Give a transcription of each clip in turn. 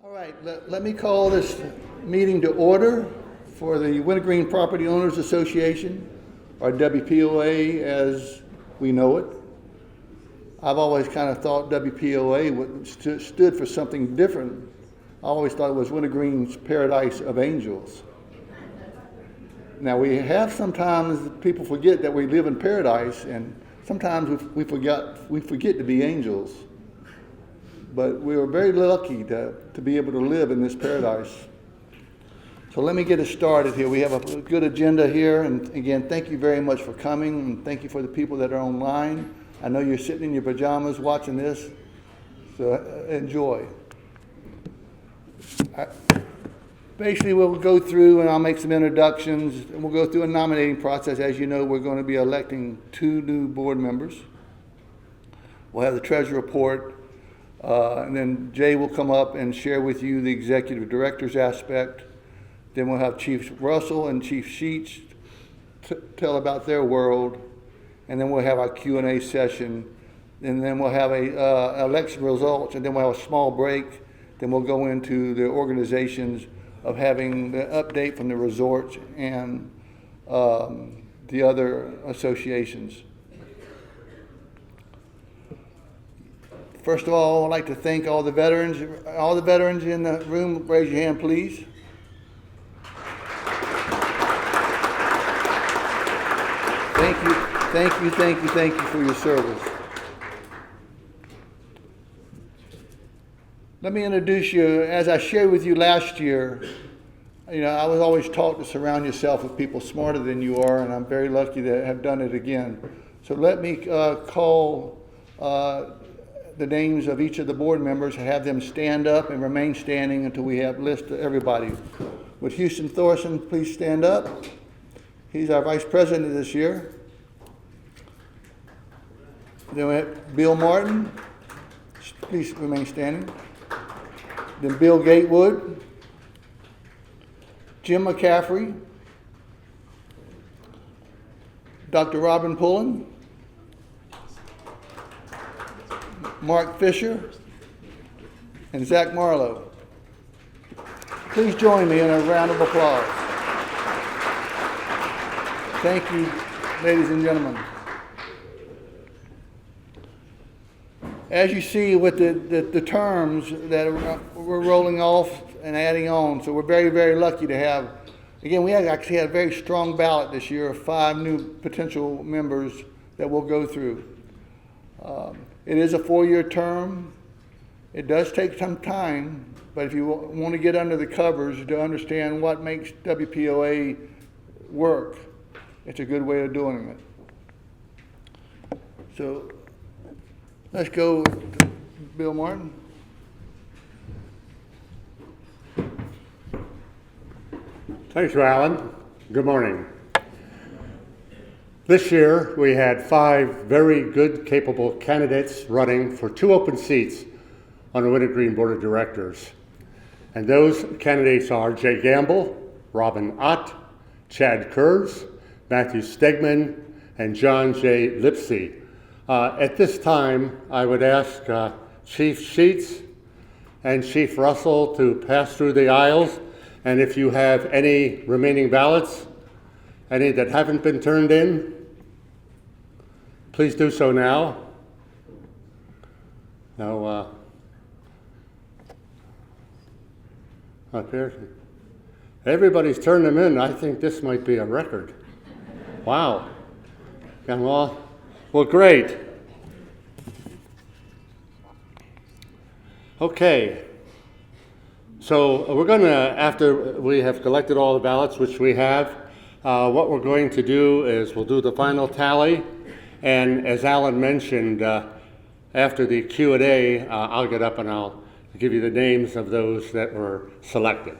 All right, let me call this meeting to order for the Wintergreen Property Owners Association, or WPOA as we know it. I've always kind of thought WPOA stood for something different. I always thought it was Wintergreen's Paradise of Angels. Now sometimes people forget that we live in paradise, and sometimes we forget to be angels. But we were very lucky to be able to live in this paradise. So let me get us started here. We have a good agenda here, and again, thank you very much for coming, and thank you for the people that are online. I know you're sitting in your pajamas watching this, so enjoy. Basically, we'll go through, and I'll make some introductions, and we'll go through a nominating process. As you know, we're going to be electing 2 new board members. We'll have the treasurer report. And then Jay will come up and share with you the executive director's aspect. Then we'll have Chief Russell and Chief Sheets tell about their world. And then we'll have our Q&A session. And then we'll have election results, and then we'll have a small break. Then we'll go into the organizations of having the update from the resorts and the other associations. First of all, I'd like to thank all the veterans. All the veterans in the room, raise your hand, please. Thank you for your service. Let me introduce you. As I shared with you last year, I was always taught to surround yourself with people smarter than you are, and I'm very lucky to have done it again. So let me call the names of each of the board members and have them stand up and remain standing until we have a list of everybody. Would Houston Thorson please stand up? He's our vice president this year. Then we have Bill Martin. Please remain standing. Then Bill Gatewood. Jim McCaffrey. Dr. Robin Pullen. Mark Fisher, and Zach Marlowe. Please join me in a round of applause. Thank you, ladies and gentlemen. As you see with the terms that we're rolling off and adding on, so we're very, very lucky to have, again, we actually had a very strong ballot this year of 5 new potential members that we'll go through. It is a 4-year term. It does take some time, but if you want to get under the covers to understand what makes WPOA work, it's a good way of doing it. So let's go to Bill Martin. Thanks, Alan. Good morning. This year, we had 5 very good, capable candidates running for 2 open seats on the Wintergreen Board of Directors. And those candidates are Jay Gamble, Robin Ott, Chad Kurz, Matthew Stegman, and John J. Lipsey. At this time, I would ask Chief Sheets and Chief Russell to pass through the aisles. And if you have any remaining ballots, any that haven't been turned in, please do so now. Now, up here, everybody's turned them in. I think this might be a record. Wow. Well, great. Okay. So we're going to, after we have collected all the ballots, which we have, what we're going to do is we'll do the final tally. And as Alan mentioned, after the Q&A, I'll get up and I'll give you the names of those that were selected.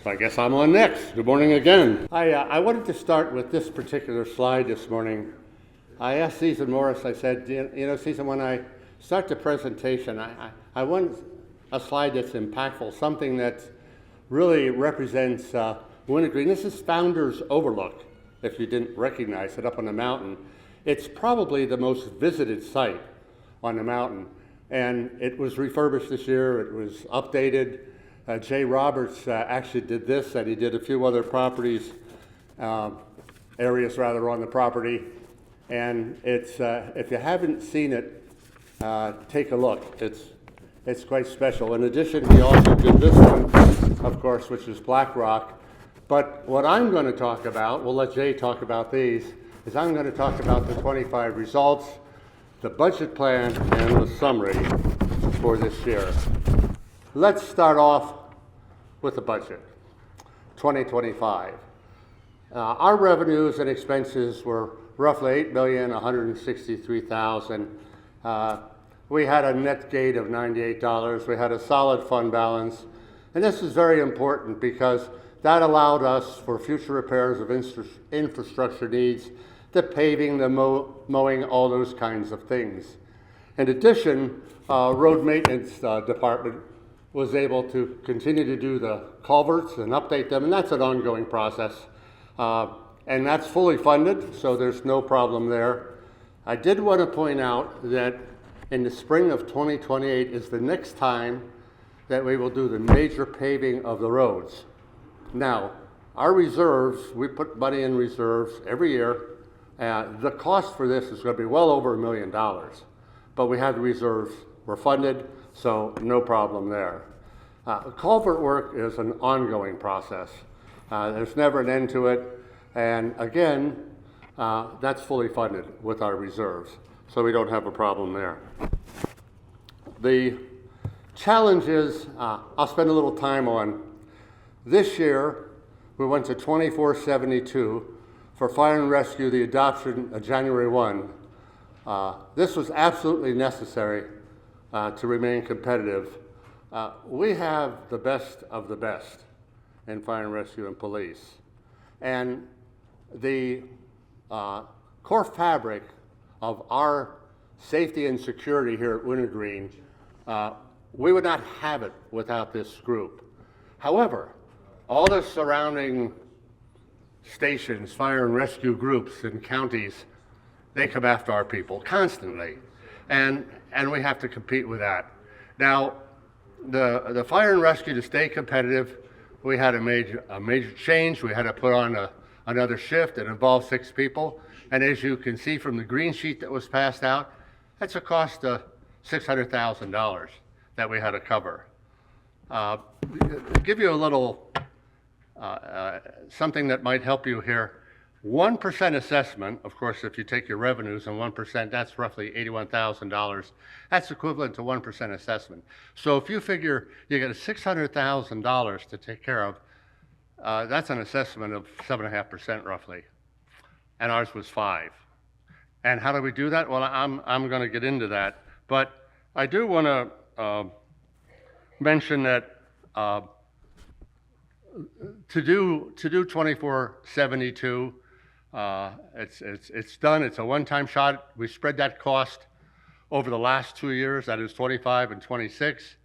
So I guess I'm on next. Good morning again. I wanted to start with this particular slide this morning. I asked Susan Morris, I said, Susan, when I start the presentation, I want a slide that's impactful, something that really represents Wintergreen. This is Founders Overlook, if you didn't recognize it, up on the mountain. It's probably the most visited site on the mountain. and it was refurbished this year. It was updated. Jay Roberts actually did this, and he did a few other properties, areas rather, on the property. And it's if you haven't seen it, take a look. It's quite special. In addition, he also did this one, of course, which is Black Rock. But what I'm going to talk about, we'll let Jay talk about these, is I'm going to talk about the 25 results, the budget plan, and the summary for this year. Let's start off with the budget, 2025. Our revenues and expenses were roughly $8,163,000. We had a net gain of $98. We had a solid fund balance. And this is very important because that allowed us for future repairs of infrastructure needs, the paving, the mowing, all those kinds of things. In addition, road maintenance department was able to continue to do the culverts and update them, and that's an ongoing process. And that's fully funded, so there's no problem there. I did want to point out that in the spring of 2028 is the next time that we will do the major paving of the roads. Now, our reserves, we put money in reserves every year. The cost for this is going to be well over $1 million, but we had the reserves, we're funded, so no problem there. Culvert work is an ongoing process. There's never an end to it, and again, that's fully funded with our reserves, so we don't have a problem there. The challenges I'll spend a little time on. This year, we went to 2472 for fire and rescue, the adoption of January 1. This was absolutely necessary to remain competitive. We have the best of the best in fire and rescue and police. And the core fabric of our safety and security here at Wintergreen, we would not have it without this group. However, all the surrounding stations, fire and rescue groups and counties, they come after our people constantly. And we have to compete with that. Now, the fire and rescue, to stay competitive, we had a major change. We had to put on another shift that involved 6 people. And as you can see from the green sheet that was passed out, that's a cost of $600,000 that we had to cover. Give you a little something that might help you here. 1% assessment, of course, if you take your revenues and 1%, that's roughly $81,000. That's equivalent to 1% assessment. So if you figure you get $600,000 to take care of, that's an assessment of 7.5% roughly, and ours was 5. And how do we do that? Well, I'm going to get into that, but I do want to mention that to do 2472. It's done. It's a one-time shot. We spread that cost over the last 2 years. That is 25 and 26,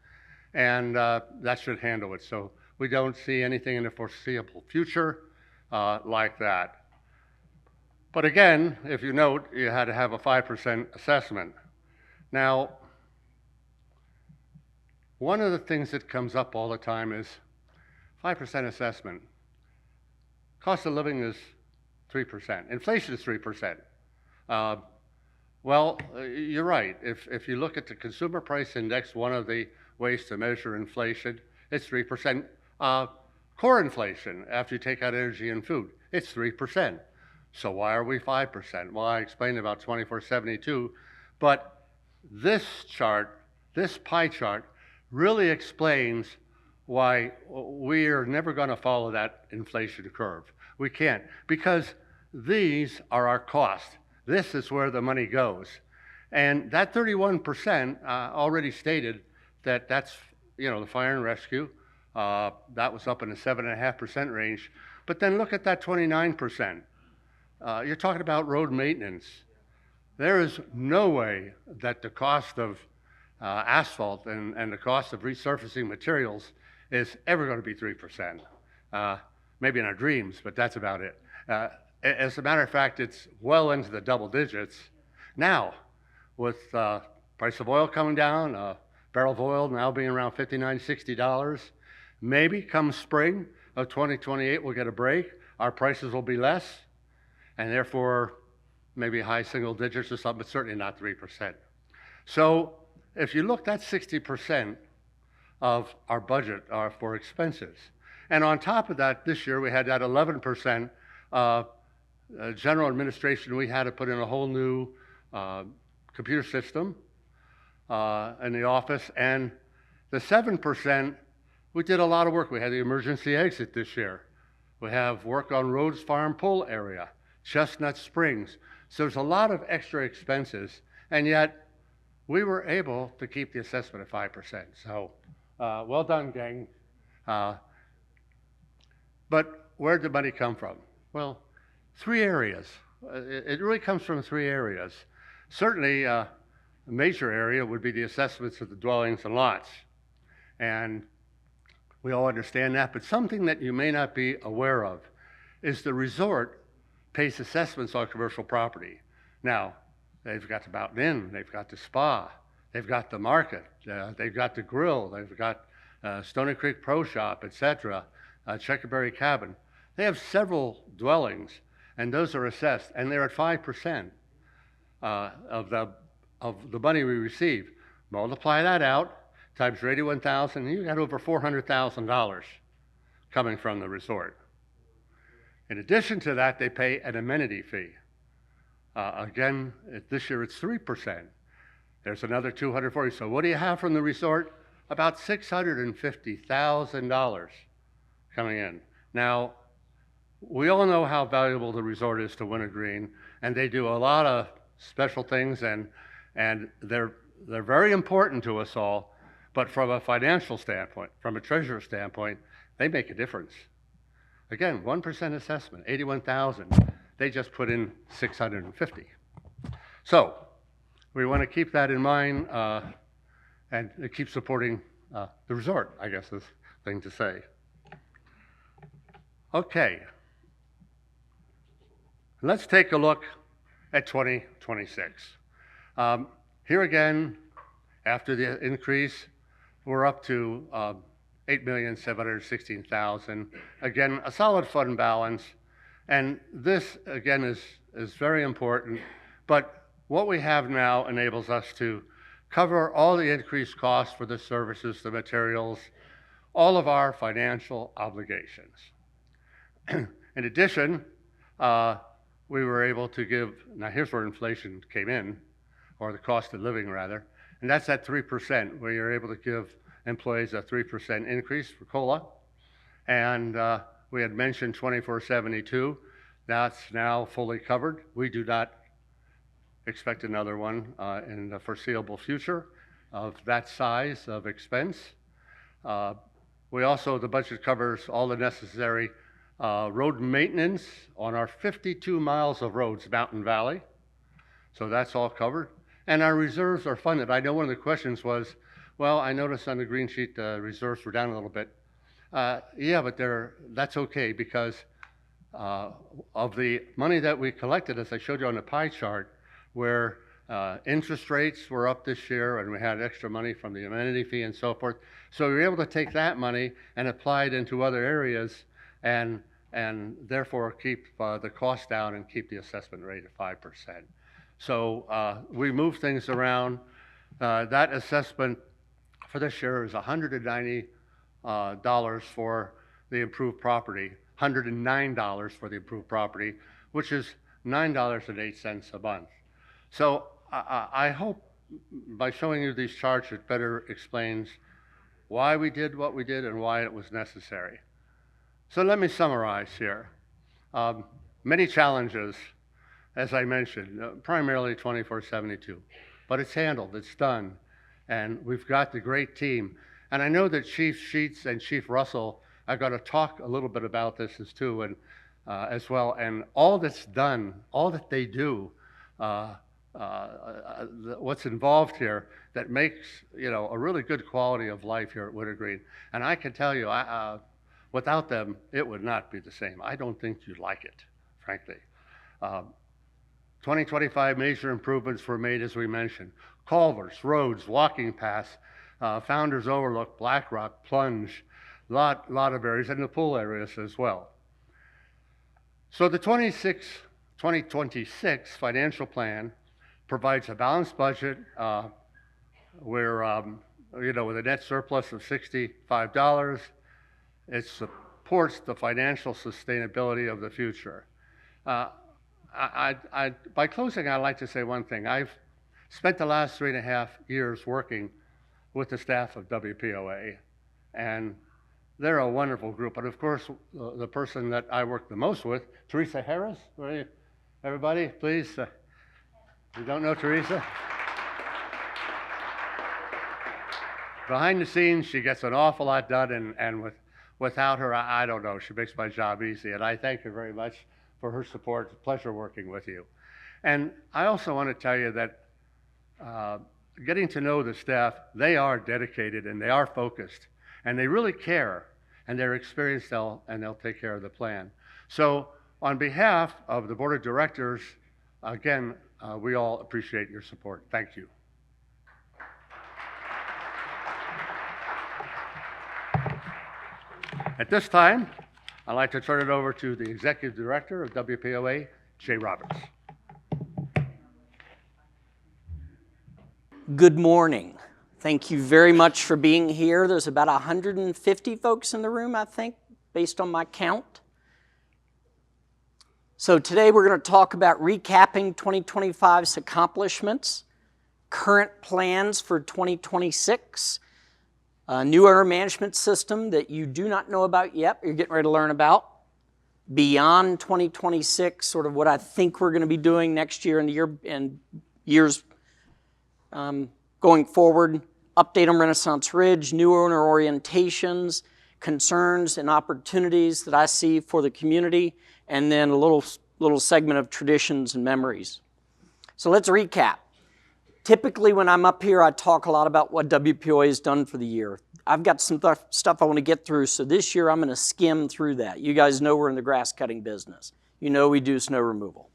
and that should handle it. So we don't see anything in the foreseeable future like that. But again, if you note, you had to have a 5% assessment. Now, one of the things that comes up all the time is 5% assessment. Cost of living is 3%. Inflation is 3%. Well, you're right. If you look at the consumer price index, one of the ways to measure inflation, it's 3%. Core inflation, after you take out energy and food, it's 3%. So why are we 5%? Well, I explained about 2472, but this chart, this pie chart, really explains why we are never going to follow that inflation curve. We can't, because these are our costs. This is where the money goes. And that 31% already stated that that's, the fire and rescue. That was up in the 7.5% range. But then look at that 29%. You're talking about road maintenance. There is no way that the cost of asphalt and the cost of resurfacing materials is ever going to be 3%. Maybe in our dreams, but that's about it. As a matter of fact, it's well into the double digits. Now, with Price of oil coming down, barrel of oil now being around $59, $60. Maybe come spring of 2028, we'll get a break. Our prices will be less, and therefore maybe high single digits or something, but certainly not 3%. So if you look, that's 60% of our budget for expenses. And on top of that, this year we had that 11% general administration. We had to put in a whole new computer system in the office, and the 7%, we did a lot of work. We had the emergency exit this year. We have work on Rhodes Farm Pull area, Chestnut Springs. So there's a lot of extra expenses, and yet we were able to keep the assessment at 5%. So well done, gang. But where'd the money come from? Well, 3 areas. It really comes from 3 areas. Certainly, a major area would be the assessments of the dwellings and lots. And we all understand that, but something that you may not be aware of is the resort pays assessments on commercial property. Now, they've got the Mountain Inn, they've got the spa, they've got the market, they've got the grill, they've got Stony Creek Pro Shop, etc., Checkerberry Cabin. They have several dwellings, and those are assessed, and they're at 5% of the money we receive. Multiply that out, times your 81,000, you got over $400,000 coming from the resort. In addition to that, they pay an amenity fee. Again, this year it's 3%. There's another $240. So what do you have from the resort? About $650,000 coming in. Now, we all know how valuable the resort is to Wintergreen, and they do a lot of special things, and they're very important to us all. But from a financial standpoint, from a treasurer standpoint, they make a difference. Again, 1% assessment, 81,000. They just put in 650. So we want to keep that in mind and keep supporting the resort, I guess is the thing to say. Okay. Let's take a look at 2026. Here again, after the increase, we're up to $8,716,000. Again, a solid fund balance. And this, again, is very important. But what we have now enables us to cover all the increased costs for the services, the materials, all of our financial obligations. In addition, we were able to give, now here's where inflation came in, or the cost of living rather, and that's at 3%, where you're able to give employees a 3% increase for COLA. And we had mentioned 2472. That's now fully covered. We do not expect another one in the foreseeable future of that size of expense. We also, the budget covers all the necessary road maintenance on our 52 miles of roads, Mountain Valley. So that's all covered. And our reserves are funded. I know one of the questions was, well, I noticed on the green sheet the reserves were down a little bit. Yeah, but that's okay because of the money that we collected, as I showed you on the pie chart, where interest rates were up this year and we had extra money from the amenity fee and so forth. So we were able to take that money and apply it into other areas and therefore keep the cost down and keep the assessment rate at 5%. So we moved things around. That assessment for this year is $190 for the improved property, $109 for the improved property, which is $9.08 a month. So I hope by showing you these charts, it better explains why we did what we did and why it was necessary. So let me summarize here. Many challenges, as I mentioned, primarily 2472, but it's handled, it's done, and we've got the great team. And I know that Chief Sheets and Chief Russell are going to talk a little bit about this too, and as well. And all that's done, all that they do, what's involved here that makes a really good quality of life here at Wintergreen. And I can tell you, without them, it would not be the same. I don't think you'd like it, frankly. 2025 major improvements were made, as we mentioned. culverts, roads, walking paths, Founders Overlook, Black Rock, Plunge, lot of areas, and the pool areas as well. So the 2026 financial plan provides a balanced budget where, with a net surplus of $65, it supports the financial sustainability of the future. By closing, I'd like to say one thing. I've spent the last 3.5 years working with the staff of WPOA, and they're a wonderful group. But of course, the person that I work the most with, Teresa Harris, everybody, please. You don't know Teresa? Behind the scenes, she gets an awful lot done, and without her, I don't know, she makes my job easy, and I thank her very much for her support. It's a pleasure working with you. And I also want to tell you that getting to know the staff, they are dedicated and they are focused, and they really care, and they're experienced, and they'll take care of the plan. So on behalf of the Board of Directors, again, we all appreciate your support. Thank you. At this time, I'd like to turn it over to the Executive Director of WPOA, Jay Roberts. Good morning. Thank you very much for being here. There's about 150 folks in the room, I think, based on my count. So today we're going to talk about recapping 2025's accomplishments, current plans for 2026, a new owner management system that you do not know about yet, you're getting ready to learn about, beyond 2026, sort of what I think we're going to be doing next year and years going forward, update on Renaissance Ridge, new owner orientations, concerns and opportunities that I see for the community, and then a little segment of traditions and memories. So let's recap. Typically when I'm up here, I talk a lot about what WPOA has done for the year. I've got some stuff I want to get through, so this year I'm going to skim through that. You guys know we're in the grass cutting business. You know we do snow removal.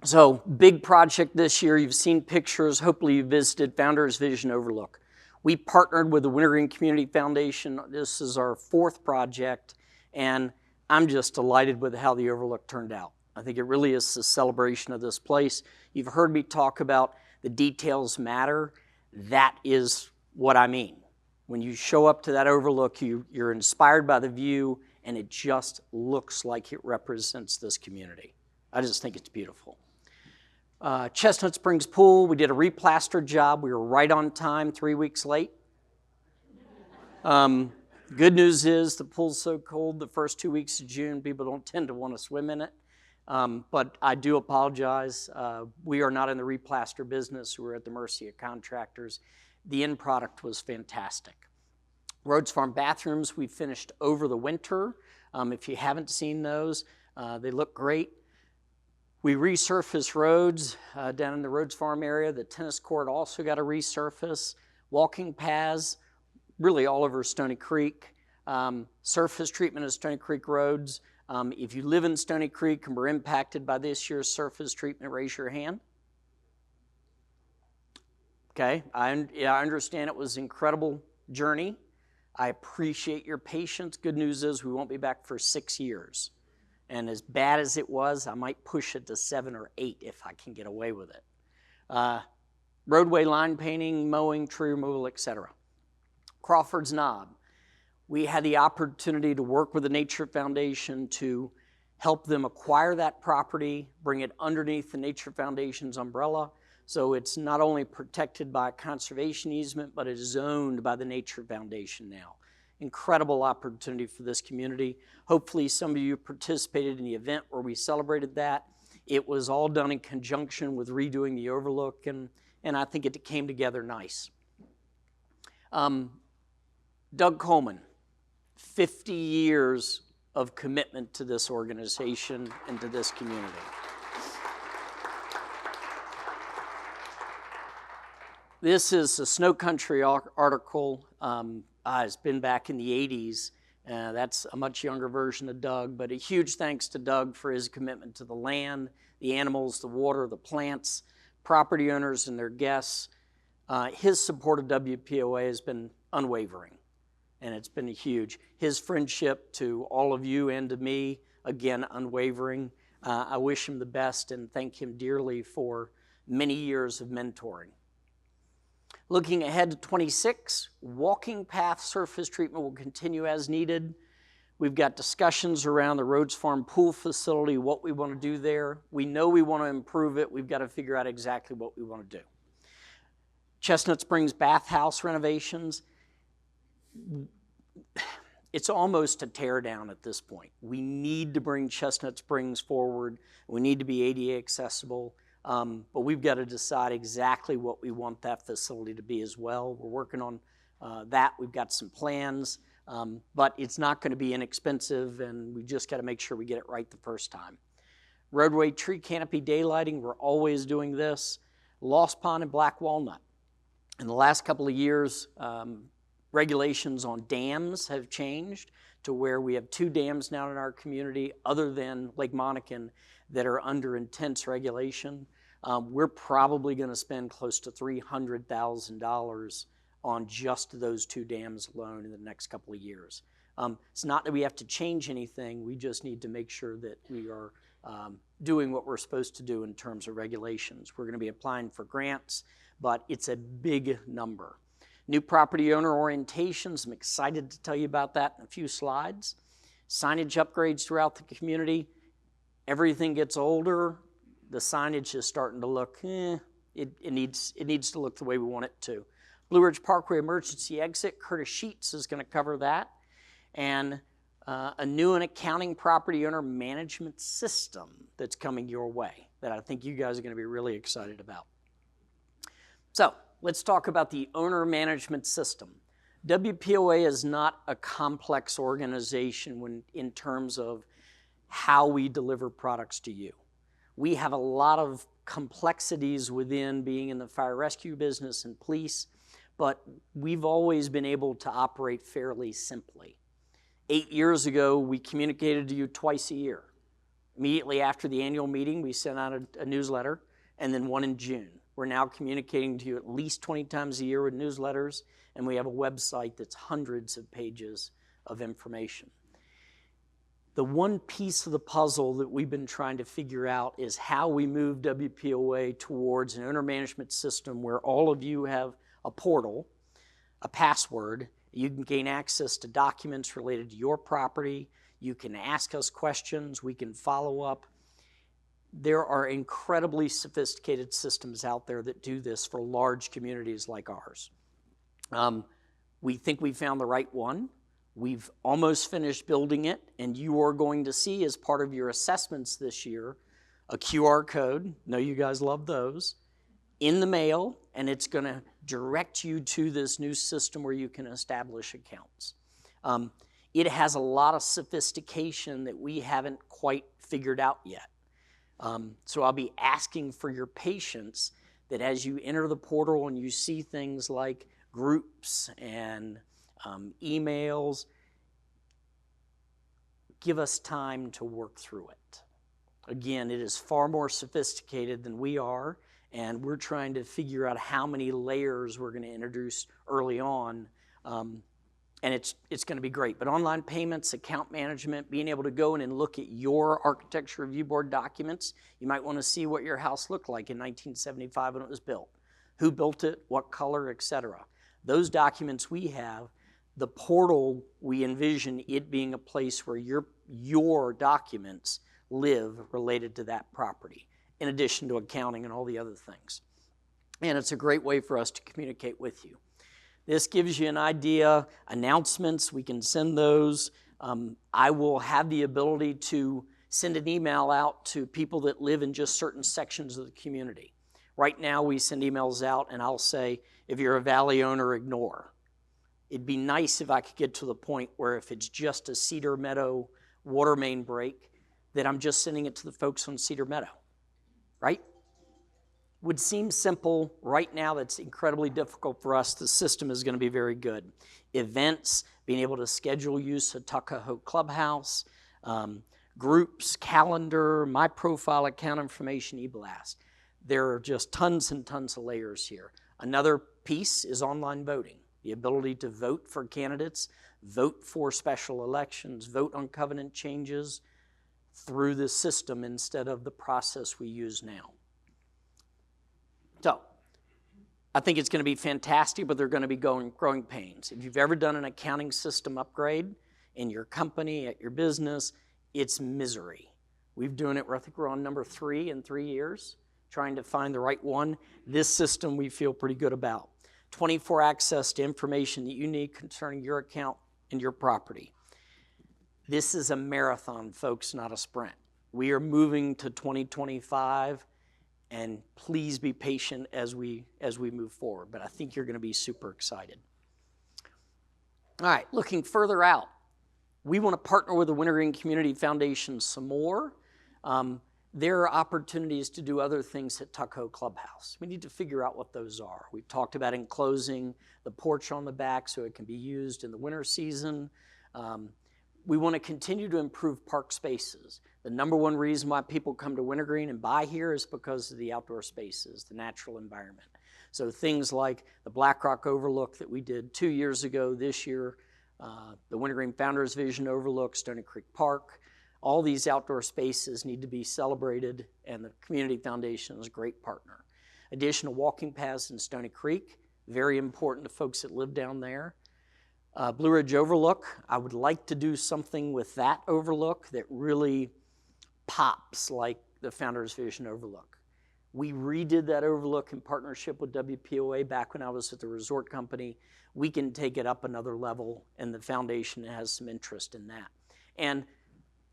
So big project this year. You've seen pictures. Hopefully you visited Founders Vision Overlook. We partnered with the Wintergreen Community Foundation. This is our 4th project, and I'm just delighted with how the Overlook turned out. I think it really is a celebration of this place. You've heard me talk about the details matter. That is what I mean. When you show up to that Overlook, you're inspired by the view, and it just looks like it represents this community. I just think it's beautiful. Chestnut Springs Pool, we did a replaster job. We were right on time, 3 weeks late. Good news is the pool's so cold the first 2 weeks of June, people don't tend to want to swim in it. But I do apologize. We are not in the replaster business. We're at the mercy of contractors. The end product was fantastic. Rhodes Farm bathrooms, we finished over the winter. If you haven't seen those, they look great. We resurfaced roads down in the Rhodes Farm area. The tennis court also got a resurface. Walking paths, really all over Stony Creek. Surface treatment of Stony Creek roads. If you live in Stony Creek and were impacted by this year's surface treatment, raise your hand. Okay, I understand it was an incredible journey. I appreciate your patience. Good news is we won't be back for 6 years. And as bad as it was, I might push it to 7 or 8 if I can get away with it. Roadway line painting, mowing, tree removal, etc. Crawford's Knob. We had the opportunity to work with the Nature Foundation to help them acquire that property, bring it underneath the Nature Foundation's umbrella. So it's not only protected by a conservation easement, but it is owned by the Nature Foundation now. Incredible opportunity for this community. Hopefully some of you participated in the event where we celebrated that. It was all done in conjunction with redoing the Overlook, and I think it came together nice. Doug Coleman, 50 years of commitment to this organization and to this community. This is a Snow Country article. It's been back in the 80s. That's a much younger version of Doug, but a huge thanks to Doug for his commitment to the land, the animals, the water, the plants, property owners and their guests. His support of WPOA has been unwavering, and it's been huge. His friendship to all of you and to me, again, unwavering. I wish him the best and thank him dearly for many years of mentoring. Looking ahead to 26, walking path surface treatment will continue as needed. We've got discussions around the Rhodes Farm pool facility, what we want to do there. We know we want to improve it. We've got to figure out exactly what we want to do. Chestnut Springs bathhouse renovations. It's almost a tear down at this point. We need to bring Chestnut Springs forward. We need to be ADA accessible, but we've got to decide exactly what we want that facility to be as well. We're working on that. We've got some plans, but it's not going to be inexpensive, and we just got to make sure we get it right the first time. Roadway tree canopy daylighting, we're always doing this. Lost Pond and Black Walnut. In the last couple of years, regulations on dams have changed to where we have 2 dams now in our community other than Lake Monacan that are under intense regulation. We're probably going to spend close to $300,000 on just those 2 dams alone in the next couple of years. It's not that we have to change anything, we just need to make sure that we are doing what we're supposed to do in terms of regulations. We're going to be applying for grants, but it's a big number. New property owner orientations, I'm excited to tell you about that in a few slides. Signage upgrades throughout the community. Everything gets older, the signage is starting to look, it needs to look the way we want it to. Blue Ridge Parkway emergency exit, Curtis Sheets is going to cover that. And a new and accounting property owner management system that's coming your way that I think you guys are going to be really excited about. So let's talk about the owner management system. WPOA is not a complex organization in terms of how we deliver products to you. We have a lot of complexities within being in the fire rescue business and police, but we've always been able to operate fairly simply. 8 years ago, we communicated to you twice a year. Immediately after the annual meeting, we sent out a newsletter, and then one in June. We're now communicating to you at least 20 times a year with newsletters, and we have a website that's hundreds of pages of information. The one piece of the puzzle that we've been trying to figure out is how we move WPOA towards an owner management system where all of you have a portal, a password. You can gain access to documents related to your property. You can ask us questions. We can follow up. There are incredibly sophisticated systems out there that do this for large communities like ours. We think we found the right one. We've almost finished building it, and you are going to see as part of your assessments this year a QR code, know you guys love those, in the mail, and it's going to direct you to this new system where you can establish accounts. It has a lot of sophistication that we haven't quite figured out yet. So I'll be asking for your patience that as you enter the portal and you see things like groups and emails, give us time to work through it. Again, it is far more sophisticated than we are, and we're trying to figure out how many layers we're going to introduce early on, and it's going to be great. But online payments, account management, being able to go in and look at your architecture review board documents. You might want to see what your house looked like in 1975 when it was built. Who built it, what color, etc. Those documents we have, the portal, we envision it being a place where your documents live related to that property, in addition to accounting and all the other things. And it's a great way for us to communicate with you. This gives you an idea, announcements, we can send those. I will have the ability to send an email out to people that live in just certain sections of the community. Right now we send emails out and I'll say, if you're a Valley owner, ignore. It'd be nice if I could get to the point where if it's just a Cedar Meadow water main break, that I'm just sending it to the folks on Cedar Meadow, right? Would seem simple. Right now, that's incredibly difficult for us. The system is going to be very good. Events, being able to schedule use of Tuckahoe Clubhouse, groups, calendar, my profile, account information, e-blast. There are just tons and tons of layers here. Another piece is online voting, the ability to vote for candidates, vote for special elections, vote on covenant changes through the system instead of the process we use now. So, I think it's going to be fantastic, but they're going to be growing pains. If you've ever done an accounting system upgrade in your company, at your business, it's misery. We've done it, I think we're on number 3 in 3 years, trying to find the right one. This system we feel pretty good about. 24 access to information that you need concerning your account and your property. This is a marathon, folks, not a sprint. We are moving to 2025, and please be patient as we move forward, but I think you're going to be super excited. All right, looking further out, we want to partner with the Wintergreen Community Foundation some more. There are opportunities to do other things at Tuckahoe Clubhouse. We need to figure out what those are. We've talked about enclosing the porch on the back so it can be used in the winter season. We want to continue to improve park spaces. The number one reason why people come to Wintergreen and buy here is because of the outdoor spaces, the natural environment. So things like the Black Rock Overlook that we did 2 years ago, this year, the Wintergreen Founders Vision Overlook, Stony Creek Park, all these outdoor spaces need to be celebrated, and the Community Foundation is a great partner. Additional walking paths in Stony Creek, very important to folks that live down there. Blue Ridge Overlook, I would like to do something with that overlook that really pops like the Founders Vision Overlook. We redid that overlook in partnership with WPOA back when I was at the resort company. We can take it up another level, and the foundation has some interest in that. And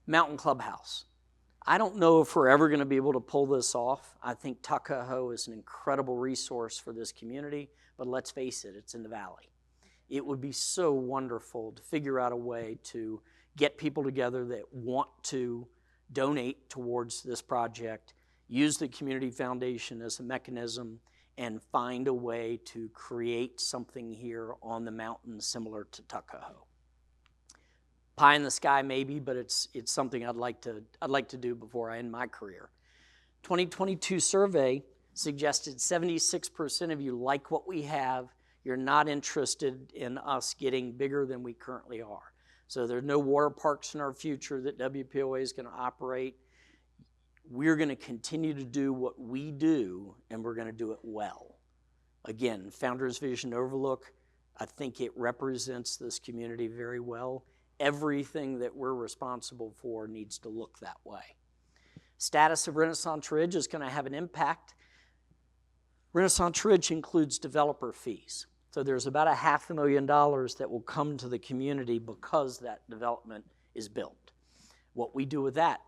Mountain Clubhouse. I don't know if we're ever going to be able to pull this off. I think Tuckahoe is an incredible resource for this community, but let's face it, it's in the valley. It would be so wonderful to figure out a way to get people together that want to donate towards this project, use the Community Foundation as a mechanism, and find a way to create something here on the mountain similar to Tuckahoe. Pie in the sky maybe, but it's something I'd like to do before I end my career. 2022 survey suggested 76% of you like what we have. You're not interested in us getting bigger than we currently are. So there's no water parks in our future that WPOA is going to operate. We're going to continue to do what we do, and we're going to do it well. Again, Founders Vision Overlook, I think it represents this community very well. Everything that we're responsible for needs to look that way. Status of Renaissance Ridge is going to have an impact. Renaissance Ridge includes developer fees. So there's about $500,000 that will come to the community because that development is built. What we do with that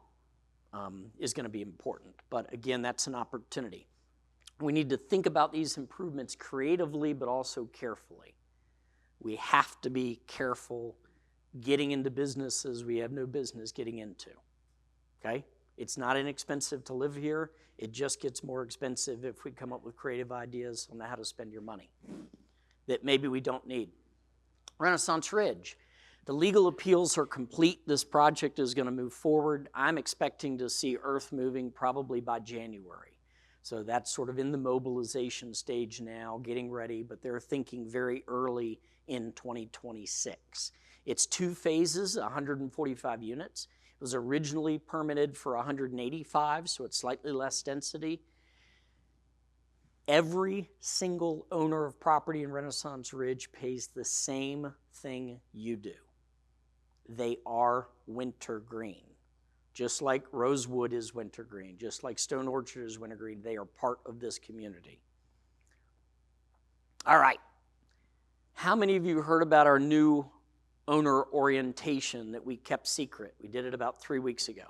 is going to be important. But again, that's an opportunity. We need to think about these improvements creatively, but also carefully. We have to be careful getting into businesses we have no business getting into, okay? It's not inexpensive to live here. It just gets more expensive if we come up with creative ideas on how to spend your money that maybe we don't need. Renaissance Ridge. The legal appeals are complete. This project is going to move forward. I'm expecting to see earth moving probably by January. So that's sort of in the mobilization stage now, getting ready, but they're thinking very early in 2026. It's 2 phases, 145 units. It was originally permitted for 185, so it's slightly less density. Every single owner of property in Renaissance Ridge pays the same thing you do. They are wintergreen. Just like Rosewood is wintergreen, just like Stone Orchard is wintergreen, they are part of this community. All right. How many of you heard about our new owner orientation that we kept secret? We did it about 3 weeks ago.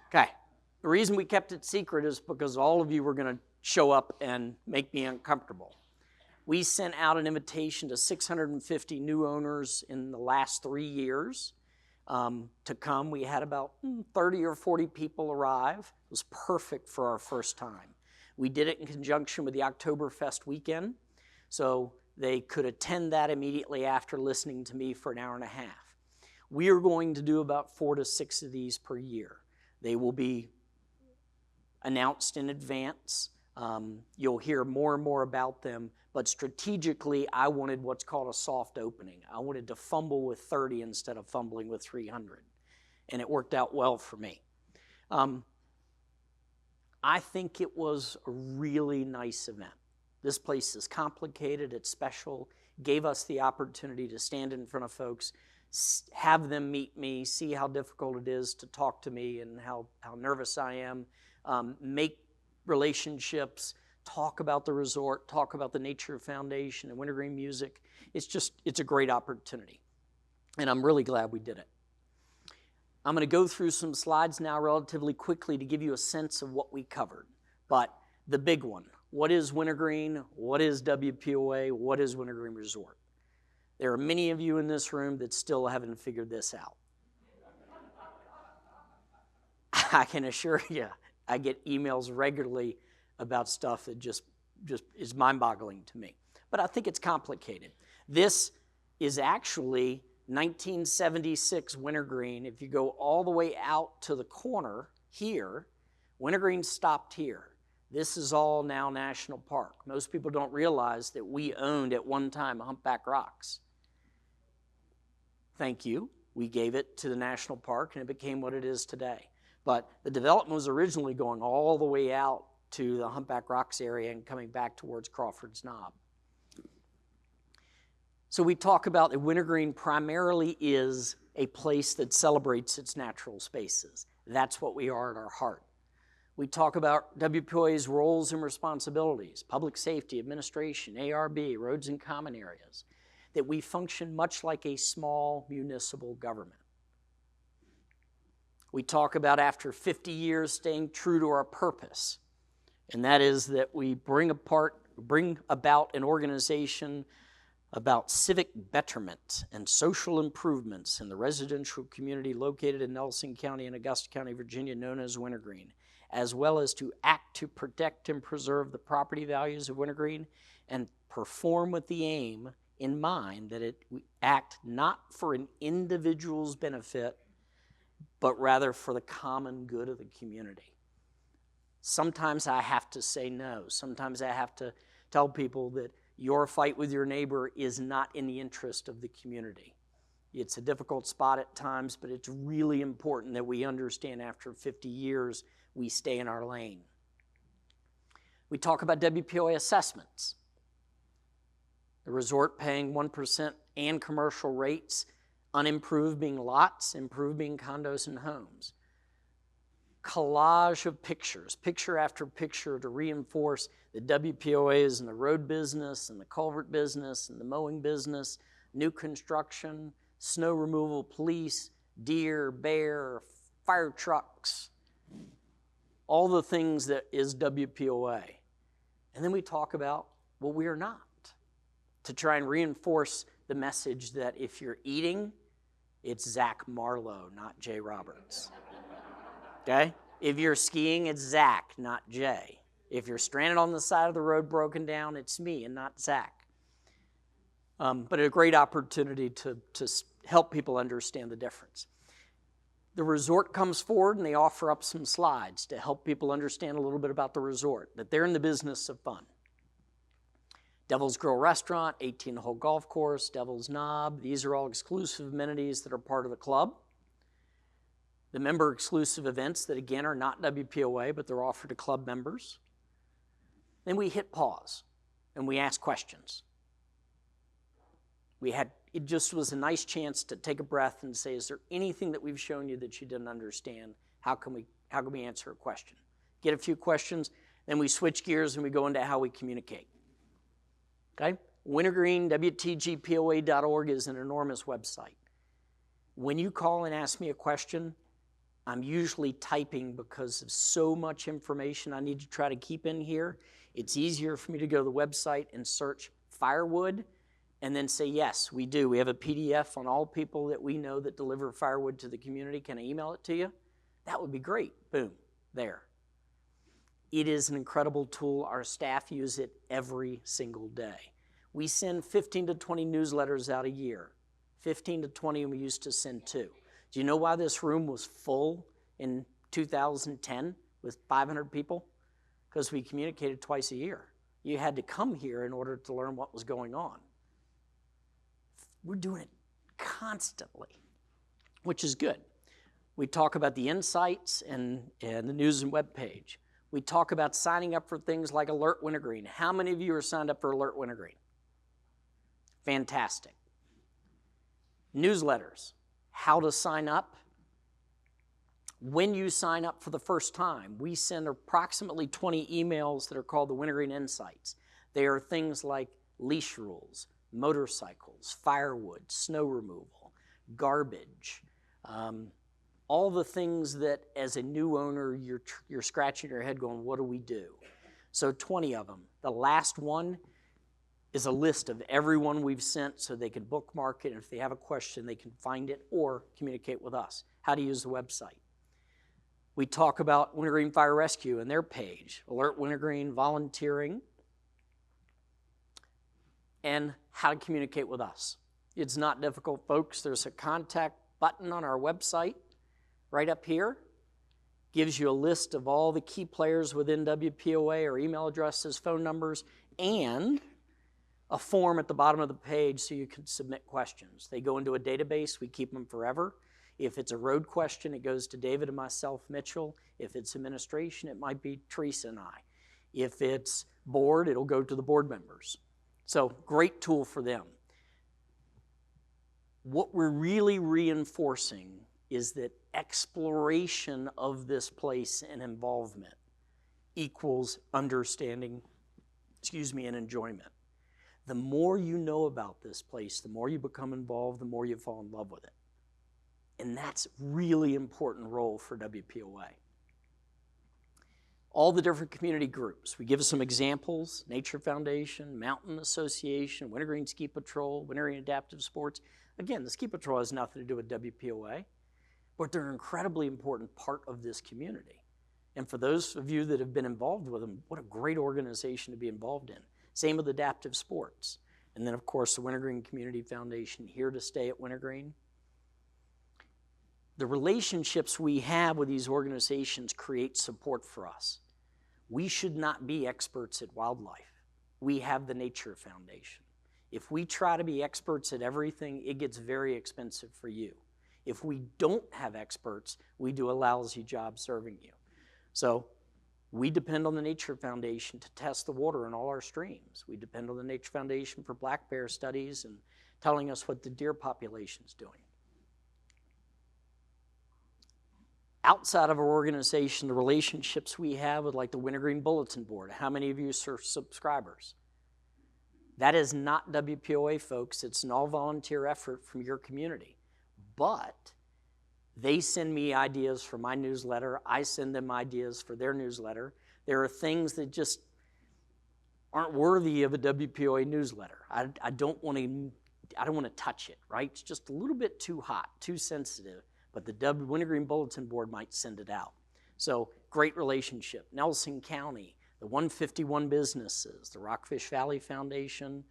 Okay. The reason we kept it secret is because all of you were going to show up and make me uncomfortable. We sent out an invitation to 650 new owners in the last 3 years to come. We had about 30 or 40 people arrive. It was perfect for our first time. We did it in conjunction with the Oktoberfest weekend, so they could attend that immediately after listening to me for an hour and a half. We are going to do about 4 to 6 of these per year. They will be announced in advance. You'll hear more and more about them, but strategically, I wanted what's called a soft opening. I wanted to fumble with 30 instead of fumbling with 300, and it worked out well for me. I think it was a really nice event. This place is complicated, it's special, gave us the opportunity to stand in front of folks, have them meet me, see how difficult it is to talk to me and how nervous I am, make relationships, talk about the resort, talk about the Nature Foundation and Wintergreen Music. It's a great opportunity, and I'm really glad we did it. I'm going to go through some slides now relatively quickly to give you a sense of what we covered. But the big one, what is Wintergreen? What is WPOA? What is Wintergreen Resort? There are many of you in this room that still haven't figured this out. I can assure you, I get emails regularly about stuff that just is mind-boggling to me. But I think it's complicated. This is actually 1976 Wintergreen. If you go all the way out to the corner here, Wintergreen stopped here. This is all now National Park. Most people don't realize that we owned at one time Humpback Rocks. Thank you. We gave it to the National Park and it became what it is today. But the development was originally going all the way out to the Humpback Rocks area and coming back towards Crawford's Knob. So we talk about that Wintergreen primarily is a place that celebrates its natural spaces. That's what we are at our heart. We talk about WPOA's roles and responsibilities, public safety, administration, ARB, roads and common areas, that we function much like a small municipal government. We talk about after 50 years staying true to our purpose, and that is that we bring about an organization about civic betterment and social improvements in the residential community located in Nelson County and Augusta County, Virginia, known as Wintergreen, as well as to act to protect and preserve the property values of Wintergreen and perform with the aim in mind that we act not for an individual's benefit, but rather for the common good of the community. Sometimes I have to say no. Sometimes I have to tell people that your fight with your neighbor is not in the interest of the community. It's a difficult spot at times, but it's really important that we understand after 50 years, we stay in our lane. We talk about WPOA assessments. The resort paying 1% and commercial rates, unimproved being lots, improved being condos and homes. Collage of pictures, picture after picture to reinforce that WPOA is in the road business and the culvert business and the mowing business, new construction, snow removal, police, deer, bear, fire trucks, all the things that is WPOA. And then we talk about what we are not, to try and reinforce the message that if you're eating, it's Zach Marlowe, not Jay Roberts. Okay? If you're skiing, it's Zach, not Jay. If you're stranded on the side of the road broken down, it's me and not Zach. But a great opportunity to help people understand the difference. The resort comes forward and they offer up some slides to help people understand a little bit about the resort, that they're in the business of fun. Devil's Grill Restaurant, 18-hole golf course, Devil's Knob, these are all exclusive amenities that are part of the club. The member-exclusive events that, again, are not WPOA, but they're offered to club members. Then we hit pause, and we ask questions. It just was a nice chance to take a breath and say, is there anything that we've shown you that you didn't understand? How can we answer a question? Get a few questions, then we switch gears and we go into how we communicate. Okay? Wintergreen, WTGPOA.org is an enormous website. When you call and ask me a question, I'm usually typing because of so much information I need to try to keep in here. It's easier for me to go to the website and search firewood and then say, yes, we do. We have a PDF on all people that we know that deliver firewood to the community. Can I email it to you? That would be great. Boom, there. It is an incredible tool. Our staff use it every single day. We send 15 to 20 newsletters out a year. 15 to 20, and we used to send 2. Do you know why this room was full in 2010 with 500 people? Because we communicated twice a year. You had to come here in order to learn what was going on. We're doing it constantly, which is good. We talk about the insights and the news and web page. We talk about signing up for things like Alert Wintergreen. How many of you are signed up for Alert Wintergreen? Fantastic. Newsletters. How to sign up. When you sign up for the first time, we send approximately 20 emails that are called the Wintergreen Insights. They are things like leash rules, motorcycles, firewood, snow removal, garbage, all the things that as a new owner, you're scratching your head going, what do we do? So 20 of them. The last one is a list of everyone we've sent so they can bookmark it, and if they have a question, they can find it or communicate with us. How to use the website. We talk about Wintergreen Fire Rescue and their page, Alert Wintergreen, volunteering, and how to communicate with us. It's not difficult, folks. There's a contact button on our website right up here. Gives you a list of all the key players within WPOA, or email addresses, phone numbers, and a form at the bottom of the page so you can submit questions. They go into a database. We keep them forever. If it's a road question, it goes to David and myself, Mitchell. If it's administration, it might be Teresa and I. If it's board, it'll go to the board members. So great tool for them. What we're really reinforcing is that exploration of this place and involvement equals understanding, and enjoyment. The more you know about this place, the more you become involved, the more you fall in love with it. And that's a really important role for WPOA. All the different community groups. We give some examples: Nature Foundation, Mountain Association, Wintergreen Ski Patrol, Wintergreen Adaptive Sports. Again, the Ski Patrol has nothing to do with WPOA, but they're an incredibly important part of this community. And for those of you that have been involved with them, what a great organization to be involved in. Same with Adaptive Sports. And then, of course, the Wintergreen Community Foundation, here to stay at Wintergreen. The relationships we have with these organizations create support for us. We should not be experts at wildlife. We have the Nature Foundation. If we try to be experts at everything, it gets very expensive for you. If we don't have experts, we do a lousy job serving you. So we depend on the Nature Foundation to test the water in all our streams. We depend on the Nature Foundation for black bear studies and telling us what the deer population's doing. Outside of our organization, the relationships we have with, like, the Wintergreen Bulletin Board. How many of you are subscribers? That is not WPOA, folks. It's an all-volunteer effort from your community. But they send me ideas for my newsletter. I send them ideas for their newsletter. There are things that just aren't worthy of a WPOA newsletter. I don't want to touch it, right? It's just a little bit too hot, too sensitive. But the Wintergreen Bulletin Board might send it out. So great relationship. Nelson County, the 151 businesses, the Rockfish Valley Foundation,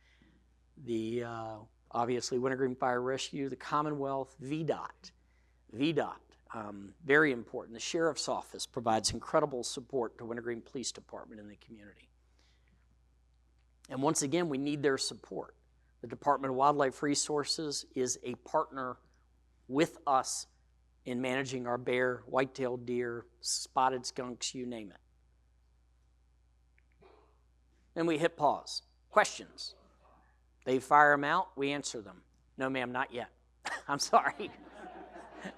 the obviously Wintergreen Fire Rescue, the Commonwealth, VDOT. Very important. The Sheriff's Office provides incredible support to Wintergreen Police Department in the community. And once again, we need their support. The Department of Wildlife Resources is a partner with us in managing our bear, white-tailed deer, spotted skunks, you name it. Then we hit pause. Questions. They fire them out, we answer them. No, ma'am, not yet. I'm sorry.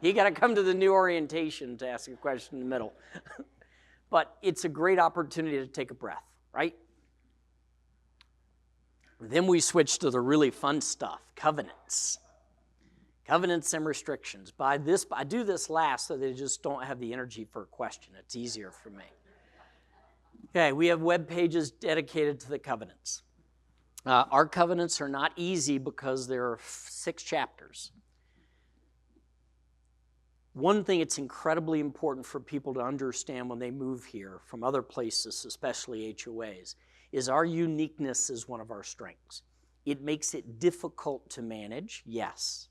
You got to come to the new orientation to ask a question in the middle. But it's a great opportunity to take a breath, right? Then we switch to the really fun stuff, covenants. Covenants and restrictions. I do this last so they just don't have the energy for a question. It's easier for me. Okay, we have web pages dedicated to the covenants. Our covenants are not easy because there are 6 chapters. One thing it's incredibly important for people to understand when they move here from other places, especially HOAs, is our uniqueness is one of our strengths. It makes it difficult to manage, yes,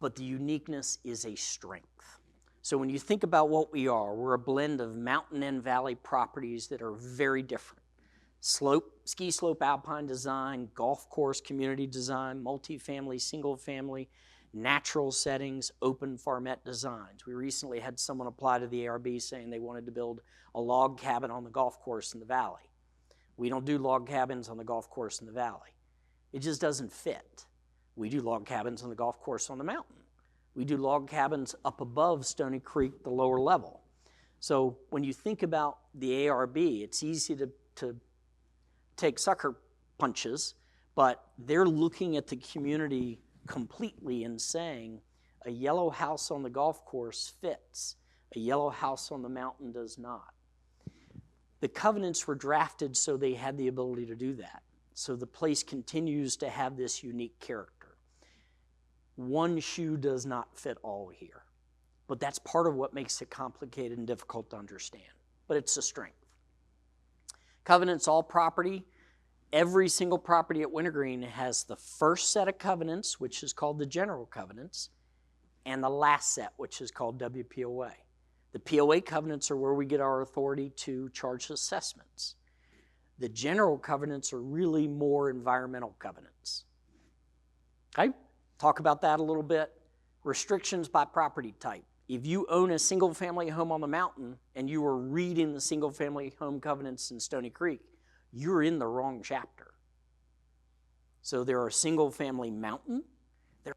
but the uniqueness is a strength. So when you think about what we are, we're a blend of mountain and valley properties that are very different. Ski slope alpine design, golf course community design, multifamily, single family, natural settings, open farmette designs. We recently had someone apply to the ARB saying they wanted to build a log cabin on the golf course in the valley. We don't do log cabins on the golf course in the valley. It just doesn't fit. We do log cabins on the golf course on the mountain. We do log cabins up above Stony Creek, the lower level. So when you think about the ARB, it's easy to take sucker punches, but they're looking at the community completely and saying a yellow house on the golf course fits, a yellow house on the mountain does not. The covenants were drafted so they had the ability to do that. So the place continues to have this unique character. One shoe does not fit all here, but that's part of what makes it complicated and difficult to understand, but it's a strength. Covenants, all property. Every single property at Wintergreen has the first set of covenants, which is called the general covenants, and the last set, which is called WPOA. The POA covenants are where we get our authority to charge assessments. The general covenants are really more environmental covenants. Okay? Talk about that a little bit. Restrictions by property type. If you own a single-family home on the mountain and you are reading the single-family home covenants in Stony Creek, you're in the wrong chapter. So there are single-family mountain, there's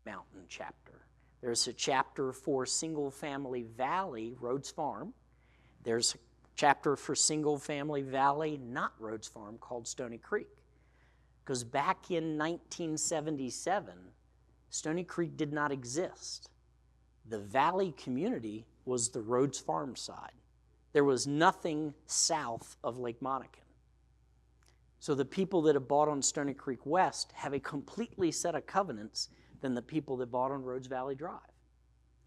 a mountain chapter. There's a chapter for single-family valley, Rhodes Farm. There's a chapter for single-family valley, not Rhodes Farm, called Stony Creek. Because back in 1977, Stony Creek did not exist. The valley community was the Rhodes Farm side. There was nothing south of Lake Monacan. So the people that have bought on Stony Creek West have a completely set of covenants than the people that bought on Rhodes Valley Drive.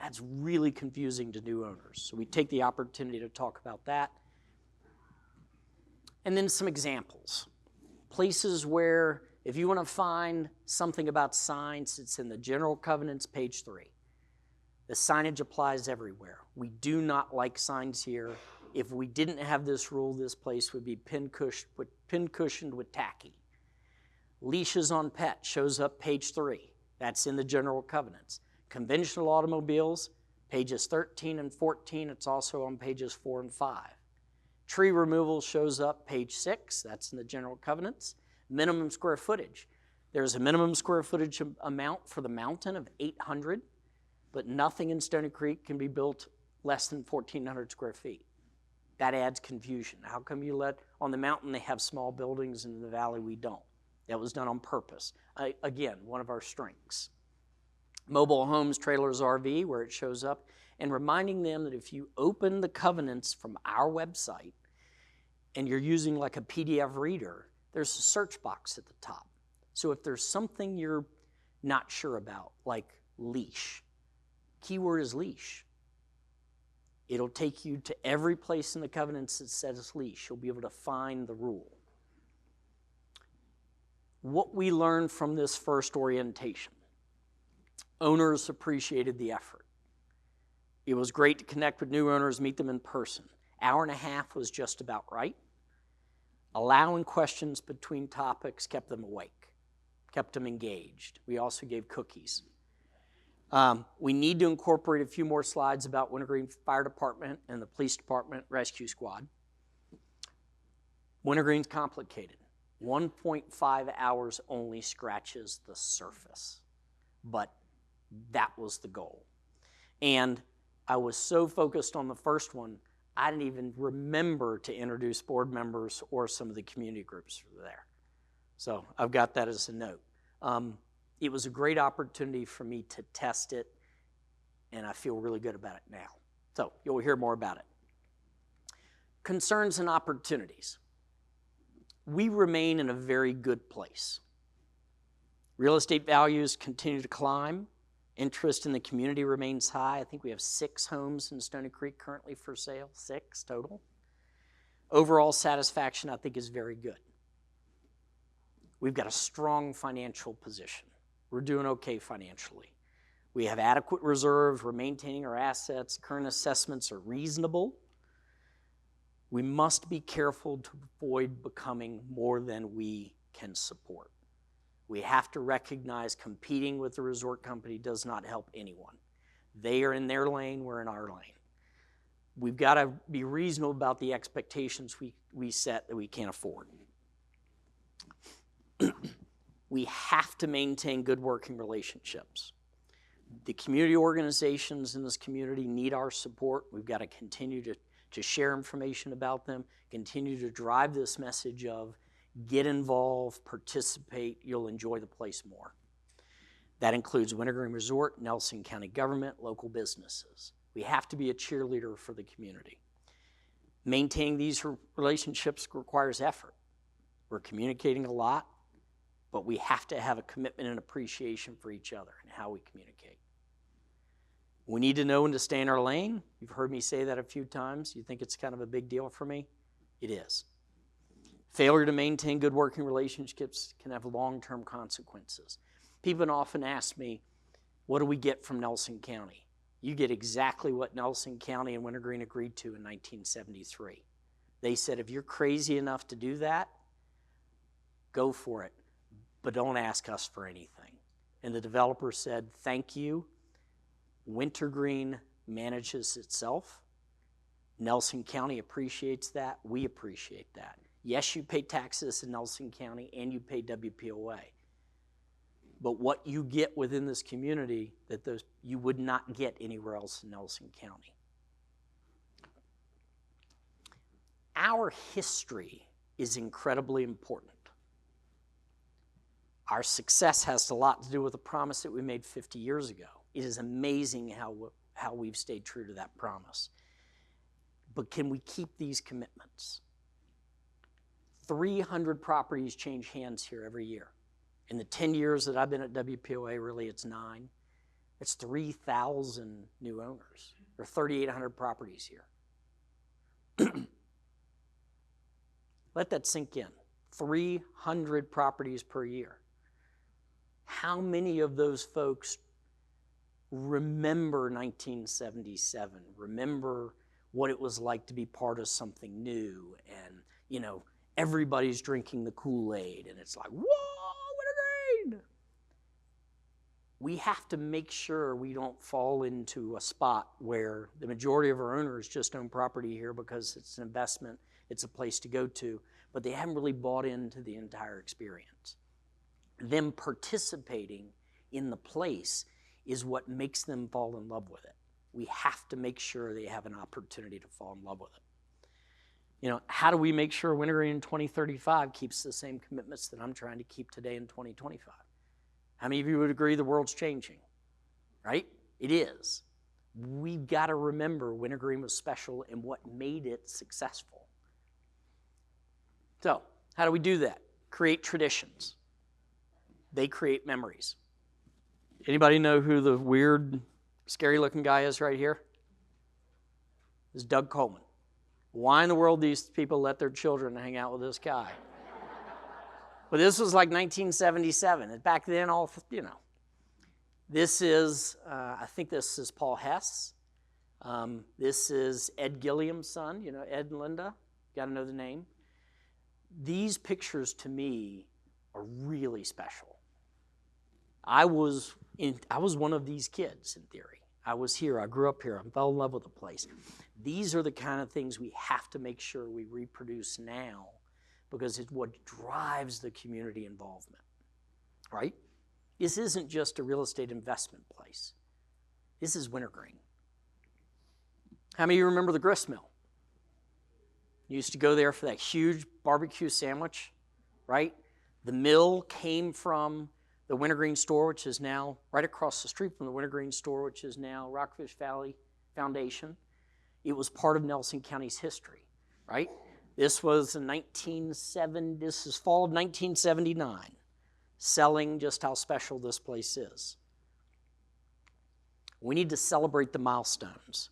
That's really confusing to new owners. So we take the opportunity to talk about that. And then some examples. Places where, if you want to find something about signs, it's in the general covenants, page 3. The signage applies everywhere. We do not like signs here. If we didn't have this rule, this place would be pin cushioned with tacky. Leashes on pet shows up page 3. That's in the general covenants. Conventional automobiles, pages 13 and 14. It's also on pages 4 and 5. Tree removal shows up page 6. That's in the general covenants. Minimum square footage. There's a minimum square footage amount for the mountain of 800, but nothing in Stony Creek can be built less than 1,400 square feet. That adds confusion. How come you let, on the mountain they have small buildings and in the valley we don't? That was done on purpose. Again, one of our strengths. Mobile homes, trailers, RV, where it shows up, and reminding them that if you open the covenants from our website and you're using like a PDF reader, there's a search box at the top. So if there's something you're not sure about, like leash, keyword is leash. It'll take you to every place in the covenants that says leash. You'll be able to find the rule. What we learned from this first orientation. Owners appreciated the effort. It was great to connect with new owners, meet them in person. Hour and a half was just about right. Allowing questions between topics kept them awake, kept them engaged. We also gave cookies. We need to incorporate a few more slides about Wintergreen Fire Department and the Police Department Rescue Squad. Wintergreen's complicated. 1.5 hours only scratches the surface, but that was the goal. And I was so focused on the first one, I didn't even remember to introduce board members or some of the community groups there. So I've got that as a note. It was a great opportunity for me to test it, and I feel really good about it now. So you'll hear more about it. Concerns and opportunities. We remain in a very good place. Real estate values continue to climb. Interest in the community remains high. I think we have 6 homes in Stony Creek currently for sale, 6 total. Overall satisfaction, I think, is very good. We've got a strong financial position. We're doing okay financially. We have adequate reserves, we're maintaining our assets, current assessments are reasonable. We must be careful to avoid becoming more than we can support. We have to recognize competing with the resort company does not help anyone. They are in their lane, we're in our lane. We've got to be reasonable about the expectations we set that we can't afford. We have to maintain good working relationships. The community organizations in this community need our support. We've got to continue to share information about them, continue to drive this message of get involved, participate, you'll enjoy the place more. That includes Wintergreen Resort, Nelson County government, local businesses. We have to be a cheerleader for the community. Maintaining these relationships requires effort. We're communicating a lot, but we have to have a commitment and appreciation for each other and how we communicate. We need to know when to stay in our lane. You've heard me say that a few times. You think it's kind of a big deal for me? It is. Failure to maintain good working relationships can have long-term consequences. People often ask me, what do we get from Nelson County? You get exactly what Nelson County and Wintergreen agreed to in 1973. They said, if you're crazy enough to do that, go for it, but don't ask us for anything. And the developer said, thank you. Wintergreen manages itself. Nelson County appreciates that. We appreciate that. Yes, you pay taxes in Nelson County and you pay WPOA. But what you get within this community that you would not get anywhere else in Nelson County. Our history is incredibly important. Our success has a lot to do with the promise that we made 50 years ago. It is amazing how we've stayed true to that promise. But can we keep these commitments? 300 properties change hands here every year. In the 10 years that I've been at WPOA, really it's 9. It's 3,000 new owners. There are 3,800 properties here. Let that sink in. 300 properties per year. How many of those folks remember 1977, remember what it was like to be part of something new, and, you know, everybody's drinking the Kool-Aid, and it's like, whoa, Wintergreen! We have to make sure we don't fall into a spot where the majority of our owners just own property here because it's an investment, it's a place to go to, but they haven't really bought into the entire experience. Them participating in the place is what makes them fall in love with it. We have to make sure they have an opportunity to fall in love with it. You know, how do we make sure Wintergreen in 2035 keeps the same commitments that I'm trying to keep today in 2025? How many of you would agree the world's changing, right? It is. We've got to remember Wintergreen was special and what made it successful. So, how do we do that? Create traditions. They create memories. Anybody know who the weird, scary-looking guy is right here? This is Doug Coleman. Why in the world do these people let their children hang out with this guy? Well, this was like 1977. And back then, this is, I think this is Paul Hess. This is Ed Gilliam's son, Ed and Linda. Got to know the name. These pictures, to me, are really special. I was one of these kids, in theory. I was here, I grew up here, I fell in love with the place. These are the kind of things we have to make sure we reproduce now because it's what drives the community involvement, right? This isn't just a real estate investment place. This is Wintergreen. How many of you remember the grist mill? You used to go there for that huge barbecue sandwich, right? The mill came from the Wintergreen store, which is now right across the street from the Wintergreen store, which is now Rockfish Valley Foundation. It was part of Nelson County's history, right? This was in this is fall of 1979, selling just how special this place is. We need to celebrate the milestones.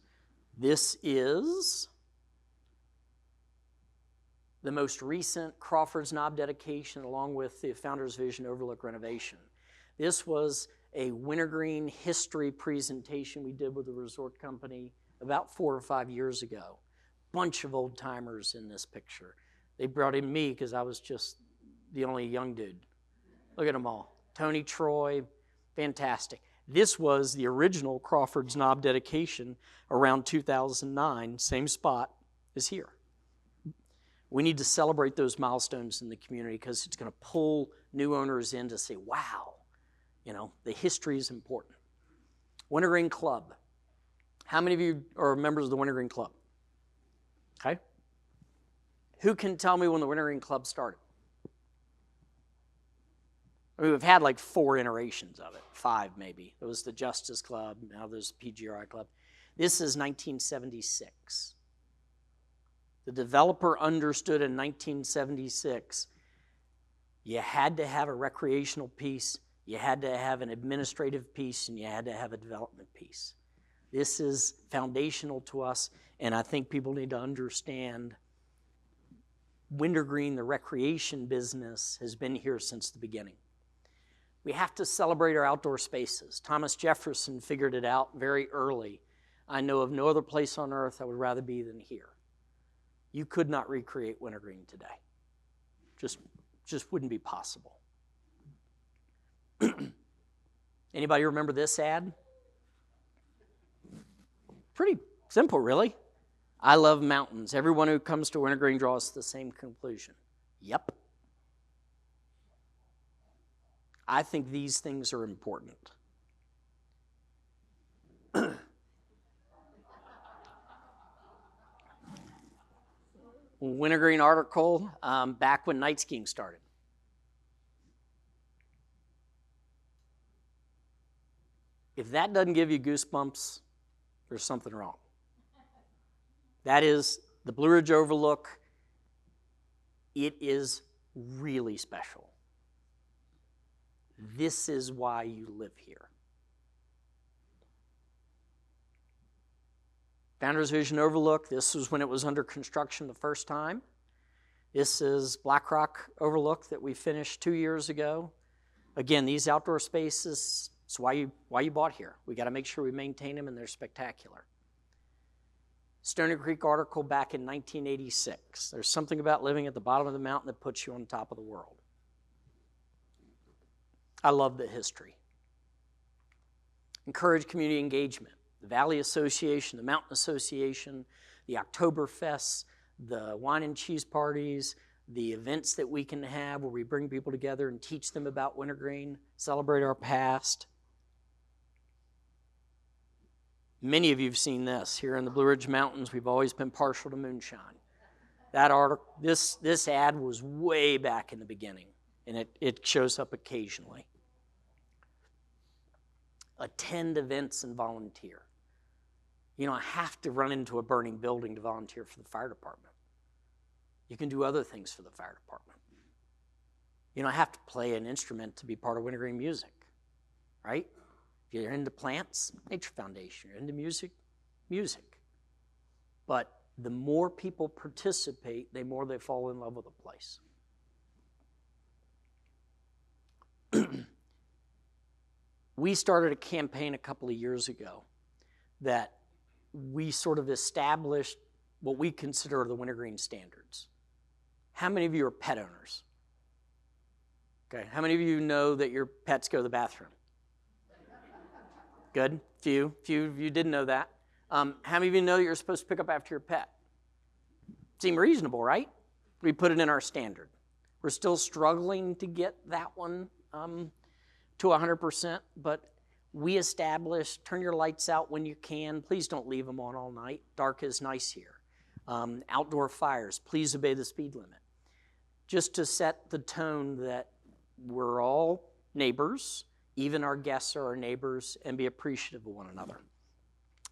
This is the most recent Crawford's Knob dedication along with the Founder's Vision Overlook renovation. This was a wintergreen history presentation we did with the resort company about 4 or 5 years ago. Bunch of old timers in this picture. They brought in me because I was just the only young dude. Look at them all. Tony Troy, fantastic. This was the original Crawford's Knob dedication around 2009, same spot as here. We need to celebrate those milestones in the community because it's going to pull new owners in to say, wow, the history is important. Wintergreen Club. How many of you are members of the Wintergreen Club? Okay. Who can tell me when the Wintergreen Club started? I mean, we've had like 4 iterations of it, 5 maybe. There was the Justice Club, now there's the PGRI Club. This is 1976. The developer understood in 1976 you had to have a recreational piece, you had to have an administrative piece, and you had to have a development piece. This is foundational to us, and I think people need to understand Wintergreen, the recreation business, has been here since the beginning. We have to celebrate our outdoor spaces. Thomas Jefferson figured it out very early. I know of no other place on earth I would rather be than here. You could not recreate Wintergreen today. Just wouldn't be possible. Anybody remember this ad? Pretty simple, really. I love mountains. Everyone who comes to Wintergreen draws the same conclusion. Yep. I think these things are important. Wintergreen article back when night skiing started. If that doesn't give you goosebumps, there's something wrong. That is the Blue Ridge Overlook. It is really special. This is why you live here. Founders Vision Overlook, this was when it was under construction the first time. This is Black Rock Overlook that we finished 2 years ago. Again, these outdoor spaces, it's why you bought here. We got to make sure we maintain them, and they're spectacular. Stony Creek article back in 1986. There's something about living at the bottom of the mountain that puts you on top of the world. I love the history. Encourage community engagement. The Valley Association, the Mountain Association, the Oktoberfests, the wine and cheese parties, the events that we can have where we bring people together and teach them about wintergreen, celebrate our past. Many of you have seen this. Here in the Blue Ridge Mountains, we've always been partial to moonshine. That article, this ad was way back in the beginning, and it shows up occasionally. Attend events and volunteer. You don't have to run into a burning building to volunteer for the fire department. You can do other things for the fire department. You don't have to play an instrument to be part of wintergreen music, right? If you're into plants, Nature Foundation. You're into music, music. But the more people participate, the more they fall in love with a place. We started a campaign a couple of years ago that we sort of established what we consider the wintergreen standards. How many of you are pet owners? Okay, how many of you know that your pets go to the bathroom? Good, few of you didn't know that. How many of you know that you're supposed to pick up after your pet? Seem reasonable, right? We put it in our standard. We're still struggling to get that one to 100%, but we established turn your lights out when you can. Please don't leave them on all night. Dark is nice here. Outdoor fires, please obey the speed limit. Just to set the tone that we're all neighbors, even our guests are our neighbors, and be appreciative of one another.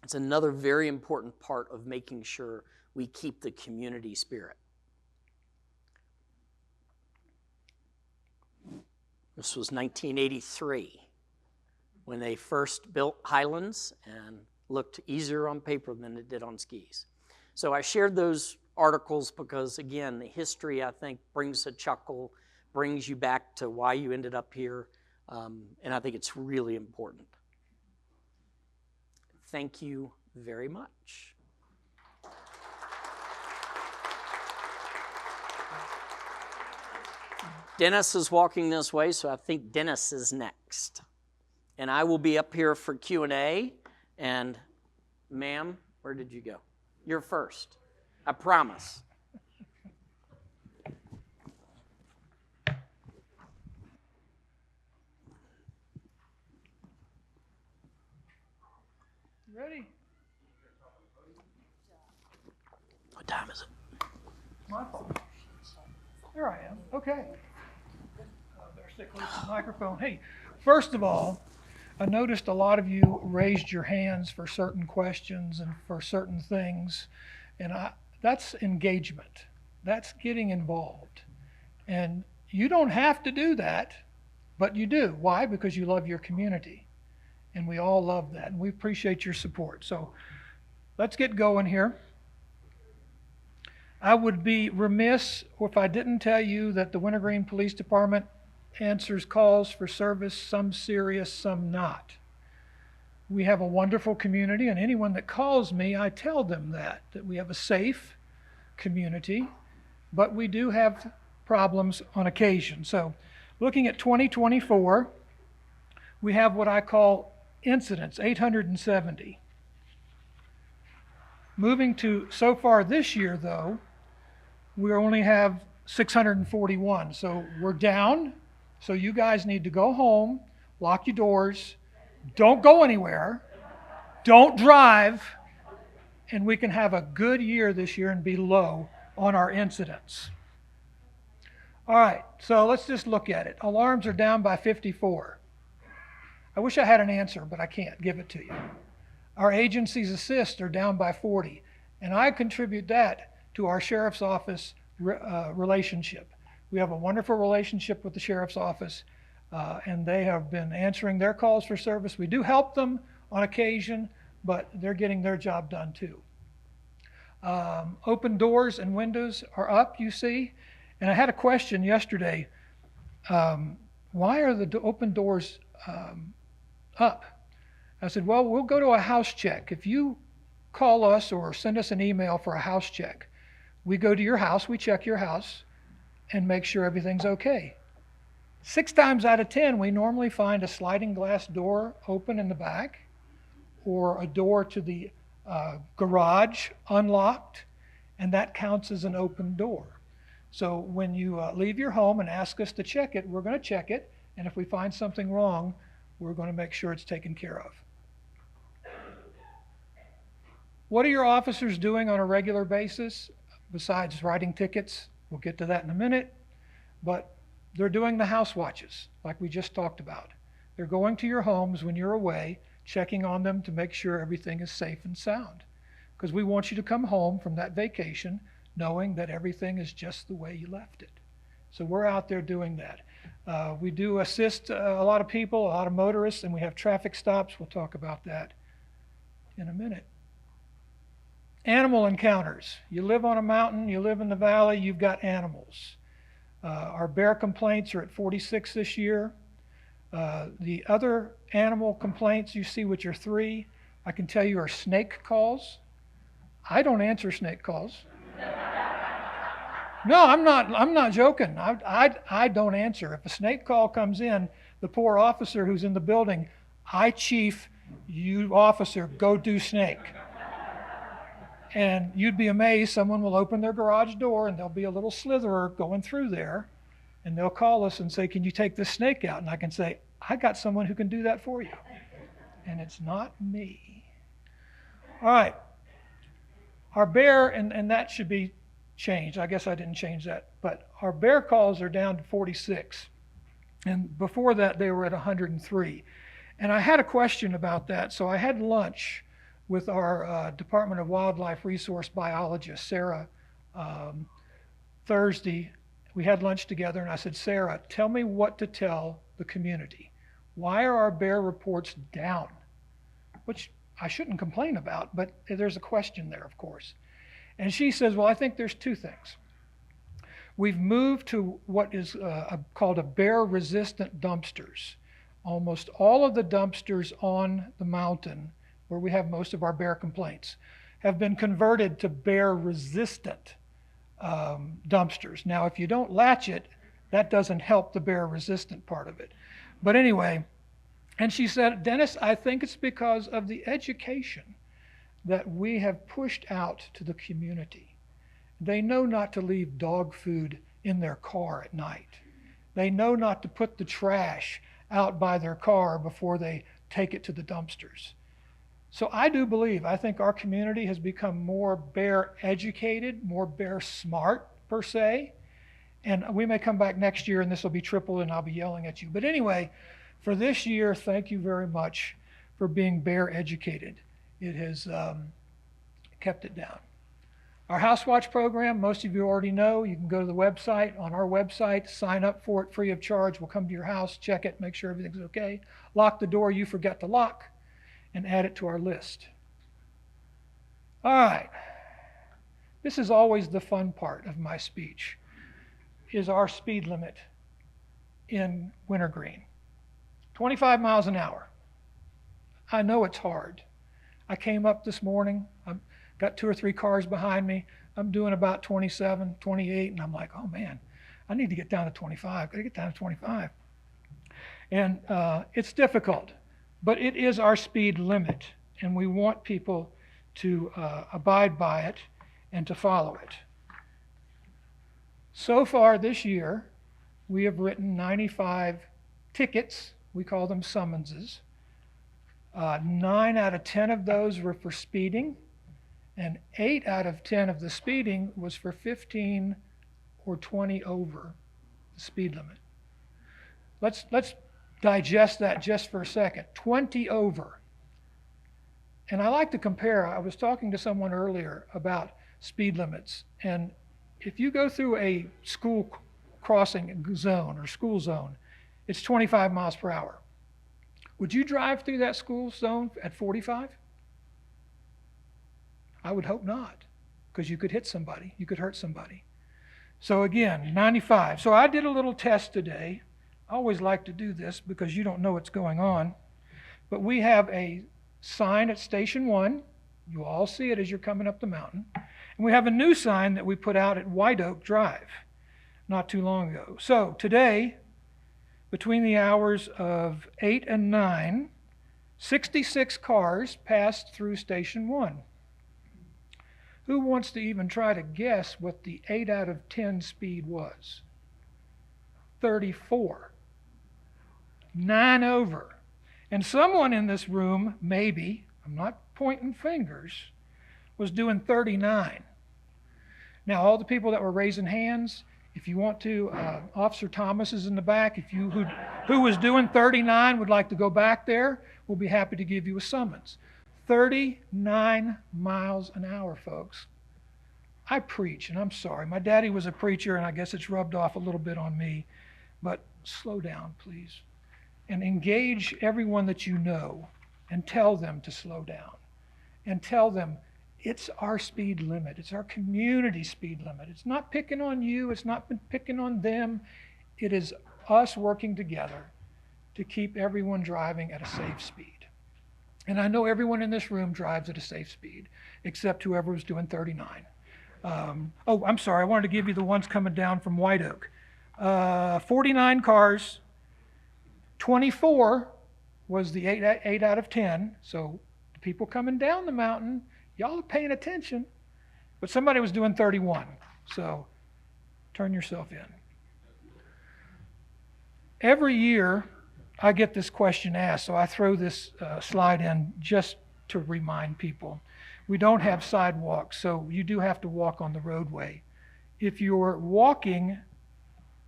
It's another very important part of making sure we keep the community spirit. This was 1983 when they first built Highlands and looked easier on paper than it did on skis. So I shared those articles because, again, the history, I think, brings a chuckle, brings you back to why you ended up here. And I think it's really important. Thank you very much. Dennis is walking this way, so I think Dennis is next. And I will be up here for Q&A. And ma'am, where did you go? You're first. I promise. Ready? What time is it? My fault. There I am. Okay. Better stick close to the microphone. Hey, first of all, I noticed a lot of you raised your hands for certain questions and for certain things, and that's engagement. That's getting involved. And you don't have to do that, but you do. Why? Because you love your community. And we all love that, and we appreciate your support. So let's get going here. I would be remiss if I didn't tell you that the Wintergreen Police Department answers calls for service, some serious, some not. We have a wonderful community, and anyone that calls me, I tell them that we have a safe community, but we do have problems on occasion. So looking at 2024, we have what I call incidents, 870. Moving to so far this year, though, we only have 641. So we're down. So you guys need to go home, lock your doors, don't go anywhere, don't drive, and we can have a good year this year and be low on our incidents. All right, so let's just look at it. Alarms are down by 54. I wish I had an answer, but I can't give it to you. Our agency's assists are down by 40, and I contribute that to our sheriff's office relationship. We have a wonderful relationship with the sheriff's office, and they have been answering their calls for service. We do help them on occasion, but they're getting their job done too. Open doors and windows are up, you see. And I had a question yesterday. Why are the open doors up? I said, well, we'll go to a house check. If you call us or send us an email for a house check, we go to your house, we check your house, and make sure everything's okay. 6 times out of 10, we normally find a sliding glass door open in the back, or a door to the garage unlocked, and that counts as an open door. So when you leave your home and ask us to check it, we're going to check it, and if we find something wrong, we're going to make sure it's taken care of. What are your officers doing on a regular basis besides writing tickets? We'll get to that in a minute, but they're doing the house watches like we just talked about. They're going to your homes when you're away, checking on them to make sure everything is safe and sound, because we want you to come home from that vacation knowing that everything is just the way you left it. So we're out there doing that. We do assist a lot of people, a lot of motorists, and we have traffic stops. We'll talk about that in a minute. Animal encounters. You live on a mountain, you live in the valley, you've got animals. Our bear complaints are at 46 this year. The other animal complaints you see, which are 3, I can tell you are snake calls. I don't answer snake calls. No, I'm not joking. I don't answer. If a snake call comes in, the poor officer who's in the building, I chief, you officer, go do snake. And you'd be amazed, someone will open their garage door and there'll be a little slitherer going through there, and they'll call us and say, can you take this snake out? And I can say, I got someone who can do that for you. And it's not me. All right. Our bear, and that should be changed. I guess I didn't change that. But our bear calls are down to 46. And before that, they were at 103. And I had a question about that. So I had lunch with our Department of Wildlife Resource biologist, Sarah, Thursday. We had lunch together, and I said, Sarah, tell me what to tell the community. Why are our bear reports down? Which I shouldn't complain about, but there's a question there, of course. And she says, well, I think there's 2 things. We've moved to what is called a bear-resistant dumpsters. almost all of the dumpsters on the mountain, where we have most of our bear complaints, have been converted to bear-resistant dumpsters. Now, if you don't latch it, that doesn't help the bear-resistant part of it. But anyway, and she said, Dennis, I think it's because of the education that we have pushed out to the community. They know not to leave dog food in their car at night. They know not to put the trash out by their car before they take it to the dumpsters. So I do believe, I think our community has become more bear educated, more bear smart per se. And we may come back next year and this will be tripled and I'll be yelling at you. But anyway, for this year, thank you very much for being bear educated. It has kept it down. Our House Watch program, most of you already know. You can go to the website, on our website, sign up for it free of charge. We'll come to your house, check it, make sure everything's okay. Lock the door you forgot to lock, and add it to our list. All right. This is always the fun part of my speech, is our speed limit in Wintergreen. 25 miles an hour. I know it's hard. I came up this morning, I've got 2 or 3 cars behind me. I'm doing about 27, 28, and I'm like, oh man, I need to get down to 25. Gotta get down to 25. And it's difficult, but it is our speed limit, and we want people to abide by it and to follow it. So far this year, we have written 95 tickets. We call them summonses. 9 out of 10 of those were for speeding, and 8 out of 10 of the speeding was for 15 or 20 over the speed limit. Let's digest that just for a second. 20 over. And I like to compare. I was talking to someone earlier about speed limits, and if you go through a school crossing zone or school zone, it's 25 miles per hour. Would you drive through that school zone at 45? I would hope not, because you could hit somebody, you could hurt somebody. So again, 95. So I did a little test today. I always like to do this because you don't know what's going on. But we have a sign at Station 1. You all see it as you're coming up the mountain. And we have a new sign that we put out at White Oak Drive not too long ago. So today, between the hours of 8 and 9, 66 cars passed through Station 1. Who wants to even try to guess what the 8 out of 10 speed was? 34. 9 over. And someone in this room, maybe, I'm not pointing fingers, was doing 39. Now, all the people that were raising hands, if you want to, Officer Thomas is in the back. If you who was doing 39 would like to go back there, we'll be happy to give you a summons. 39 miles an hour, folks. I preach, and I'm sorry. My daddy was a preacher, and I guess it's rubbed off a little bit on me. But slow down, please. And engage everyone that you know and tell them to slow down. And tell them it's our speed limit. It's our community speed limit. It's not picking on you. It's not picking on them. It is us working together to keep everyone driving at a safe speed. And I know everyone in this room drives at a safe speed, except whoever was doing 39. Oh, I'm sorry. I wanted to give you the ones coming down from White Oak. 49 cars. 24 was the 8 out of 10. So the people coming down the mountain, y'all are paying attention. But somebody was doing 31. So turn yourself in. Every year, I get this question asked, so I throw this slide in just to remind people. We don't have sidewalks, so you do have to walk on the roadway. If you're walking,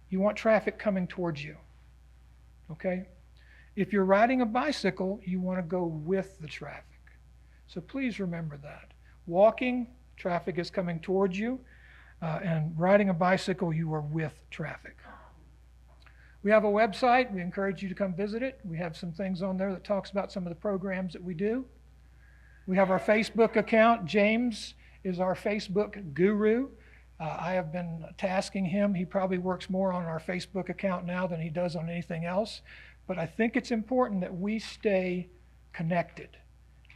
you want traffic coming towards you, okay? If you're riding a bicycle, you want to go with the traffic. So please remember that. Walking, traffic is coming towards you, and riding a bicycle, you are with traffic. We have a website. We encourage you to come visit it. We have some things on there that talks about some of the programs that we do. We have our Facebook account. James is our Facebook guru. I have been tasking him. He probably works more on our Facebook account now than he does on anything else. But I think it's important that we stay connected.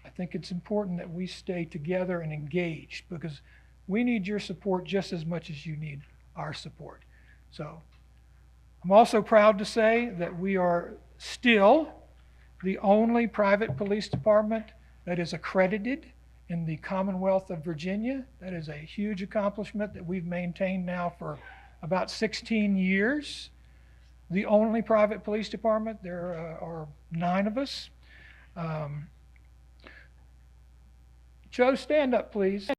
I think it's important that we stay together and engaged, because we need your support just as much as you need our support. So I'm also proud to say that we are still the only private police department that is accredited in the Commonwealth of Virginia. That is a huge accomplishment that we've maintained now for about 16 years. The only private police department. There are 9 of us. Joe, stand up, please.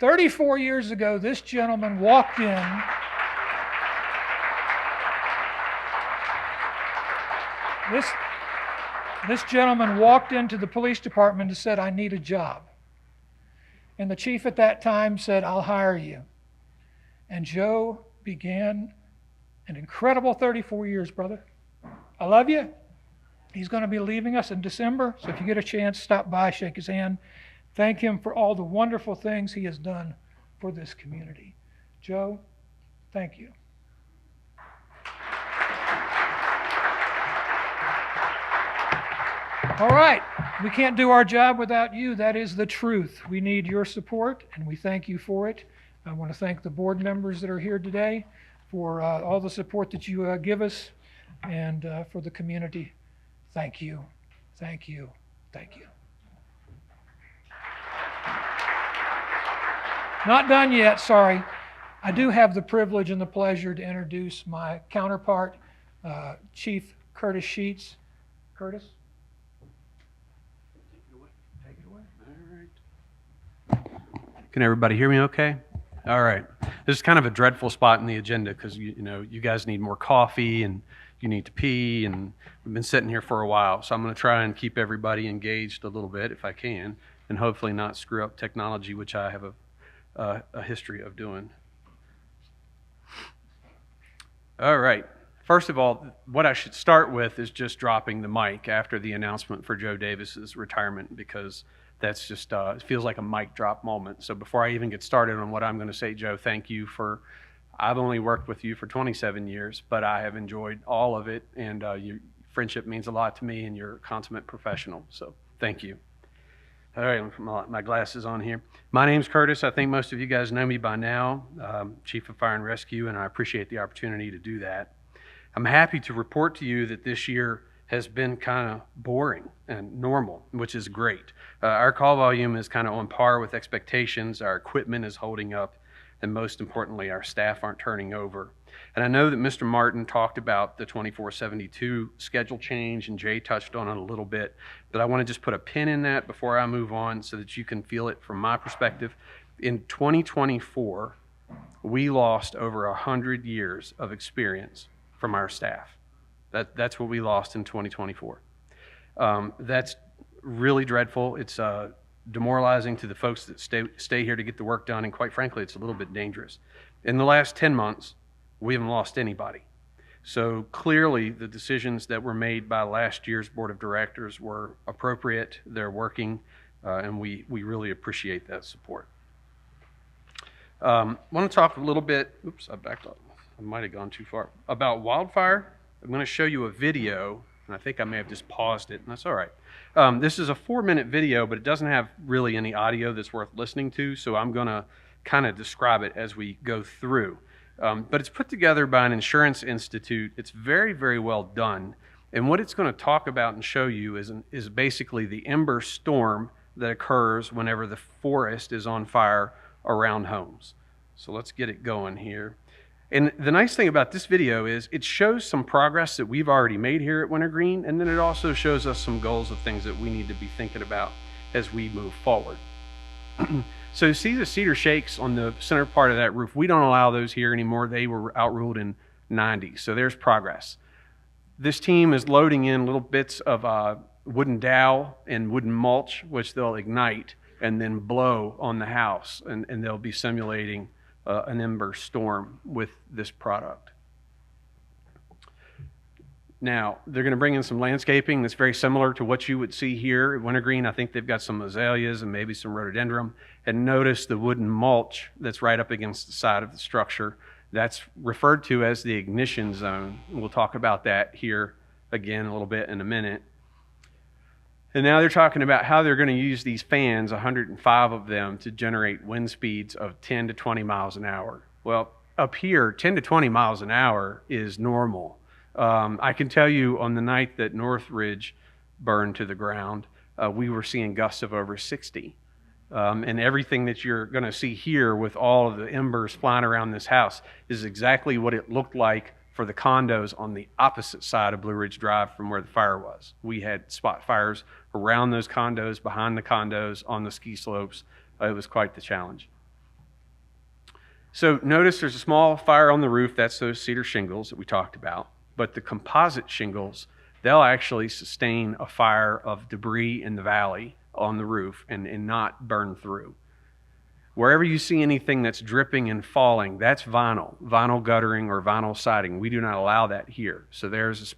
34 years ago, this gentleman walked in. This gentleman walked into the police department and said, "I need a job." And the chief at that time said, "I'll hire you." And Joe began an incredible 34 years, brother. I love you. He's going to be leaving us in December, so if you get a chance, stop by, shake his hand. Thank him for all the wonderful things he has done for this community. Joe, thank you. All right, we can't do our job without you. That is the truth. We need your support, and we thank you for it. I want to thank the board members that are here today for all the support that you give us, and for the community. Thank you, thank you, thank you. Not done yet, sorry. I do have the privilege and the pleasure to introduce my counterpart, Chief Curtis Sheets. Curtis? Take it away. All right. Can everybody hear me okay? All right. This is kind of a dreadful spot in the agenda because you guys need more coffee and you need to pee, and we've been sitting here for a while. So I'm going to try and keep everybody engaged a little bit if I can, and hopefully not screw up technology, which I have a history of doing. All right. First of all, what I should start with is just dropping the mic after the announcement for Joe Davis's retirement, because that's just, it feels like a mic drop moment. So before I even get started on what I'm going to say, Joe, thank you for, I've only worked with you for 27 years, but I have enjoyed all of it, and your friendship means a lot to me, and you're a consummate professional. So thank you. All right, my glasses on here. My name's Curtis. I think most of you guys know me by now, Chief of Fire and Rescue, and I appreciate the opportunity to do that. I'm happy to report to you that this year has been kind of boring and normal, which is great. Our call volume is kind of on par with expectations. Our equipment is holding up, and most importantly, our staff aren't turning over. And I know that Mr. Martin talked about the 2472 schedule change, and Jay touched on it a little bit, but I want to just put a pin in that before I move on so that you can feel it from my perspective. In 2024, we lost over 100 years of experience from our staff. That's what we lost in 2024. That's really dreadful. It's demoralizing to the folks that stay here to get the work done, and quite frankly, it's a little bit dangerous. In the last 10 months, we haven't lost anybody. So clearly, the decisions that were made by last year's board of directors were appropriate. They're working, and we really appreciate that support. I want to talk a little bit, oops, I backed up. I might have gone too far. About wildfire. I'm going to show you a video, and I think I may have just paused it, and that's all right. This is a 4-minute video, but it doesn't have really any audio that's worth listening to, so I'm going to kind of describe it as we go through. But it's put together by an insurance institute. It's very, very well done, and what it's going to talk about and show you is basically the ember storm that occurs whenever the forest is on fire around homes. So let's get it going here. And the nice thing about this video is it shows some progress that we've already made here at Wintergreen, and then it also shows us some goals of things that we need to be thinking about as we move forward. So you see the cedar shakes on the center part of that roof. We don't allow those here anymore. They were outruled in '90, so there's progress. This team is loading in little bits of wooden dowel and wooden mulch, which they'll ignite and then blow on the house, and they'll be simulating an ember storm with this product. Now, they're going to bring in some landscaping that's very similar to what you would see here at Wintergreen. I think they've got some azaleas and maybe some rhododendron. And notice the wooden mulch that's right up against the side of the structure. That's referred to as the ignition zone. We'll talk about that here again a little bit in a minute. And now they're talking about how they're going to use these fans, 105 of them, to generate wind speeds of 10 to 20 miles an hour. Well, up here, 10 to 20 miles an hour is normal. I can tell you on the night that Northridge burned to the ground, we were seeing gusts of over 60. And everything that you're going to see here with all of the embers flying around this house is exactly what it looked like for the condos on the opposite side of Blue Ridge Drive from where the fire was. We had spot fires around those condos, behind the condos, on the ski slopes. It was quite the challenge. So notice there's a small fire on the roof. That's those cedar shingles that we talked about. But the composite shingles, they'll actually sustain a fire of debris in the valley on the roof and not burn through. Wherever you see anything that's dripping and falling, that's vinyl guttering or vinyl siding. We do not allow that here. So there's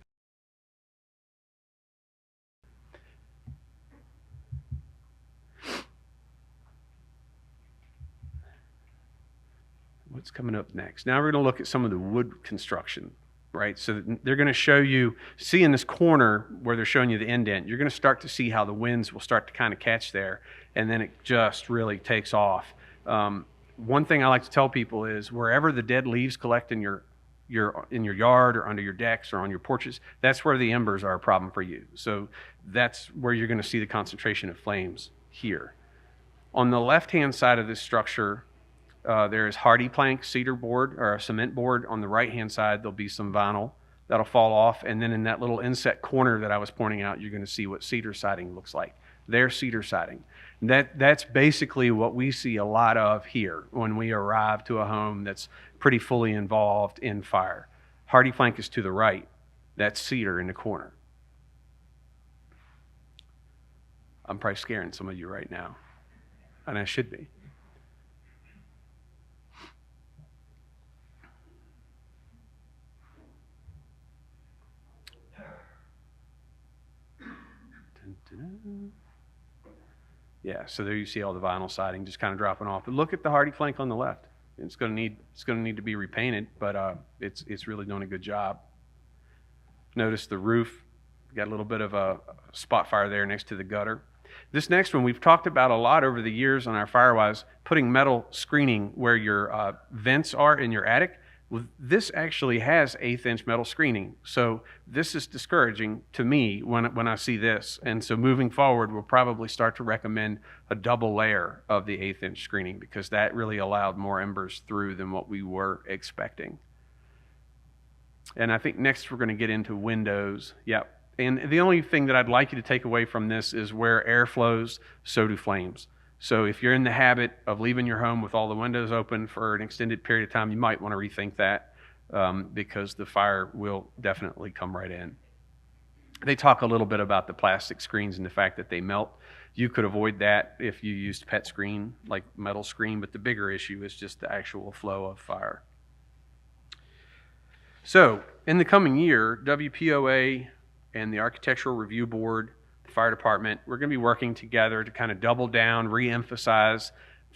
what's coming up next? Now we're going to look at some of the wood construction, right? So they're going to show you, see in this corner where they're showing you the indent, you're going to start to see how the winds will start to kind of catch there, and then it just really takes off. One thing I like to tell people is wherever the dead leaves collect in your yard or under your decks or on your porches, that's where the embers are a problem for you. So that's where you're going to see the concentration of flames here. On the left-hand side of this structure, there is hardy plank, cedar board, or a cement board. On the right-hand side, there'll be some vinyl that'll fall off. And then in that little inset corner that I was pointing out, you're going to see what cedar siding looks like. There's cedar siding. That's basically what we see a lot of here when we arrive to a home that's pretty fully involved in fire. Hardy plank is to the right. That's cedar in the corner. I'm probably scaring some of you right now, and I should be. Yeah, so there you see all the vinyl siding just kind of dropping off. But look at the hardy plank on the left. It's going to need to be repainted, but it's really doing a good job. Notice the roof got a little bit of a spot fire there next to the gutter. This next one we've talked about a lot over the years on our Firewise, putting metal screening where your vents are in your attic. Well, this actually has 1/8-inch metal screening. So this is discouraging to me when I see this. And so moving forward, we'll probably start to recommend a double layer of the 1/8-inch screening because that really allowed more embers through than what we were expecting. And I think next we're going to get into windows. Yep. And the only thing that I'd like you to take away from this is where air flows, so do flames. So if you're in the habit of leaving your home with all the windows open for an extended period of time, you might want to rethink that because the fire will definitely come right in. They talk a little bit about the plastic screens and the fact that they melt. You could avoid that if you used PET screen, like metal screen, but the bigger issue is just the actual flow of fire. So in the coming year, WPOA and the Architectural Review Board, the fire department, we're going to be working together to kind of double down, re-emphasize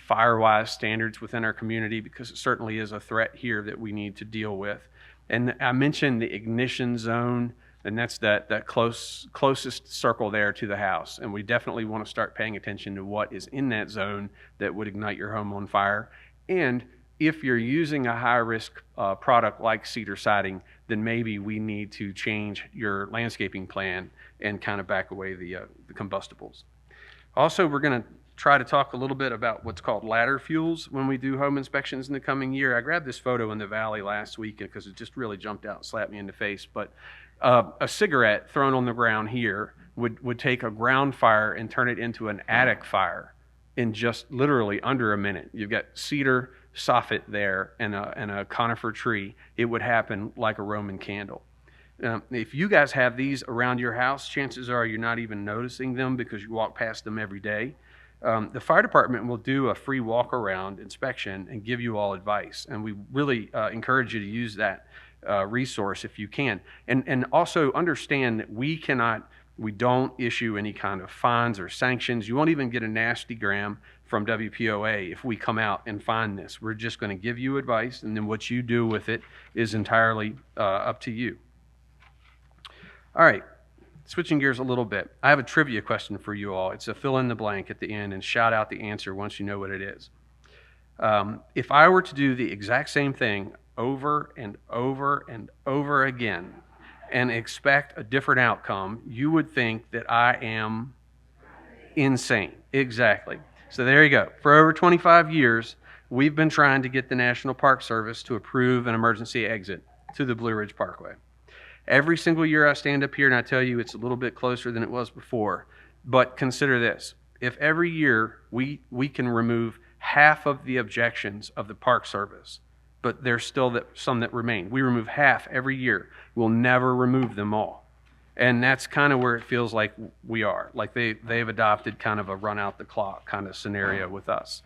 Firewise standards within our community because it certainly is a threat here that we need to deal with. And I mentioned the ignition zone, and that's that closest circle there to the house. And we definitely want to start paying attention to what is in that zone that would ignite your home on fire. And if you're using a high-risk product like cedar siding, then maybe we need to change your landscaping plan and kind of back away the combustibles. Also, we're going to try to talk a little bit about what's called ladder fuels when we do home inspections in the coming year. I grabbed this photo in the valley last week because it just really jumped out and slapped me in the face. But a cigarette thrown on the ground here would take a ground fire and turn it into an attic fire in just literally under a minute. You've got cedar soffit there and a conifer tree. It would happen like a Roman candle. If you guys have these around your house, chances are you're not even noticing them because you walk past them every day. The fire department will do a free walk-around inspection and give you all advice. And we really encourage you to use that resource if you can. And also understand that we don't issue any kind of fines or sanctions. You won't even get a nasty gram from WPOA if we come out and find this. We're just going to give you advice, and then what you do with it is entirely up to you. All right, switching gears a little bit. I have a trivia question for you all. It's a fill in the blank at the end and shout out the answer once you know what it is. If I were to do the exact same thing over and over and over again and expect a different outcome, you would think that I am insane. Exactly. So there you go. For over 25 years, we've been trying to get the National Park Service to approve an emergency exit to the Blue Ridge Parkway. Every single year I stand up here and I tell you it's a little bit closer than it was before. But consider this. If every year we can remove half of the objections of the Park Service, but there's still some that remain. We remove half every year. We'll never remove them all. And that's kind of where it feels like we are. Like they've adopted kind of a run out the clock kind of scenario with us.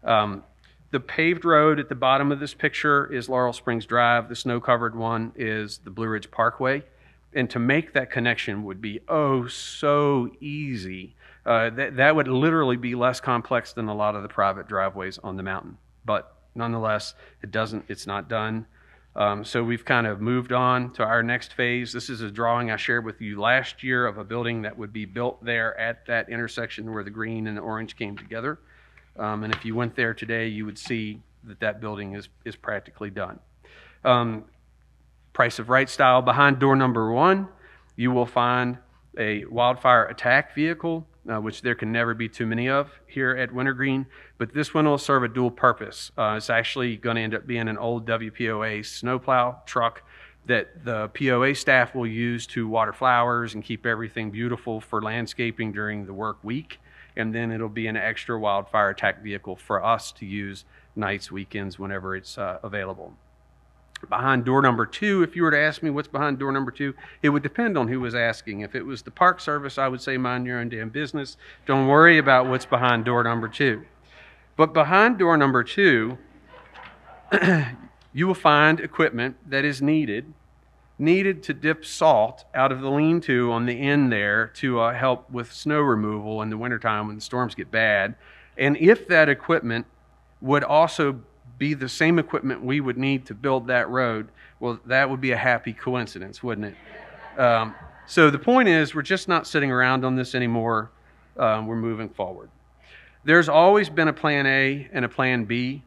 The paved road at the bottom of this picture is Laurel Springs Drive. The snow-covered one is the Blue Ridge Parkway. And to make that connection would be oh so easy. That would literally be less complex than a lot of the private driveways on the mountain. But nonetheless, it's not done. So we've kind of moved on to our next phase. This is a drawing I shared with you last year of a building that would be built there at that intersection where the green and the orange came together. And if you went there today, you would see that building is practically done. Price of Right style. Behind door number 1, you will find a wildfire attack vehicle, which there can never be too many of here at Wintergreen, but this one will serve a dual purpose. It's actually going to end up being an old WPOA snowplow truck that the POA staff will use to water flowers and keep everything beautiful for landscaping during the work week. And then it'll be an extra wildfire attack vehicle for us to use nights, weekends, whenever it's available. Behind door number 2, if you were to ask me what's behind door number 2, it would depend on who was asking. If it was the Park Service, I would say mind your own damn business. Don't worry about what's behind door number 2. But behind door number 2, you will find equipment that is needed to dip salt out of the lean-to on the end there to help with snow removal in the wintertime when the storms get bad. And if that equipment would also be the same equipment we would need to build that road, well, that would be a happy coincidence, wouldn't it? So the point is, we're just not sitting around on this anymore. We're moving forward. There's always been a plan A and a plan B.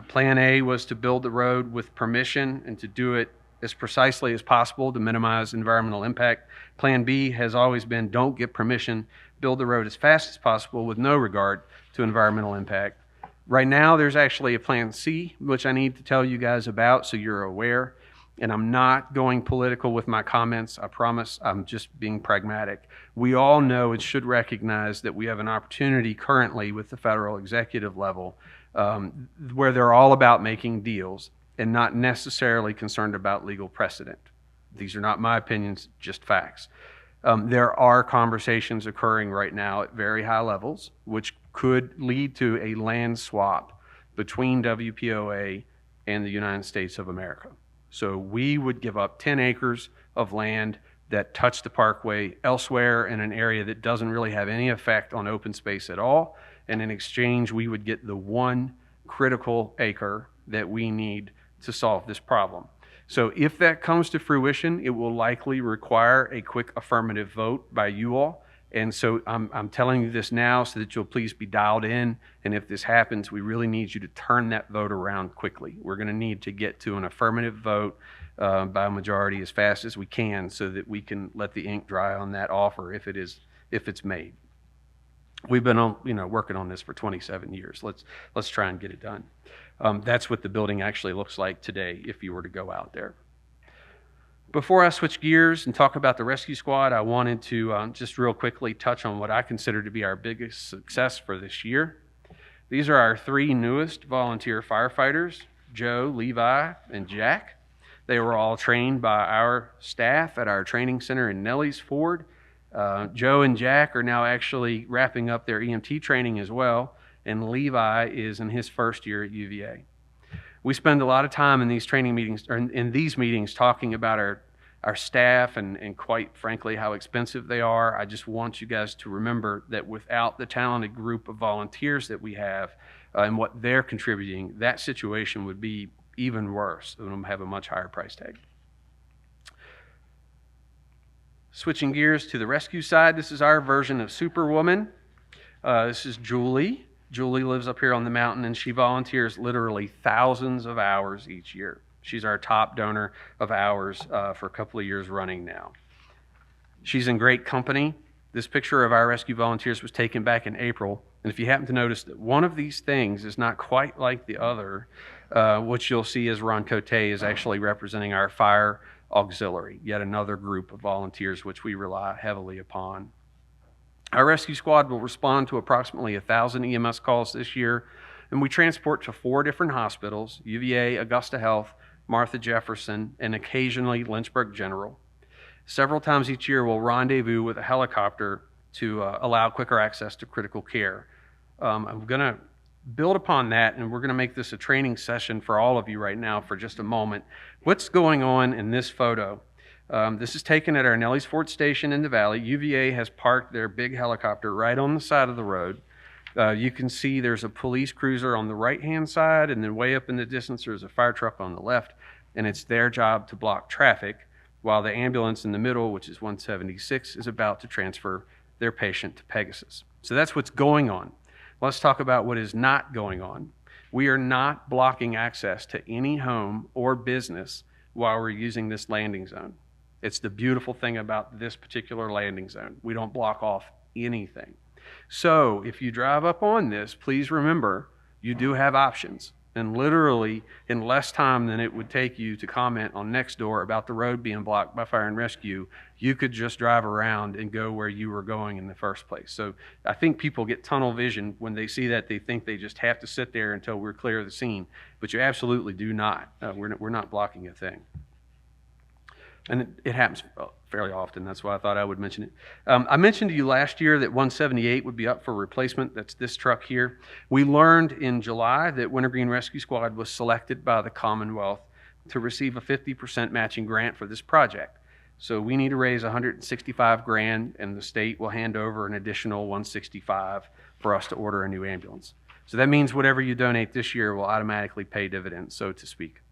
Plan A was to build the road with permission and to do it as precisely as possible to minimize environmental impact. Plan B has always been don't get permission, build the road as fast as possible with no regard to environmental impact. Right now, there's actually a plan C, which I need to tell you guys about so you're aware. And I'm not going political with my comments, I promise. I'm just being pragmatic. We all know and should recognize that we have an opportunity currently with the federal executive level where they're all about making deals and not necessarily concerned about legal precedent. These are not my opinions, just facts. There are conversations occurring right now at very high levels, which could lead to a land swap between WPOA and the United States of America. So we would give up 10 acres of land that touch the parkway elsewhere in an area that doesn't really have any effect on open space at all. And in exchange, we would get the one critical acre that we need to solve this problem. So if that comes to fruition, it will likely require a quick affirmative vote by you all. And so I'm telling you this now so that you'll please be dialed in. And if this happens, we really need you to turn that vote around quickly. We're going to need to get to an affirmative vote by a majority as fast as we can so that we can let the ink dry on that offer if it's made. We've been working on this for 27 years. Let's try and get it done. That's what the building actually looks like today if you were to go out there. Before I switch gears and talk about the rescue squad, I wanted to just real quickly touch on what I consider to be our biggest success for this year. These are our 3 newest volunteer firefighters, Joe, Levi, and Jack. They were all trained by our staff at our training center in Nellies Ford. Joe and Jack are now actually wrapping up their EMT training as well, and Levi is in his first year at UVA. We spend a lot of time in these training meetings, or in these meetings, talking about our staff and quite frankly how expensive they are. I just want you guys to remember that without the talented group of volunteers that we have and what they're contributing, that situation would be even worse. It would have a much higher price tag. Switching gears to the rescue side, this is our version of Superwoman. This is Julie. Julie lives up here on the mountain, and she volunteers literally thousands of hours each year. She's our top donor of hours for a couple of years running now. She's in great company. This picture of our rescue volunteers was taken back in April, and if you happen to notice that one of these things is not quite like the other, what you'll see is Ron Cote is actually representing our fire auxiliary, yet another group of volunteers which we rely heavily upon. Our rescue squad will respond to approximately 1,000 EMS calls this year, and we transport to 4 different hospitals: UVA, Augusta Health, Martha Jefferson, and occasionally Lynchburg General. Several times each year, we'll rendezvous with a helicopter to allow quicker access to critical care. I'm going to build upon that, and we're going to make this a training session for all of you right now for just a moment. What's going on in this photo? This is taken at our Nelly's Ford station in the valley. UVA has parked their big helicopter right on the side of the road. You can see there's a police cruiser on the right-hand side, and then way up in the distance there's a fire truck on the left, and it's their job to block traffic, while the ambulance in the middle, which is 176, is about to transfer their patient to Pegasus. So that's what's going on. Let's talk about what is not going on. We are not blocking access to any home or business while we're using this landing zone. It's the beautiful thing about this particular landing zone. We don't block off anything. So if you drive up on this, please remember you do have options. And literally, in less time than it would take you to comment on Nextdoor about the road being blocked by fire and rescue, you could just drive around and go where you were going in the first place. So I think people get tunnel vision when they see that. They think they just have to sit there until we're clear of the scene. But you absolutely do not. We're not blocking a thing. And it happens fairly often. That's why I thought I would mention it. I mentioned to you last year that 178 would be up for replacement. That's this truck here. We learned in July that Wintergreen Rescue Squad was selected by the Commonwealth to receive a 50% matching grant for this project. So we need to raise $165,000, and the state will hand over an additional $165,000 for us to order a new ambulance. So that means whatever you donate this year will automatically pay dividends, so to speak.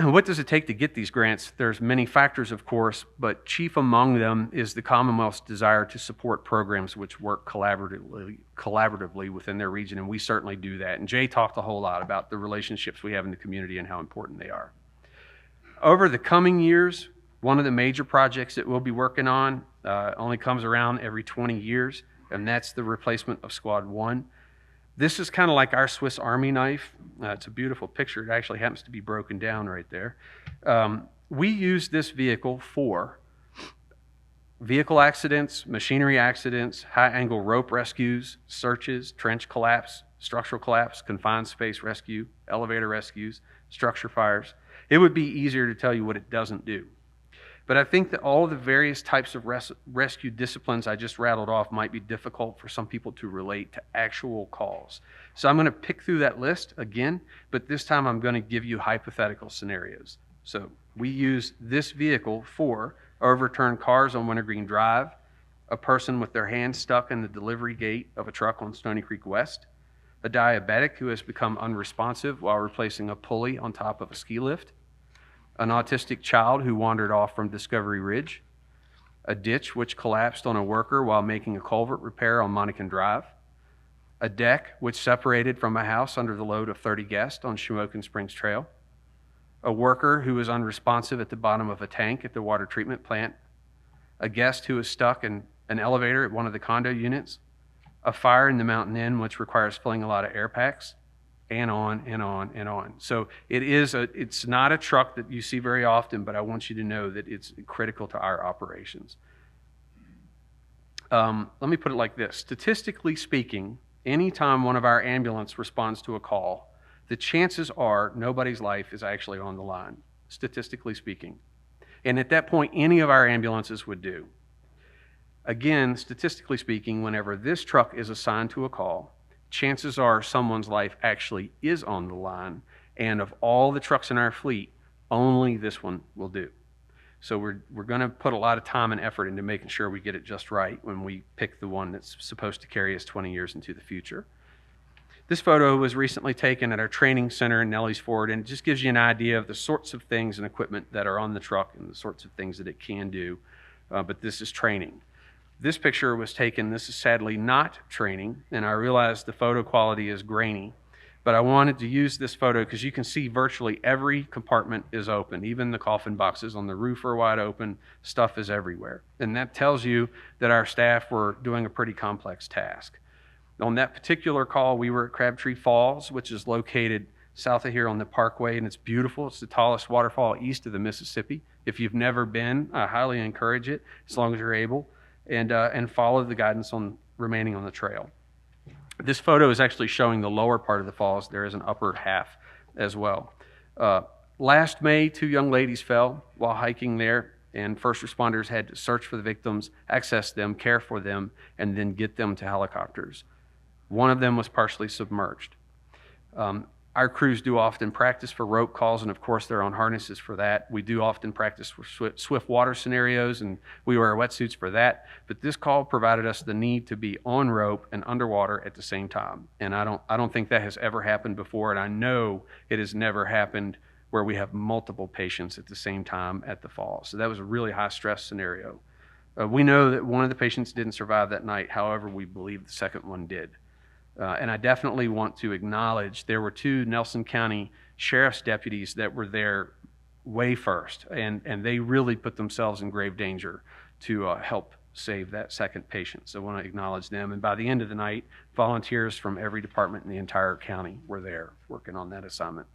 What does it take to get these grants? There's many factors, of course, but chief among them is the Commonwealth's desire to support programs which work collaboratively within their region, and we certainly do that. And Jay talked a whole lot about the relationships we have in the community and how important they are. Over the coming years, one of the major projects that we'll be working on only comes around every 20 years, and that's the replacement of Squad 1. This is kind of like our Swiss Army knife. It's a beautiful picture. It actually happens to be broken down right there. We use this vehicle for vehicle accidents, machinery accidents, high-angle rope rescues, searches, trench collapse, structural collapse, confined space rescue, elevator rescues, structure fires. It would be easier to tell you what it doesn't do. But I think that all of the various types of rescue disciplines I just rattled off might be difficult for some people to relate to actual calls. So I'm going to pick through that list again, but this time I'm going to give you hypothetical scenarios. So we use this vehicle for overturned cars on Wintergreen Drive, a person with their hand stuck in the delivery gate of a truck on Stony Creek West, a diabetic who has become unresponsive while replacing a pulley on top of a ski lift, an autistic child who wandered off from Discovery Ridge, a ditch which collapsed on a worker while making a culvert repair on Monacan Drive, a deck which separated from a house under the load of 30 guests on Shamokin Springs Trail, a worker who was unresponsive at the bottom of a tank at the water treatment plant, a guest who was stuck in an elevator at one of the condo units, a fire in the Mountain Inn which requires filling a lot of air packs, and on and on and on. So it's not a truck that you see very often, but I want you to know that it's critical to our operations. Let me put it like this. Statistically speaking, anytime one of our ambulance responds to a call, the chances are nobody's life is actually on the line, statistically speaking. And at that point, any of our ambulances would do. Again, statistically speaking, whenever this truck is assigned to a call, chances are someone's life actually is on the line, and of all the trucks in our fleet, only this one will do. So we're going to put a lot of time and effort into making sure we get it just right when we pick the one that's supposed to carry us 20 years into the future. This photo was recently taken at our training center in Nelly's Ford, and it just gives you an idea of the sorts of things and equipment that are on the truck and the sorts of things that it can do. But this is training. This picture was taken, this is sadly not training, and I realize the photo quality is grainy, but I wanted to use this photo because you can see virtually every compartment is open. Even the coffin boxes on the roof are wide open, stuff is everywhere. And that tells you that our staff were doing a pretty complex task. On that particular call, we were at Crabtree Falls, which is located south of here on the Parkway, and it's beautiful. It's the tallest waterfall east of the Mississippi. If you've never been, I highly encourage it, as long as you're able, and follow the guidance on remaining on the trail. This photo is actually showing the lower part of the falls. There is an upper half as well. Last May, 2 young ladies fell while hiking there, and first responders had to search for the victims, access them, care for them, and then get them to helicopters. One of them was partially submerged. Our crews do often practice for rope calls, and of course they're on harnesses for that. We do often practice for swift water scenarios, and we wear wetsuits for that. But this call provided us the need to be on rope and underwater at the same time. And I don't think that has ever happened before, and I know it has never happened where we have multiple patients at the same time at the fall. So that was a really high stress scenario. We know that one of the patients didn't survive that night. However, we believe the second one did. And I definitely want to acknowledge there were 2 Nelson County Sheriff's deputies that were there way first, and they really put themselves in grave danger to help save that second patient. So I want to acknowledge them. And by the end of the night, volunteers from every department in the entire county were there working on that assignment.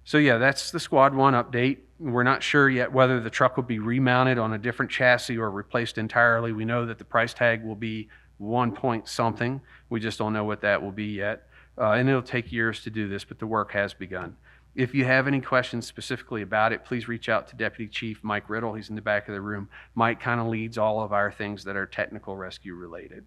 So yeah, that's the Squad 1 update. We're not sure yet whether the truck will be remounted on a different chassis or replaced entirely. We know that the price tag will be 1 point something. We just don't know what that will be yet. And it'll take years to do this, but the work has begun. If you have any questions specifically about it, please reach out to Deputy Chief Mike Riddle. He's in the back of the room. Mike kind of leads all of our things that are technical rescue related.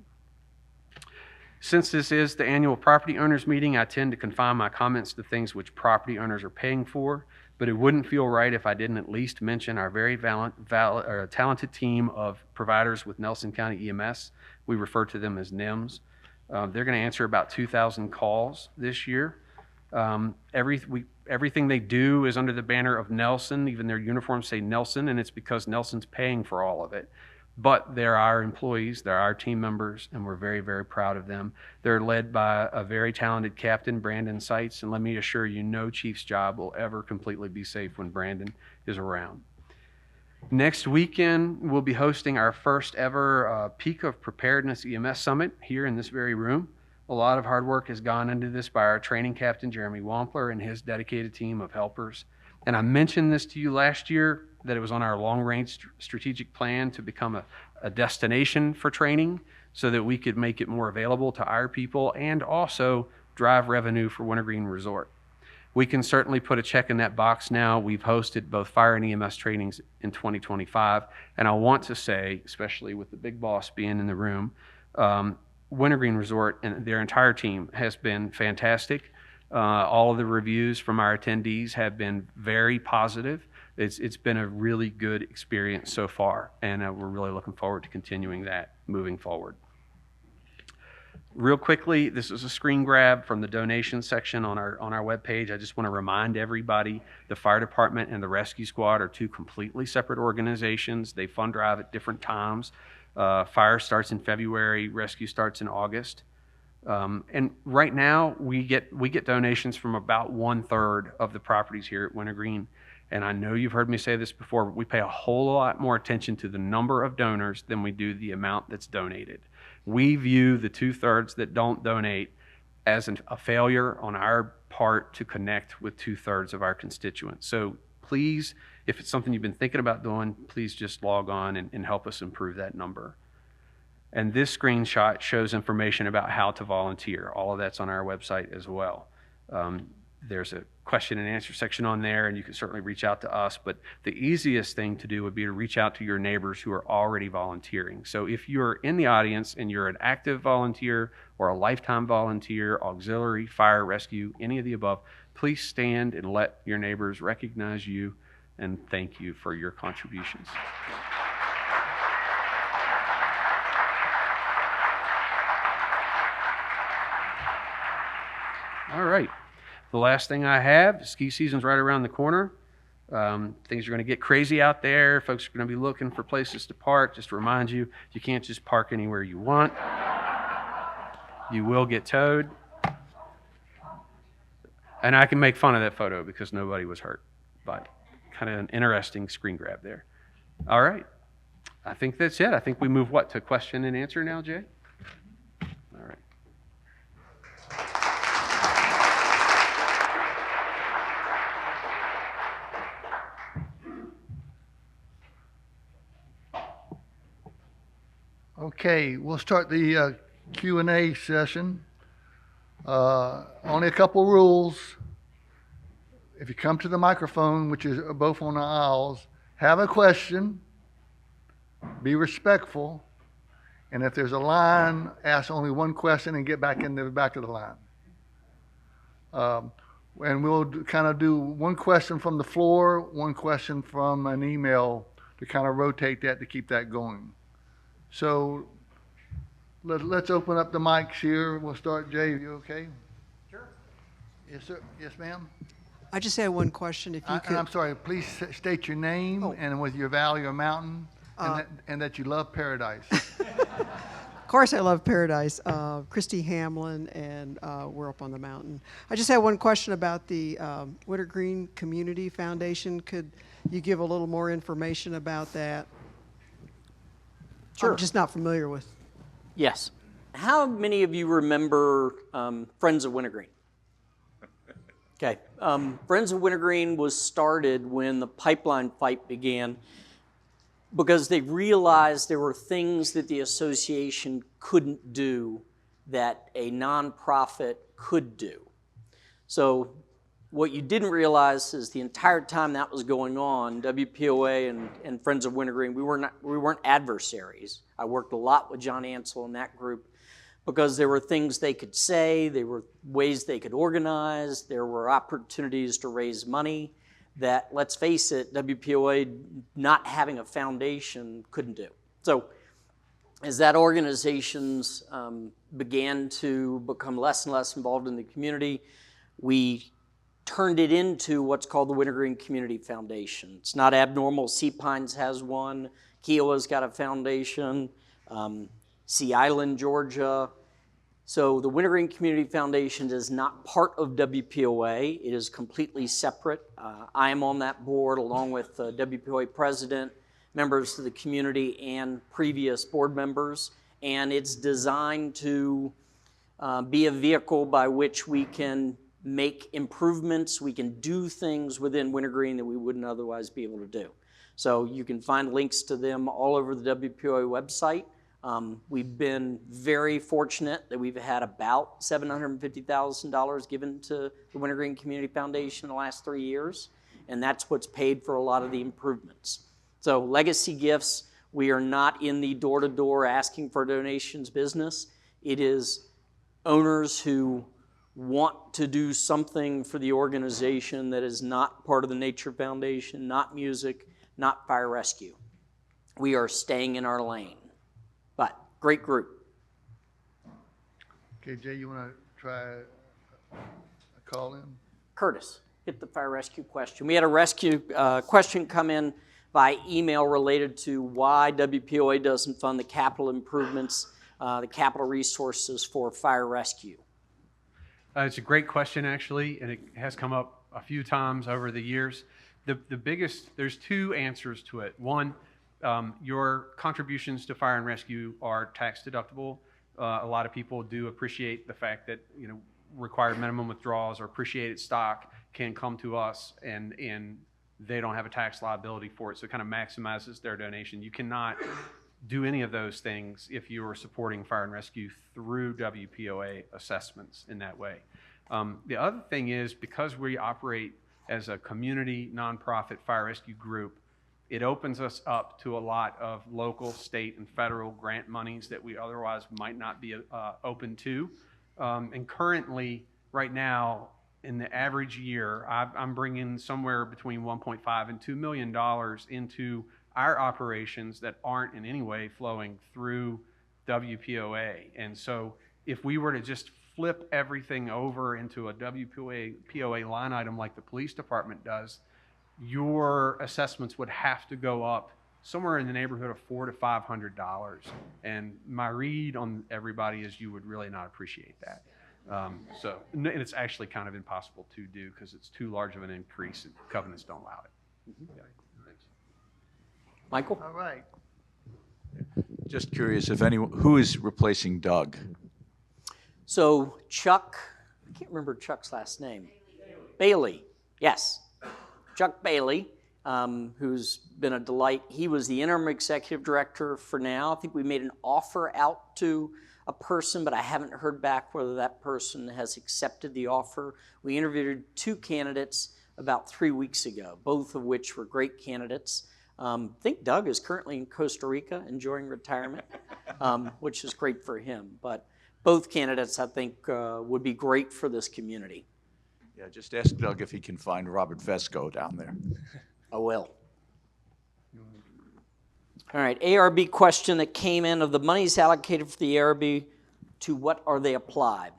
Since this is the annual property owners meeting, I tend to confine my comments to things which property owners are paying for, but it wouldn't feel right if I didn't at least mention our very talented team of providers with Nelson County EMS. We refer to them as NIMS. They're going to answer about 2,000 calls this year. Everything they do is under the banner of Nelson. Even their uniforms say Nelson, and it's because Nelson's paying for all of it. But they're our employees, they're our team members, and we're very, very proud of them. They're led by a very talented captain, Brandon Seitz, and let me assure you, no chief's job will ever completely be safe when Brandon is around. Next weekend, we'll be hosting our first ever Peak of Preparedness EMS Summit here in this very room. A lot of hard work has gone into this by our training captain, Jeremy Wampler, and his dedicated team of helpers. And I mentioned this to you last year, that it was on our long-range strategic plan to become a destination for training so that we could make it more available to our people and also drive revenue for Wintergreen Resort. We can certainly put a check in that box now. We've hosted both fire and EMS trainings in 2025, and I want to say, especially with the big boss being in the room, Wintergreen Resort and their entire team has been fantastic. All of the reviews from our attendees have been very positive. It's been a really good experience so far, and we're really looking forward to continuing that moving forward. Real quickly, this is a screen grab from the donation section on our webpage. I just want to remind everybody the fire department and the rescue squad are 2 completely separate organizations. They fund drive at different times. Fire starts in February, rescue starts in August. And right now we get donations from about 1/3 of the properties here at Wintergreen. And I know you've heard me say this before, but we pay a whole lot more attention to the number of donors than we do the amount that's donated. We view the 2/3 that don't donate as a failure on our part to connect with 2/3 of our constituents. So please, if it's something you've been thinking about doing, please just log on and help us improve that number. And this screenshot shows information about how to volunteer. All of that's on our website as well. There's a question and answer section on there, and you can certainly reach out to us, but the easiest thing to do would be to reach out to your neighbors who are already volunteering. So if you're in the audience and you're an active volunteer or a lifetime volunteer, auxiliary, fire, rescue, any of the above, please stand and let your neighbors recognize you and thank you for your contributions. All right. The last thing I have, ski season's right around the corner. Things are going to get crazy out there. Folks are going to be looking for places to park. Just to remind you, you can't just park anywhere you want. You will get towed. And I can make fun of that photo because nobody was hurt. But kind of an interesting screen grab there. All right. I think that's it. I think we move what, to question and answer now, Jay? All right. Okay, we'll start the Q&A session. Only a couple rules. If you come to the microphone, which is both on the aisles, have a question, be respectful, and if there's a line, ask only one question and get back in the back of the line. And we'll kind of do one question from the floor, one question from an email to kind of rotate that to keep that going. So let's open up the mics here. We'll start. Jay, you okay? Sure. Yes, sir. Yes, ma'am. I just had one question. If you And could, I'm sorry, please state your name and with your valley or mountain, and that you love paradise. of course, I love Paradise. Christy Hamlin, and we're up on the mountain. I just had one question about the Wintergreen Community Foundation. Could you give a little more information about that? Sure. I'm just not familiar with. Yes. How many of you remember Friends of Wintergreen? Okay. Friends of Wintergreen was started when the pipeline fight began because they realized there were things that the association couldn't do that a nonprofit could do. So what you didn't realize is the entire time that was going on, WPOA and Friends of Wintergreen, we weren't adversaries. I worked a lot with John Ansel and that group because there were things they could say, there were ways they could organize, there were opportunities to raise money that, let's face it, WPOA not having a foundation couldn't do. So as that organizations began to become less and less involved in the community, we turned it into what's called the Wintergreen Community Foundation. It's not abnormal. Sea Pines has one. Kiowa's got a foundation. Sea Island, Georgia. So the Wintergreen Community Foundation is not part of WPOA. It is completely separate. I am on that board along with WPOA president, members of the community, and previous board members. And it's designed to be a vehicle by which we can make improvements, we can do things within Wintergreen that we wouldn't otherwise be able to do. So you can find links to them all over the WPOA website. We've been very fortunate that we've had about $750,000 given to the Wintergreen Community Foundation in the last 3 years, and that's what's paid for a lot of the improvements. So legacy gifts, we are not in the door-to-door asking for donations business. It is owners who want to do something for the organization that is not part of the Nature Foundation, not music, not fire rescue. We are staying in our lane. But great group. Okay, Jay, you want to try a call in? Curtis, hit the fire rescue question. We had a rescue question come in by email related to why WPOA doesn't fund the capital improvements, the capital resources for fire rescue. It's a great question, actually, and it has come up a few times over the years. The biggest, there's two answers to it. One, your contributions to fire and rescue are tax deductible. A lot of people do appreciate the fact that, required minimum withdrawals or appreciated stock can come to us and they don't have a tax liability for it. So it kind of maximizes their donation. You cannot do any of those things if you are supporting fire and rescue through WPOA assessments in that way. The other thing is, because we operate as a community nonprofit fire rescue group, it opens us up to a lot of local, state, and federal grant monies that we otherwise might not be open to. And currently, right now, in the average year, I'm bringing somewhere between 1.5 and $2 million into our operations that aren't in any way flowing through WPOA. And so if we were to just flip everything over into a WPOA line item like the police department does, your assessments would have to go up somewhere in the neighborhood of $400 to $500. And my read on everybody is you would really not appreciate that. And it's actually kind of impossible to do because it's too large of an increase and covenants don't allow it. Okay, thanks. Michael? All right. Just curious if anyone, who is replacing Doug? So Chuck, I can't remember Chuck's last name. Bailey, yes. Chuck Bailey, who's been a delight. He was the interim executive director for now. I think we made an offer out to a person, but I haven't heard back whether that person has accepted the offer. We interviewed 2 candidates about 3 weeks ago, both of which were great candidates. I think Doug is currently in Costa Rica enjoying retirement, which is great for him. But both candidates, I think, would be great for this community. Yeah, just ask Doug if he can find Robert Vesco down there. I will. All right, ARB question that came in: of the monies allocated for the ARB, to what are they applied?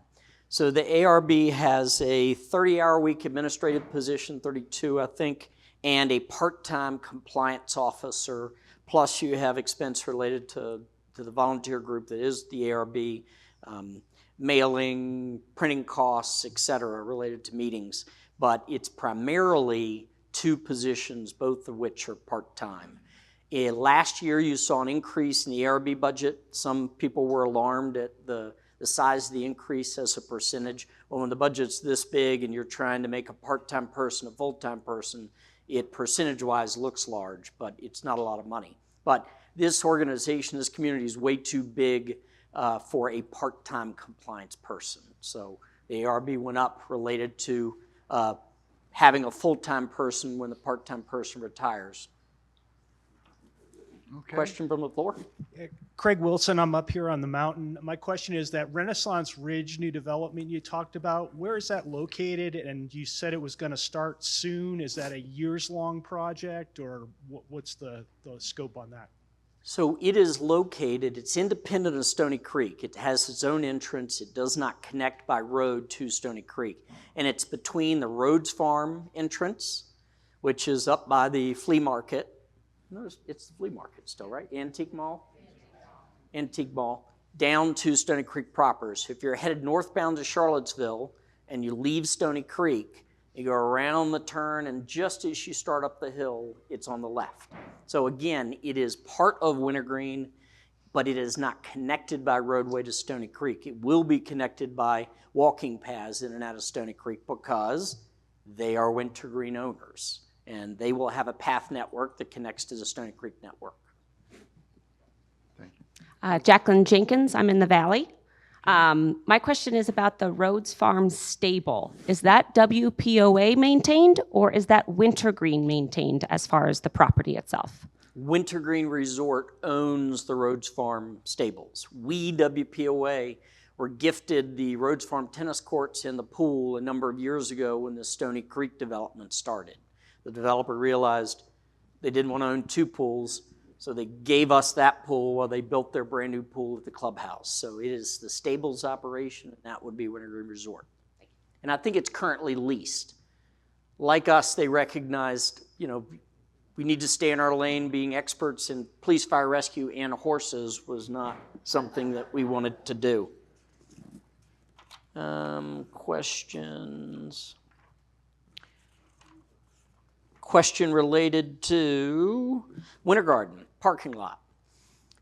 So the ARB has a 30-hour-a-week administrative position, 32, I think, and a part-time compliance officer, plus you have expense related to the volunteer group that is the ARB, mailing, printing costs, et cetera, related to meetings. But it's primarily 2 positions, both of which are part-time. Last year, you saw an increase in the ARB budget. Some people were alarmed at the size of the increase as a percentage. Well, when the budget's this big and you're trying to make a part-time person a full-time person, it percentage-wise looks large, but it's not a lot of money. But this organization, this community is way too big for a part-time compliance person. So the ARB went up related to having a full-time person when the part-time person retires. Okay. Question from the floor? Craig Wilson, I'm up here on the mountain. My question is that Renaissance Ridge new development you talked about, where is that located? And you said it was going to start soon. Is that a years-long project, or what's the scope on that? So it is located, it's independent of Stony Creek. It has its own entrance. It does not connect by road to Stony Creek. And it's between the Rhodes Farm entrance, which is up by the flea market. No, it's the flea market still, right? Antique Mall? Antique Mall, down to Stony Creek proper. So if you're headed northbound to Charlottesville and you leave Stony Creek, you go around the turn, and just as you start up the hill, it's on the left. So again, it is part of Wintergreen, but it is not connected by roadway to Stony Creek. It will be connected by walking paths in and out of Stony Creek because they are Wintergreen owners, and they will have a path network that connects to the Stony Creek network. Thank you. Jacqueline Jenkins, I'm in the Valley. My question is about the Rhodes Farm stable. Is that WPOA maintained, or is that Wintergreen maintained as far as the property itself? Wintergreen Resort owns the Rhodes Farm stables. We, WPOA, were gifted the Rhodes Farm tennis courts and the pool a number of years ago when the Stony Creek development started. The developer realized they didn't want to own 2 pools, so they gave us that pool while they built their brand new pool at the clubhouse. So it is the stables operation, and that would be Wintergreen Resort. And I think it's currently leased. Like us, they recognized, we need to stay in our lane. Being experts in police, fire, rescue, and horses was not something that we wanted to do. Questions? Question related to Winter Garden parking lot.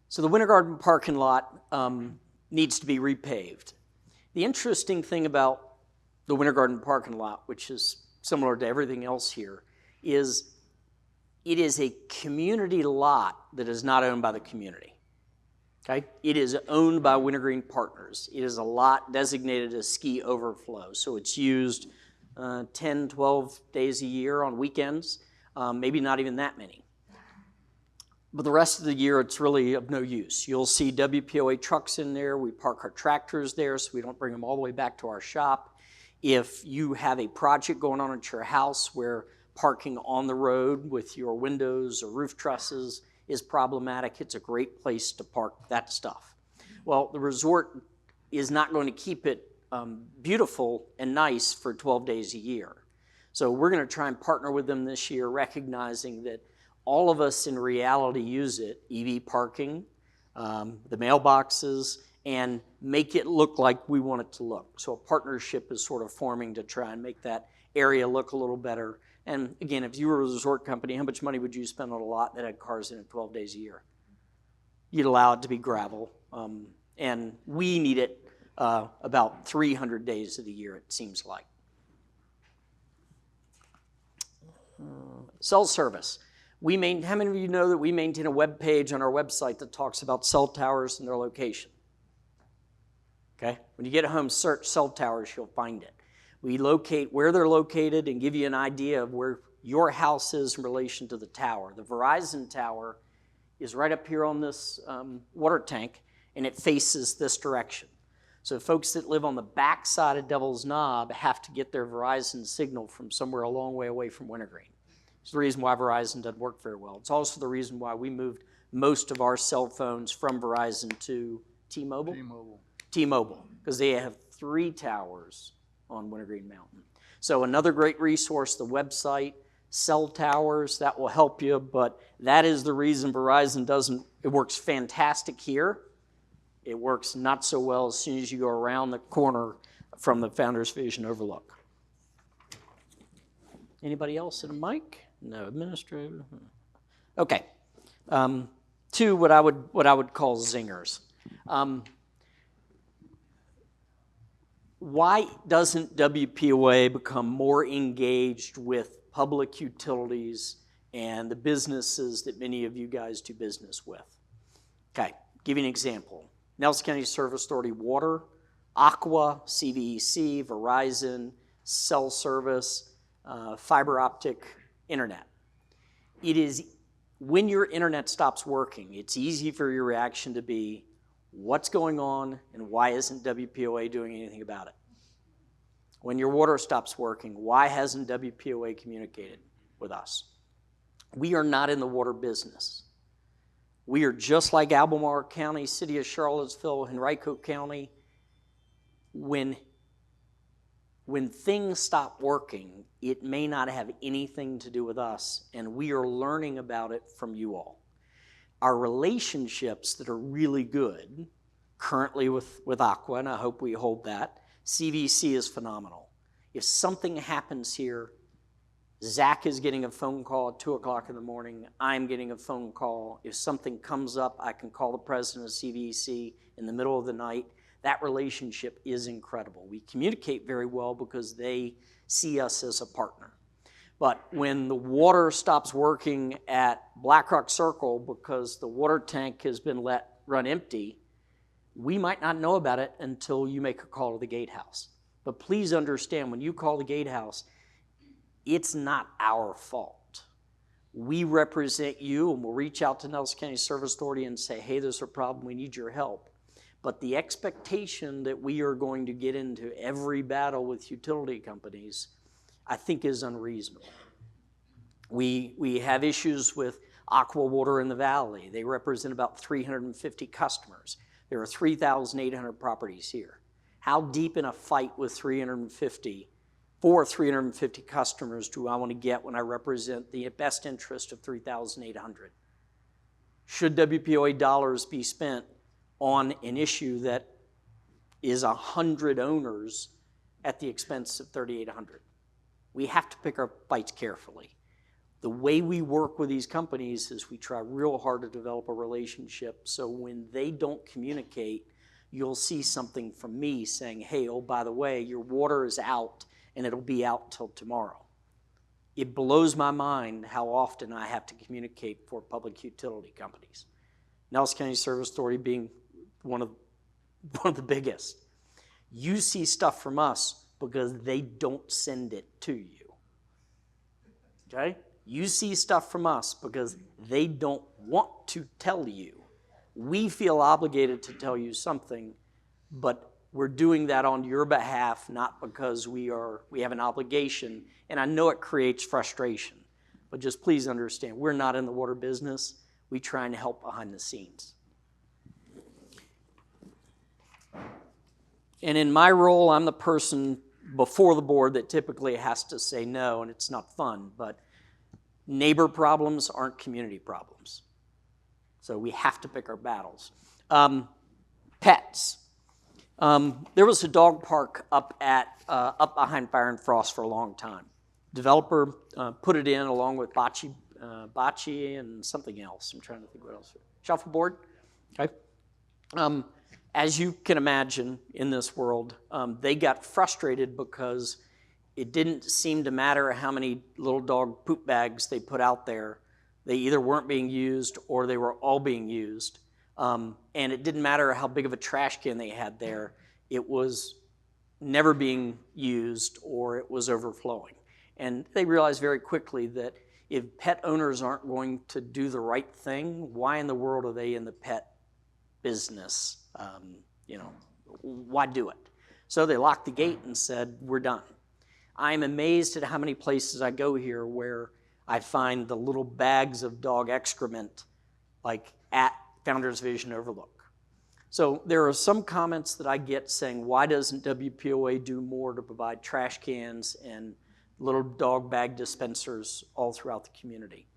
So the Winter Garden parking lot needs to be repaved. The interesting thing about the Winter Garden parking lot, which is similar to everything else here, is it is a community lot that is not owned by the community. Okay? It is owned by Wintergreen Partners. It is a lot designated as ski overflow, so it's used 10, 12 days a year on weekends, maybe not even that many. But the rest of the year, it's really of no use. You'll see WPOA trucks in there. We park our tractors there so we don't bring them all the way back to our shop. If you have a project going on at your house where parking on the road with your windows or roof trusses is problematic, it's a great place to park that stuff. Well, the resort is not going to keep it beautiful and nice for 12 days a year. So we're going to try and partner with them this year, recognizing that all of us in reality use it, EV parking, the mailboxes, and make it look like we want it to look. So a partnership is sort of forming to try and make that area look a little better. And again, if you were a resort company, how much money would you spend on a lot that had cars in it 12 days a year? You'd allow it to be gravel. And we need it about 300 days of the year, it seems like. Cell service. How many of you know that we maintain a web page on our website that talks about cell towers and their location? Okay? When you get home, search cell towers, you'll find it. We locate where they're located and give you an idea of where your house is in relation to the tower. The Verizon tower is right up here on this water tank, and it faces this direction. So folks that live on the back side of Devil's Knob have to get their Verizon signal from somewhere a long way away from Wintergreen. It's the reason why Verizon doesn't work very well. It's also the reason why we moved most of our cell phones from Verizon to T-Mobile. T-Mobile, because they have 3 towers on Wintergreen Mountain. So another great resource, the website, cell towers, that will help you, but that is the reason Verizon doesn't, it works fantastic here. It works not so well as soon as you go around the corner from the Founders Vision Overlook. Anybody else in a mic? No, administrator. Okay. 2, what I would call zingers. Why doesn't WPOA become more engaged with public utilities and the businesses that many of you guys do business with? Okay, give you an example. Nelson County Service Authority Water, Aqua, CVEC, Verizon, cell service, fiber optic internet. It is, when your internet stops working, it's easy for your reaction to be, what's going on and why isn't WPOA doing anything about it? When your water stops working, why hasn't WPOA communicated with us? We are not in the water business. We are just like Albemarle County, City of Charlottesville, Henrico County. When things stop working, it may not have anything to do with us, and we are learning about it from you all. Our relationships that are really good, currently with Aqua, and I hope we hold that, CVC is phenomenal. If something happens here, Zach is getting a phone call at 2 o'clock in the morning. I'm getting a phone call. If something comes up, I can call the president of CVC in the middle of the night. That relationship is incredible. We communicate very well because they see us as a partner. But when the water stops working at Black Rock Circle because the water tank has been let run empty, we might not know about it until you make a call to the gatehouse. But please understand, when you call the gatehouse, it's not our fault. We represent you, and we'll reach out to Nelson County Service Authority and say, hey, there's a problem, we need your help. But the expectation that we are going to get into every battle with utility companies, I think, is unreasonable. We have issues with Aqua Water in the Valley. They represent about 350 customers. There are 3,800 properties here. How deep in a fight with 350 customers do I want to get when I represent the best interest of 3,800? Should WPOA dollars be spent on an issue that is 100 owners at the expense of 3,800? We have to pick our fights carefully. The way we work with these companies is we try real hard to develop a relationship, so when they don't communicate, you'll see something from me saying, hey, oh, by the way, your water is out and it'll be out till tomorrow. It blows my mind how often I have to communicate for public utility companies. Nelson County Service Authority being one of the biggest. You see stuff from us because they don't send it to you. Okay? You see stuff from us because they don't want to tell you. We feel obligated to tell you something, but we're doing that on your behalf, not because we have an obligation, and I know it creates frustration, but just please understand, we're not in the water business. We try and help behind the scenes. And in my role, I'm the person before the board that typically has to say no, and it's not fun, but neighbor problems aren't community problems. So we have to pick our battles. Pets. There was a dog park up behind Fire and Frost for a long time. Developer put it in along with bocce and something else. I'm trying to think what else. Shuffleboard. Okay. As you can imagine, in this world, they got frustrated because it didn't seem to matter how many little dog poop bags they put out there. They either weren't being used or they were all being used. And it didn't matter how big of a trash can they had there. It was never being used or it was overflowing. And they realized very quickly that if pet owners aren't going to do the right thing, why in the world are they in the pet business? Why do it? So they locked the gate and said, we're done. I'm amazed at how many places I go here where I find the little bags of dog excrement like at Founders Vision Overlook. So there are some comments that I get saying, why doesn't WPOA do more to provide trash cans and little dog bag dispensers all throughout the community?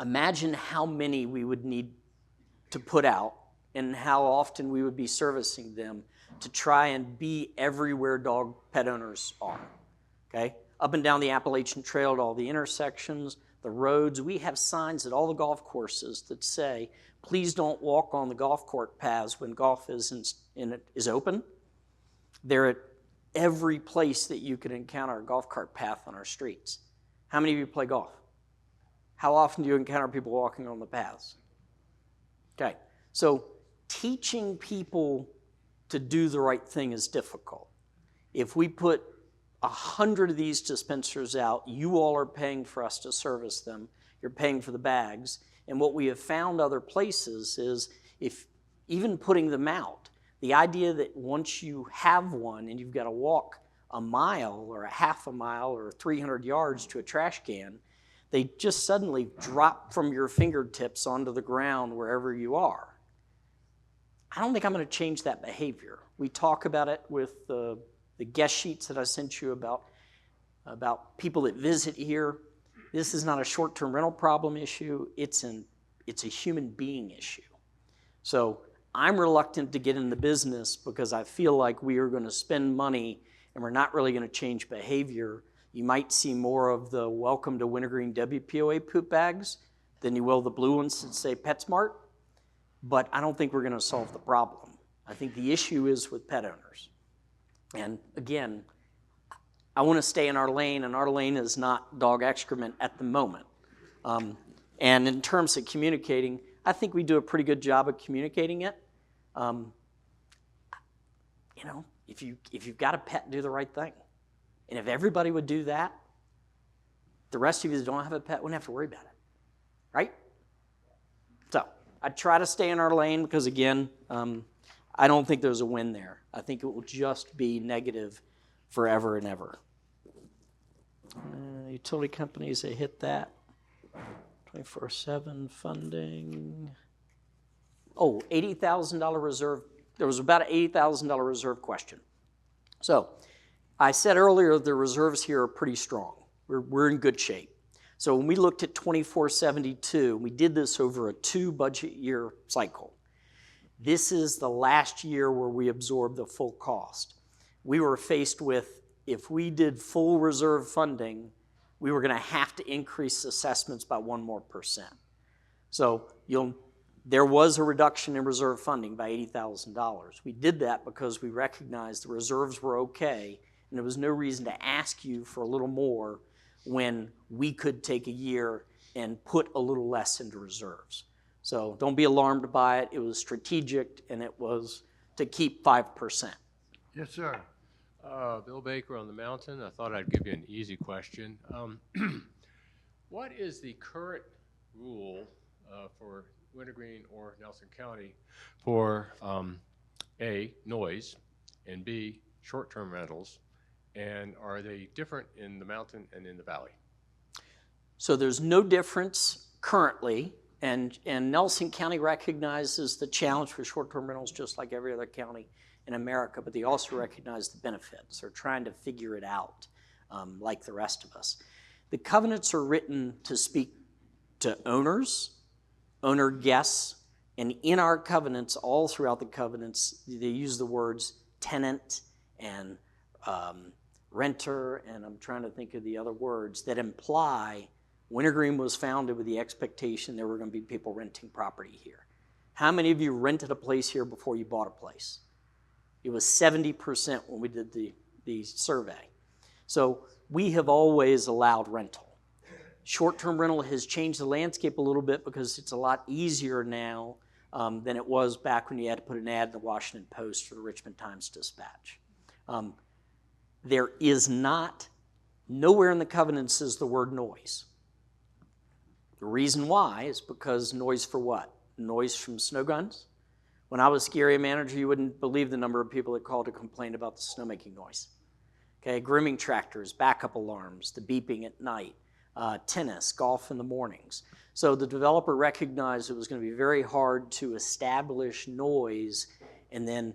Imagine how many we would need to put out and how often we would be servicing them to try and be everywhere dog pet owners are, okay? Up and down the Appalachian Trail at all the intersections, the roads, we have signs at all the golf courses that say, please don't walk on the golf court paths when golf is open. They're at every place that you can encounter a golf cart path on our streets. How many of you play golf? How often do you encounter people walking on the paths? Okay, so teaching people to do the right thing is difficult. If we put 100 of these dispensers out, you all are paying for us to service them. You're paying for the bags. And what we have found other places is if even putting them out, the idea that once you have one and you've got to walk a mile or a half a mile or 300 yards to a trash can, they just suddenly drop from your fingertips onto the ground wherever you are. I don't think I'm going to change that behavior. We talk about it with the guest sheets that I sent you about people that visit here. This is not a short-term rental problem issue. It's a human being issue. So I'm reluctant to get in the business because I feel like we are going to spend money and we're not really going to change behavior. You might see more of the welcome to Wintergreen WPOA poop bags than you will the blue ones that say PetSmart. But I don't think we're going to solve the problem. I think the issue is with pet owners. And again, I want to stay in our lane, and our lane is not dog excrement at the moment. And in terms of communicating, I think we do a pretty good job of communicating it. If you've got a pet, do the right thing. And if everybody would do that, the rest of you that don't have a pet wouldn't have to worry about it, right? So I try to stay in our lane because, again, I don't think there's a win there. I think it will just be negative forever and ever. Utility companies, they hit that. 24/7 funding. Oh, $80,000 reserve. There was about an $80,000 reserve question. So I said earlier the reserves here are pretty strong. We're in good shape. So when we looked at 2472, we did this over a 2 budget year cycle. This is the last year where we absorbed the full cost. We were faced with, if we did full reserve funding, we were going to have to increase assessments by 1% more. So there was a reduction in reserve funding by $80,000. We did that because we recognized the reserves were okay, and there was no reason to ask you for a little more when we could take a year and put a little less into reserves. So don't be alarmed by it. It was strategic, and it was to keep 5%. Yes, sir. Bill Baker on the Mountain. I thought I'd give you an easy question. What is the current rule for Wintergreen or Nelson County for A, noise, and B, short-term rentals? And are they different in the mountain and in the valley? So there's no difference currently, and Nelson County recognizes the challenge for short-term rentals just like every other county in America, but they also recognize the benefits. They're trying to figure it out like the rest of us. The covenants are written to speak to owners, owner guests, and in our covenants, all throughout the covenants, they use the words tenant and renter, and I'm trying to think of the other words that imply Wintergreen was founded with the expectation there were going to be people renting property here. How many of you rented a place here before you bought a place? It was 70% when we did the survey. So we have always allowed rental. Short-term rental has changed the landscape a little bit because it's a lot easier now than it was back when you had to put an ad in the Washington Post or the Richmond Times-Dispatch. There is not, nowhere in the covenants is the word noise. The reason why is because noise for what? Noise from snow guns? When I was ski area manager, you wouldn't believe the number of people that called to complain about the snowmaking noise. Okay, grooming tractors, backup alarms, the beeping at night, tennis, golf in the mornings. So the developer recognized it was going to be very hard to establish noise, and then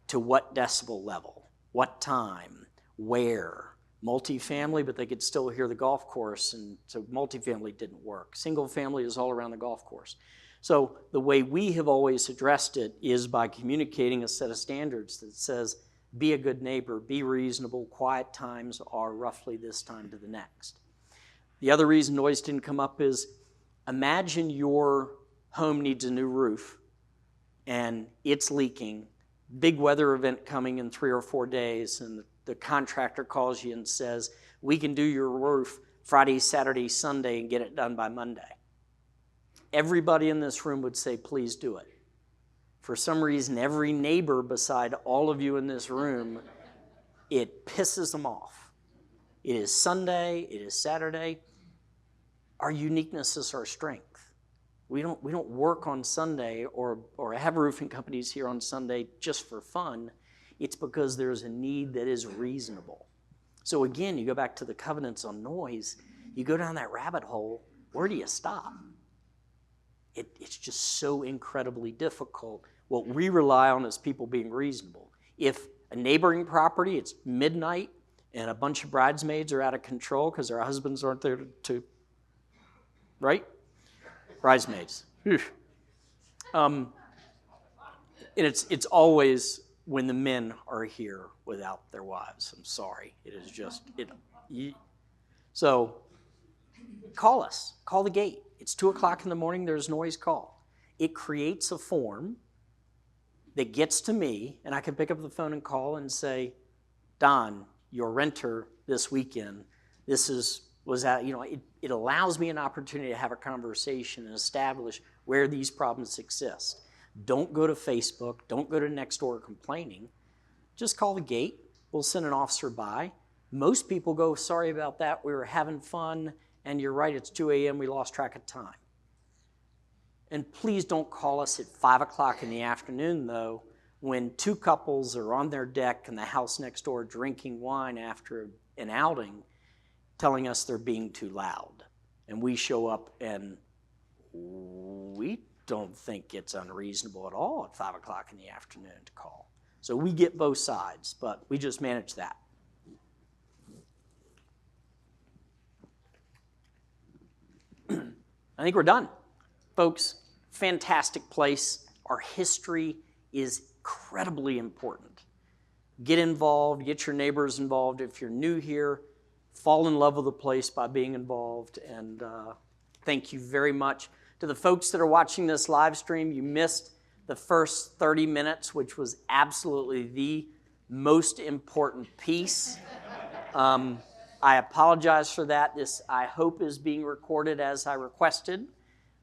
to what decibel level, what time, where. Multifamily, but they could still hear the golf course, and so multifamily didn't work. Single family is all around the golf course. So the way we have always addressed it is by communicating a set of standards that says, be a good neighbor, be reasonable, quiet times are roughly this time to the next. The other reason noise didn't come up is, imagine your home needs a new roof and it's leaking, big weather event coming in 3 or 4 days, and the contractor calls you and says, we can do your roof Friday, Saturday, Sunday, and get it done by Monday. Everybody in this room would say, please do it. For some reason, every neighbor beside all of you in this room, it pisses them off. It is Sunday, it is Saturday. Our uniqueness is our strength. We don't work on Sunday or have roofing companies here on Sunday just for fun. It's because there's a need that is reasonable. So again, you go back to the covenants on noise, you go down that rabbit hole, where do you stop? It's just so incredibly difficult. What we rely on is people being reasonable. If a neighboring property, it's midnight, and a bunch of bridesmaids are out of control because their husbands aren't there to right? Bridesmaids. And it's always when the men are here without their wives. I'm sorry. It is just, so call us. Call the gate. It's 2 o'clock in the morning. There's noise, call. It creates a form that gets to me, and I can pick up the phone and call and say, Don, your renter this weekend, it allows me an opportunity to have a conversation and establish where these problems exist. Don't go to Facebook. Don't go to Nextdoor complaining. Just call the gate. We'll send an officer by. Most people go, sorry about that. We were having fun, and you're right, it's 2 a.m. We lost track of time. And please don't call us at 5 o'clock in the afternoon, though, when 2 couples are on their deck in the house next door drinking wine after an outing, telling us they're being too loud. And we show up and we don't think it's unreasonable at all at 5 o'clock in the afternoon to call. So we get both sides, but we just manage that. I think we're done. Folks, fantastic place. Our history is incredibly important. Get involved, get your neighbors involved. If you're new here, fall in love with the place by being involved, and thank you very much. To the folks that are watching this live stream, you missed the first 30 minutes, which was absolutely the most important piece. I apologize for that. This, I hope, is being recorded as I requested.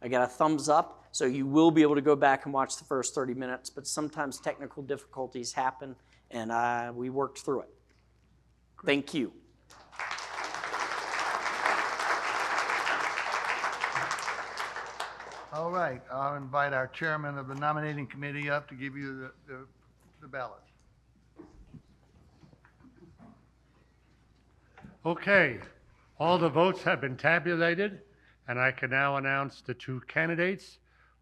I got a thumbs up, so you will be able to go back and watch the first 30 minutes, but sometimes technical difficulties happen, and we worked through it. Thank you. All right, I'll invite our chairman of the nominating committee up to give you the the ballot. Okay, all the votes have been tabulated, and I can now announce the two candidates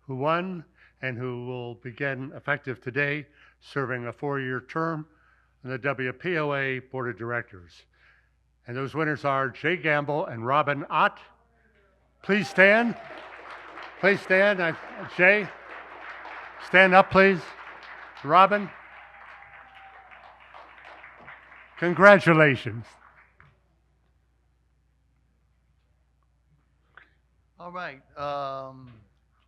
who won and who will begin effective today serving a 4-year term on the WPOA Board of Directors. And those winners are Jay Gamble and Robin Ott. Please stand. Please stand. Jay, stand up, please. Robin, congratulations. All right,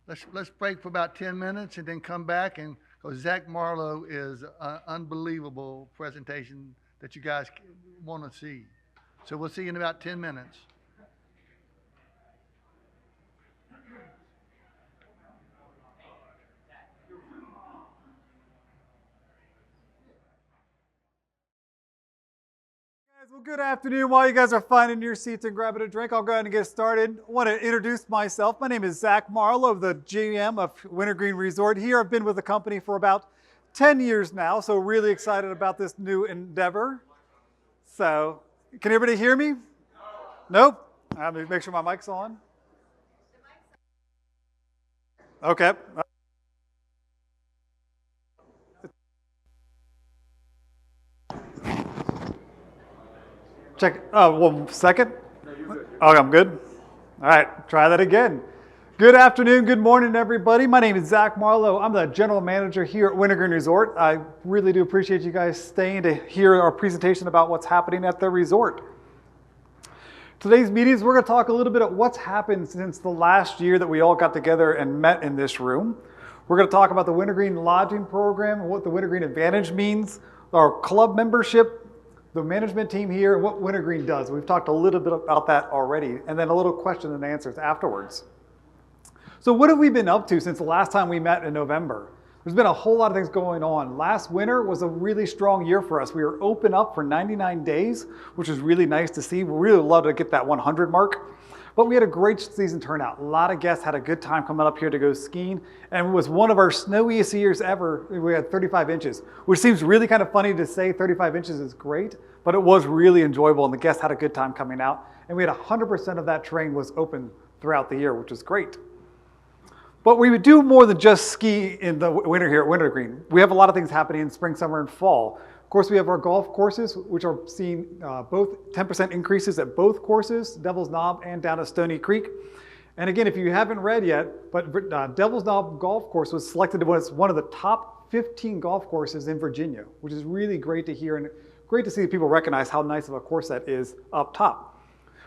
let's break for about 10 minutes and then come back, and because Zach Marlowe is an unbelievable presentation that you guys want to see. So we'll see you in about 10 minutes. Well, good afternoon. While you guys are finding your seats and grabbing a drink, I'll go ahead and get started. I want to introduce myself. My name is Zach Marlowe, the GM of Wintergreen Resort. Here I've been with the company for about 10 years now, so really excited about this new endeavor. So, can everybody hear me? Nope. Let me make sure my mic's on. Okay. Check, 1 second. Oh, I'm good. All right, try that again. Good afternoon, good morning, everybody. My name is Zach Marlowe. I'm the general manager here at Wintergreen Resort. I really do appreciate you guys staying to hear our presentation about what's happening at the resort. Today's meetings, we're gonna talk a little bit about what's happened since the last year that we all got together and met in this room. We're gonna talk about the Wintergreen Lodging Program and what the Wintergreen Advantage means, our club membership, the management team here, and what Wintergreen does. We've talked a little bit about that already, and then a little question and answers afterwards. So what have we been up to since the last time we met in November? There's been a whole lot of things going on. Last winter was a really strong year for us. We were open up for 99 days, which is really nice to see. We really love to get that 100 mark. But we had a great season turnout. A lot of guests had a good time coming up here to go skiing, and it was one of our snowiest years ever. We had 35 inches, which seems really kind of funny to say 35 inches is great, but it was really enjoyable, and the guests had a good time coming out. And we had 100% of that terrain was open throughout the year, which was great. But we would do more than just ski in the winter here at Wintergreen. We have a lot of things happening in spring, summer, and fall. Of course, we have our golf courses, which are seeing both 10% increases at both courses, Devil's Knob and down at Stony Creek. And again, if you haven't read yet, but Devil's Knob Golf Course was selected as one of the top 15 golf courses in Virginia, which is really great to hear and great to see people recognize how nice of a course that is up top.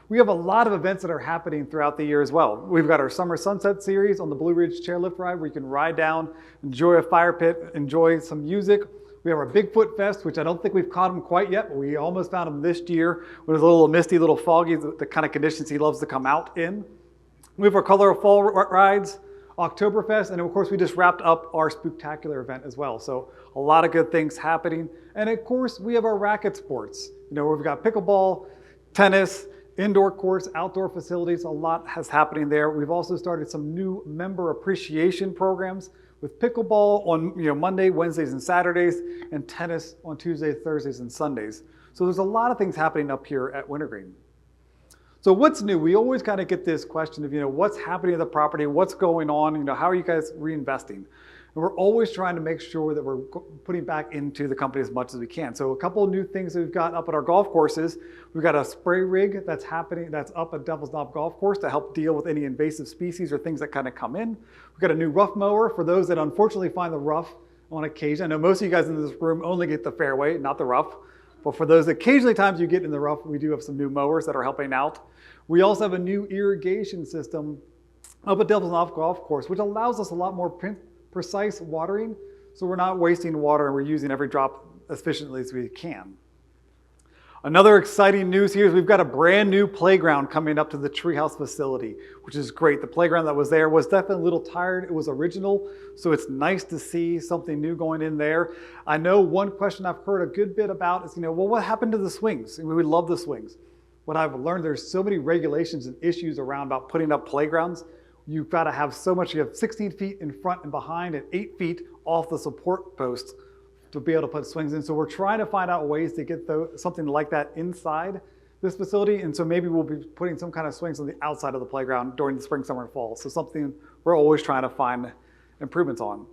We have a lot of events that are happening throughout the year as well. We've got our Summer Sunset Series on the Blue Ridge Chairlift Ride, where you can ride down, enjoy a fire pit, enjoy some music. We have our Bigfoot Fest, which I don't think we've caught him quite yet, but we almost found him this year. It was a little misty, a little foggy, the kind of conditions he loves to come out in. We have our Color of Fall rides, Oktoberfest, and of course we just wrapped up our Spooktacular event as well. So a lot of good things happening. And of course we have our racket sports. You know, we've got pickleball, tennis, indoor courts, outdoor facilities, a lot has happening there. We've also started some new member appreciation programs with pickleball on Monday, Wednesdays, and Saturdays, and tennis on Tuesdays, Thursdays, and Sundays. So there's a lot of things happening up here at Wintergreen. So what's new? We always kind of get this question of, what's happening at the property, what's going on, how are you guys reinvesting? And we're always trying to make sure that we're putting back into the company as much as we can. So a couple of new things that we've got up at our golf courses. We've got a spray rig that's up at Devil's Knob Golf Course to help deal with any invasive species or things that kind of come in. We've got a new rough mower for those that unfortunately find the rough on occasion. I know most of you guys in this room only get the fairway, not the rough. But for those occasionally times you get in the rough, we do have some new mowers that are helping out. We also have a new irrigation system up at Devil's Knob Golf Course, which allows us a lot more precise watering, so we're not wasting water and we're using every drop as efficiently as we can. Another exciting news here is we've got a brand new playground coming up to the Treehouse facility, which is great. The playground that was there was definitely a little tired. It was original, so it's nice to see something new going in there. I know one question I've heard a good bit about is, well, what happened to the swings? And we would love the swings. What I've learned, there's so many regulations and issues around about putting up playgrounds. You've got to have so much. You have 16 feet in front and behind and 8 feet off the support posts to be able to put swings in. So we're trying to find out ways to get something like that inside this facility. And so maybe we'll be putting some kind of swings on the outside of the playground during the spring, summer, and fall. So something we're always trying to find improvements on.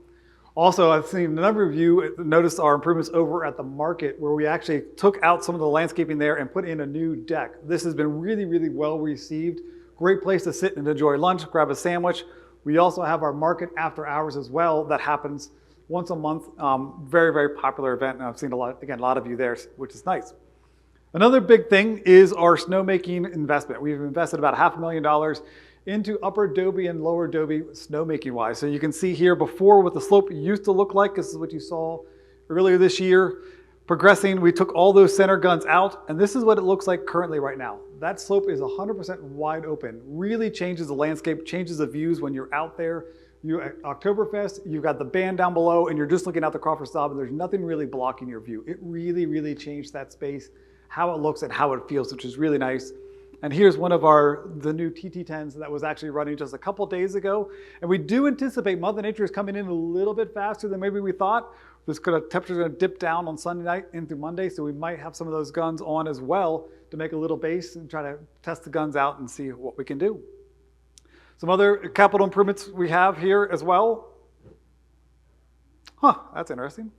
Also, I've seen a number of you notice our improvements over at the market, where we actually took out some of the landscaping there and put in a new deck. This has been really, really well received. Great place to sit and enjoy lunch, grab a sandwich. We also have our market after hours as well that happens once a month. Very, very popular event. And I've seen a lot of you there, which is nice. Another big thing is our snowmaking investment. We've invested about $500,000 into Upper Adobe and Lower Adobe snowmaking wise. So you can see here before what the slope used to look like. This is what you saw earlier this year. Progressing, we took all those center guns out, and this is what it looks like currently right now. That slope is 100% wide open. Really changes the landscape, changes the views when you're out there. You're at Oktoberfest, you've got the band down below, and you're just looking out the Crawford Stop, and there's nothing really blocking your view. It really, really changed that space, how it looks and how it feels, which is really nice. And here's one of the new TT10s that was actually running just a couple days ago. And we do anticipate Mother Nature is coming in a little bit faster than maybe we thought. Temperature's gonna dip down on Sunday night into Monday, so we might have some of those guns on as well to make a little base and try to test the guns out and see what we can do. Some other capital improvements we have here as well. That's interesting.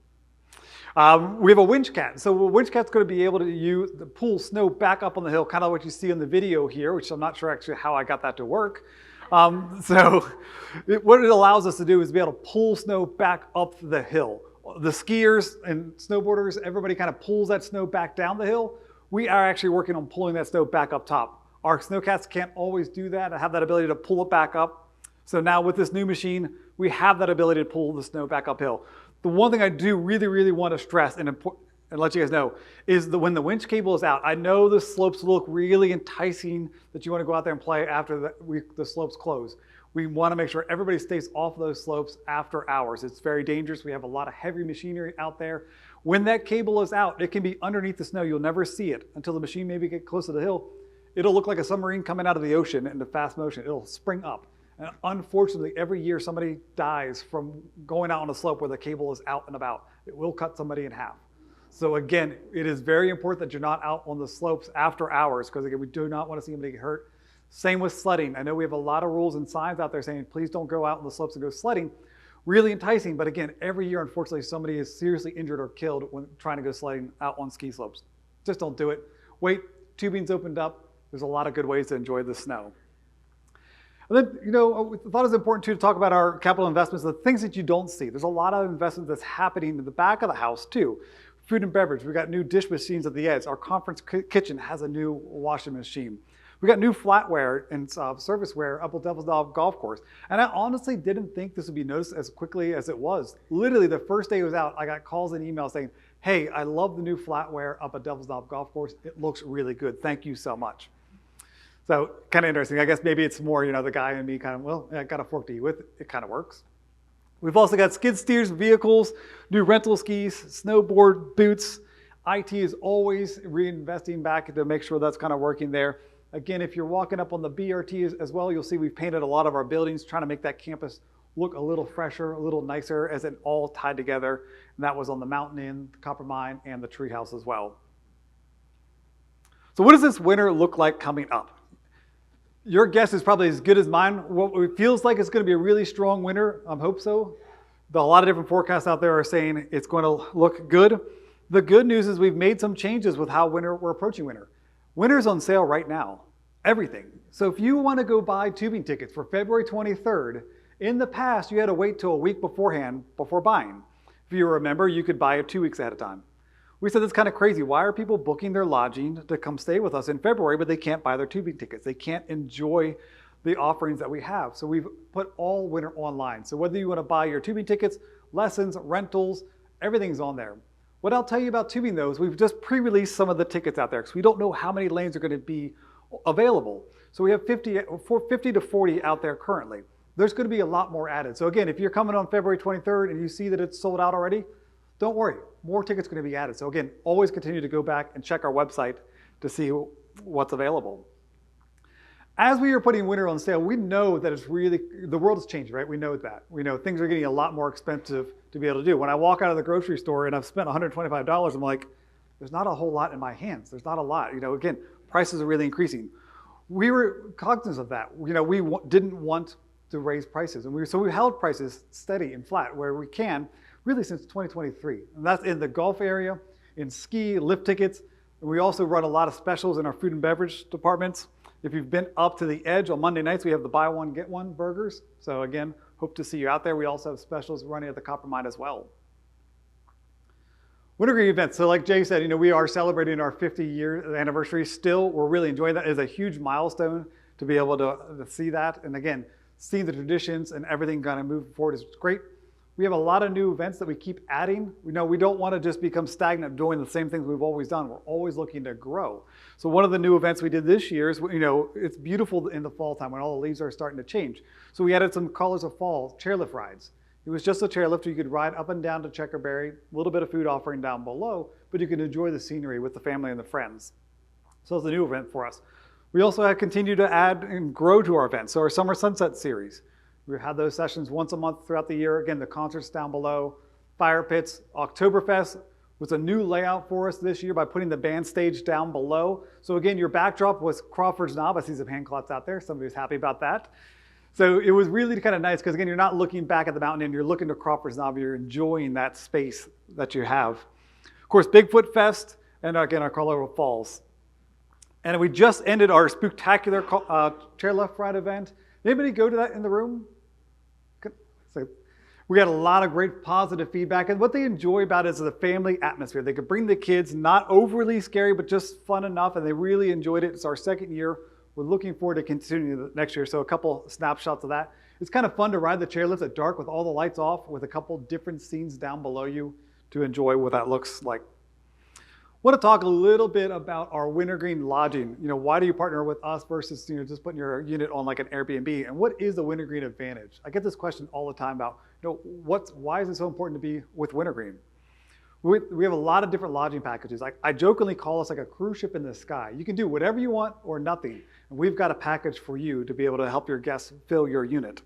We have a winch cat. So a winch cat's going to be able to pull snow back up on the hill, kind of what you see in the video here, which I'm not sure actually how I got that to work. What it allows us to do is be able to pull snow back up the hill. The skiers and snowboarders, everybody kind of pulls that snow back down the hill. We are actually working on pulling that snow back up top. Our snowcats can't always do that. I have that ability to pull it back up. So now with this new machine, we have that ability to pull the snow back uphill. The one thing I do really, really want to stress and let you guys know is that when the winch cable is out, I know the slopes look really enticing that you want to go out there and play after the slopes close. We want to make sure everybody stays off those slopes after hours. It's very dangerous. We have a lot of heavy machinery out there. When that cable is out, it can be underneath the snow. You'll never see it until the machine maybe get close to the hill. It'll look like a submarine coming out of the ocean in the fast motion. It'll spring up. And unfortunately, every year somebody dies from going out on a slope where the cable is out and about. It will cut somebody in half. So again, it is very important that you're not out on the slopes after hours, because again, we do not want to see anybody get hurt. Same with sledding. I know we have a lot of rules and signs out there saying, please don't go out on the slopes and go sledding. Really enticing, but again, every year, unfortunately, somebody is seriously injured or killed when trying to go sledding out on ski slopes. Just don't do it. Wait, tubing's opened up. There's a lot of good ways to enjoy the snow. And then, we thought it was important too to talk about our capital investments, the things that you don't see. There's a lot of investment that's happening in the back of the house too. Food and beverage, we've got new dish machines at the edge. Our conference kitchen has a new washing machine. We got new flatware and serviceware up at Devil's Knob Golf Course. And I honestly didn't think this would be noticed as quickly as it was. Literally the first day it was out, I got calls and emails saying, hey, I love the new flatware up at Devil's Knob Golf Course. It looks really good. Thank you so much. So kind of interesting. I guess maybe it's more, the guy in me kind of, well, I got a fork to eat with. It kind of works. We've also got skid steers, vehicles, new rental skis, snowboard, boots. IT is always reinvesting back to make sure that's kind of working there. Again, if you're walking up on the BRT as well, you'll see we've painted a lot of our buildings, trying to make that campus look a little fresher, a little nicer as it all tied together. And that was on the Mountain Inn, the Copper Mine, and the Treehouse as well. So what does this winter look like coming up? Your guess is probably as good as mine. What it feels like it's going to be a really strong winter. I hope so. A lot of different forecasts out there are saying it's going to look good. The good news is we've made some changes with how we're approaching winter. Winter's on sale right now. Everything. So if you want to go buy tubing tickets for February 23rd, in the past you had to wait till a week beforehand before buying. If you remember, you could buy it 2 weeks ahead of time. We said that's kind of crazy. Why are people booking their lodging to come stay with us in February, but they can't buy their tubing tickets? They can't enjoy the offerings that we have. So we've put all winter online. So whether you want to buy your tubing tickets, lessons, rentals, everything's on there. What I'll tell you about tubing though is we've just pre-released some of the tickets out there because we don't know how many lanes are going to be available. So we have 50 to 40 out there currently. There's going to be a lot more added. So again, if you're coming on February 23rd and you see that it's sold out already, don't worry, more tickets are going to be added. So again, always continue to go back and check our website to see what's available. As we are putting winter on sale, we know that the world is changing, right? We know that. We know things are getting a lot more expensive to be able to do. When I walk out of the grocery store and I've spent $125, I'm like, there's not a whole lot in my hands. There's not a lot. Again, prices are really increasing. We were cognizant of that. We didn't want to raise prices. And so we held prices steady and flat where we can, really since 2023. And that's in the golf area, in ski, lift tickets. And we also run a lot of specials in our food and beverage departments. If you've been up to the Edge on Monday nights, we have the buy one, get one burgers. So again, hope to see you out there. We also have specials running at the Copper Mine as well. Wintergreen events. So like Jay said, we are celebrating our 50-year anniversary still. We're really enjoying that. It is a huge milestone to be able to see that. And again, seeing the traditions and everything kind of move forward is great. We have a lot of new events that we keep adding. We don't want to just become stagnant doing the same things we've always done. We're always looking to grow. So one of the new events we did this year is, it's beautiful in the fall time when all the leaves are starting to change. So we added some Colors of Fall chairlift rides. It was just a chairlift. You could ride up and down to Checkerberry, a little bit of food offering down below, but you can enjoy the scenery with the family and the friends. So it's a new event for us. We also have continued to add and grow to our events. So our Summer Sunset Series. We've had those sessions once a month throughout the year. Again, the concerts down below, fire pits. Oktoberfest was a new layout for us this year by putting the band stage down below. So again, your backdrop was Crawford's Knob. I see some hand clots out there. Somebody's happy about that. So it was really kind of nice because again, you're not looking back at the mountain and you're looking to Crawford's Knob. You're enjoying that space that you have. Of course, Bigfoot Fest and again, our Colorado Falls. And we just ended our spectacular chairlift ride event. Anybody go to that in the room? So we got a lot of great positive feedback, and what they enjoy about it is the family atmosphere. They could bring the kids, not overly scary, but just fun enough, and they really enjoyed it. It's our second year. We're looking forward to continuing the next year, so a couple snapshots of that. It's kind of fun to ride the chairlift at dark with all the lights off, with a couple different scenes down below you to enjoy what that looks like. I want to talk a little bit about our Wintergreen lodging. Why do you partner with us versus just putting your unit on like an Airbnb? And what is the Wintergreen advantage? I get this question all the time about why is it so important to be with Wintergreen? We have a lot of different lodging packages. I jokingly call us like a cruise ship in the sky. You can do whatever you want or nothing, and we've got a package for you to be able to help your guests fill your unit.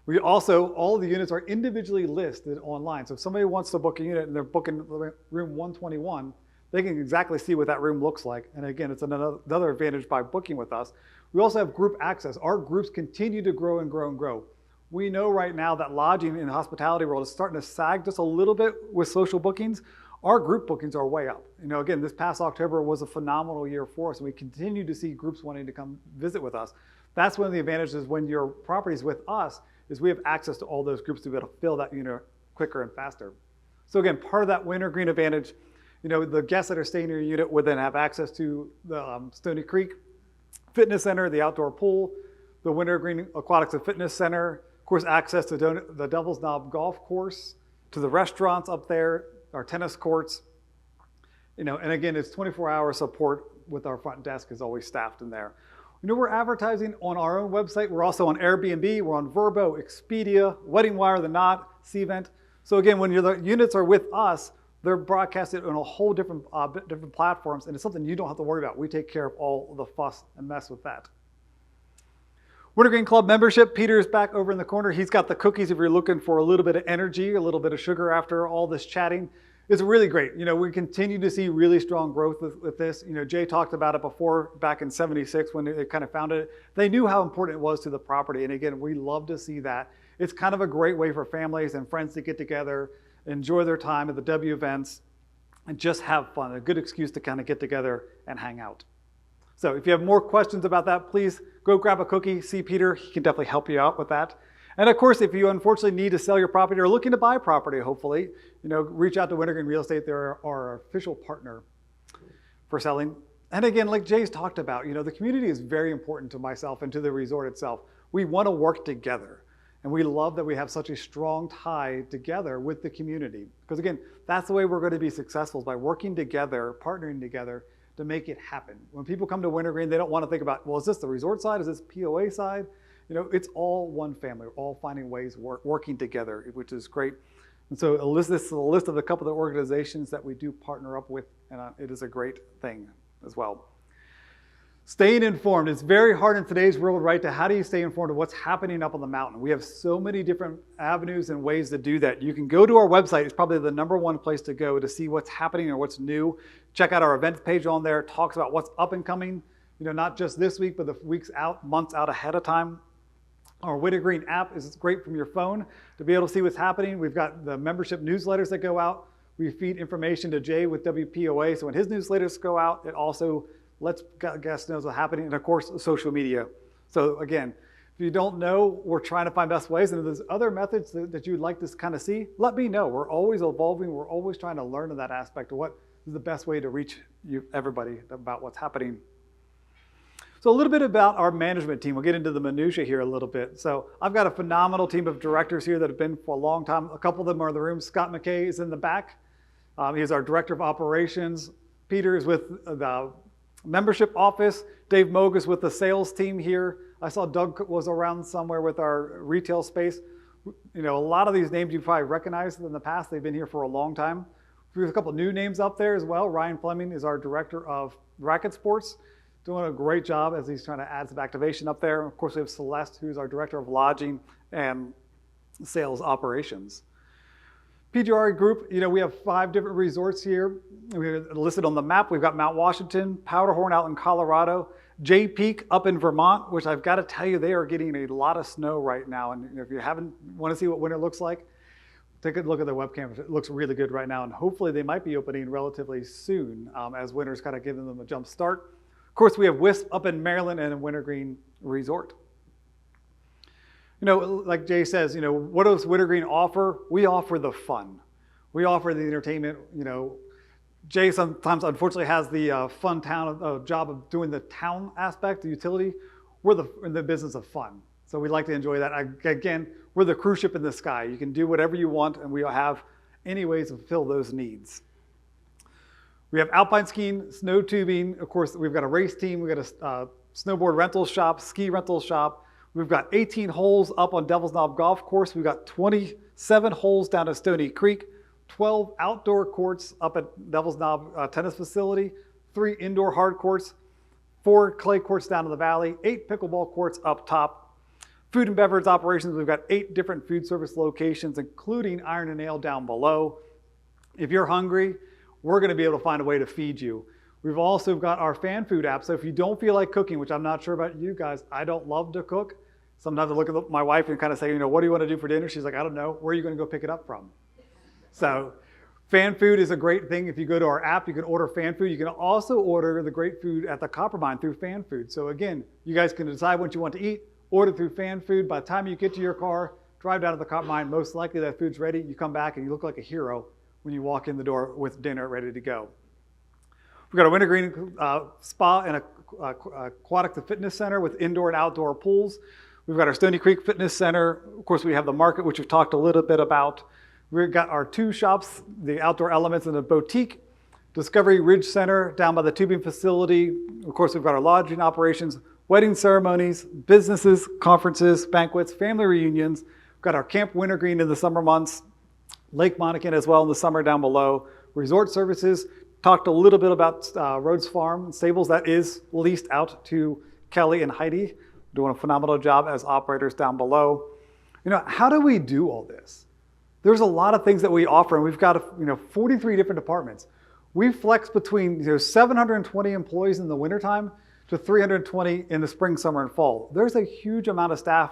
We also, all of the units are individually listed online. So if somebody wants to book a unit and they're booking room 121, they can exactly see what that room looks like. And again, it's another advantage by booking with us. We also have group access. Our groups continue to grow and grow and grow. We know right now that lodging in the hospitality world is starting to sag just a little bit with social bookings. Our group bookings are way up. Again, this past October was a phenomenal year for us, and we continue to see groups wanting to come visit with us. That's one of the advantages when your property's with us, is we have access to all those groups to be able to fill that unit quicker and faster. So again, part of that Wintergreen advantage, the guests that are staying in your unit would then have access to the Stony Creek Fitness Center, the outdoor pool, the Wintergreen Aquatics and Fitness Center, of course, access to the Devil's Knob Golf Course, to the restaurants up there, our tennis courts, and again, it's 24-hour support with our front desk is always staffed in there. We're advertising on our own website. We're also on Airbnb. We're on Vrbo, Expedia, Wedding Wire, The Knot, Cvent. So again, when the units are with us, they're broadcasted on a whole different platforms, and it's something you don't have to worry about. We take care of all the fuss and mess with that. Wintergreen Club membership. Peter's back over in the corner. He's got the cookies if you're looking for a little bit of energy, a little bit of sugar after all this chatting. It's really great. We continue to see really strong growth with this. Jay talked about it before back in '76 when they kind of founded it. They knew how important it was to the property. And again, we love to see that. It's kind of a great way for families and friends to get together, enjoy their time at the W events, and just have fun. A good excuse to kind of get together and hang out. So if you have more questions about that, please go grab a cookie, see Peter. He can definitely help you out with that. And of course, if you unfortunately need to sell your property or looking to buy property, hopefully, reach out to Wintergreen Real Estate. They're our official partner for selling. And again, like Jay's talked about, the community is very important to myself and to the resort itself. We want to work together. And we love that we have such a strong tie together with the community. Because again, that's the way we're going to be successful, is by working together, partnering together to make it happen. When people come to Wintergreen, they don't want to think about, well, is this the resort side? Is this POA side? It's all one family. We're all finding ways working together, which is great. And so this is a list of a couple of the organizations that we do partner up with, and it is a great thing as well. Staying informed. It's very hard in today's world, right? To how do you stay informed of what's happening up on the mountain? We have so many different avenues and ways to do that. You can go to our website. It's probably the #1 place to go to see what's happening or what's new. Check out our events page on there. It talks about what's up and coming, not just this week, but the weeks out, months out ahead of time. Our Wintergreen app is great from your phone to be able to see what's happening. We've got the membership newsletters that go out. We feed information to Jay with WPOA. So when his newsletters go out, it also lets guests know what's happening. And of course, social media. So again, if you don't know, we're trying to find best ways. And if there's other methods that you'd like to kind of see, let me know. We're always evolving. We're always trying to learn in that aspect of what is the best way to reach everybody about what's happening. So a little bit about our management team. We'll get into the minutia here a little bit. So I've got a phenomenal team of directors here that have been for a long time. A couple of them are in the room. Scott McKay is in the back. He's our director of operations. Peter is with the membership office. Dave Moog is with the sales team here. I saw Doug was around somewhere with our retail space. A lot of these names you probably recognized in the past. They've been here for a long time. We have a couple new names up there as well. Ryan Fleming is our director of racket sports, doing a great job as he's trying to add some activation up there. Of course, we have Celeste, who's our director of lodging and sales operations. PGRI Group, we have 5 different resorts here. We're listed on the map. We've got Mount Washington, Powderhorn out in Colorado, Jay Peak up in Vermont, which I've got to tell you, they are getting a lot of snow right now. And if you want to see what winter looks like, take a look at their webcam. It looks really good right now. And hopefully they might be opening relatively soon as winter's kind of giving them a jump start. Of course, we have Wisp up in Maryland and a Wintergreen Resort. Like Jay says, what does Wintergreen offer? We offer the fun. We offer the entertainment. Jay sometimes unfortunately has the fun town job of doing the town aspect, the utility. We're in the business of fun. So we like to enjoy that. Again, we're the cruise ship in the sky. You can do whatever you want, and we have any ways to fulfill those needs. We have alpine skiing, snow tubing. Of course, we've got a race team. We've got a snowboard rental shop, ski rental shop. We've got 18 holes up on Devil's Knob Golf Course. We've got 27 holes down at Stony Creek, 12 outdoor courts up at Devil's Knob Tennis Facility, 3 indoor hard courts, 4 clay courts down in the valley, 8 pickleball courts up top. Food and beverage operations, we've got 8 different food service locations, including Iron and Ale down below. If you're hungry, we're going to be able to find a way to feed you. We've also got our fan food app. So if you don't feel like cooking, which I'm not sure about you guys, I don't love to cook. Sometimes I look at my wife and kind of say, what do you want to do for dinner? She's like, I don't know. Where are you going to go pick it up from? So fan food is a great thing. If you go to our app, you can order fan food. You can also order the great food at the Copper Mine through fan food. So again, you guys can decide what you want to eat, order through fan food. By the time you get to your car, drive down to the Copper Mine, most likely that food's ready. You come back and you look like a hero when you walk in the door with dinner ready to go. We've got a Wintergreen spa and a aquatic fitness center with indoor and outdoor pools. We've got our Stony Creek Fitness Center. Of course, we have the market, which we've talked a little bit about. We've got our 2 shops, the Outdoor Elements and the Boutique. Discovery Ridge Center down by the tubing facility. Of course, we've got our lodging operations, wedding ceremonies, businesses, conferences, banquets, family reunions. We've got our Camp Wintergreen in the summer months, Lake Monacan as well in the summer down below. Resort services, talked a little bit about Rhodes Farm and Stables. That is leased out to Kelly and Heidi, doing a phenomenal job as operators down below. How do we do all this? There's a lot of things that we offer, and we've got 43 different departments. We flex between 720 employees in the wintertime to 320 in the spring, summer, and fall. There's a huge amount of staff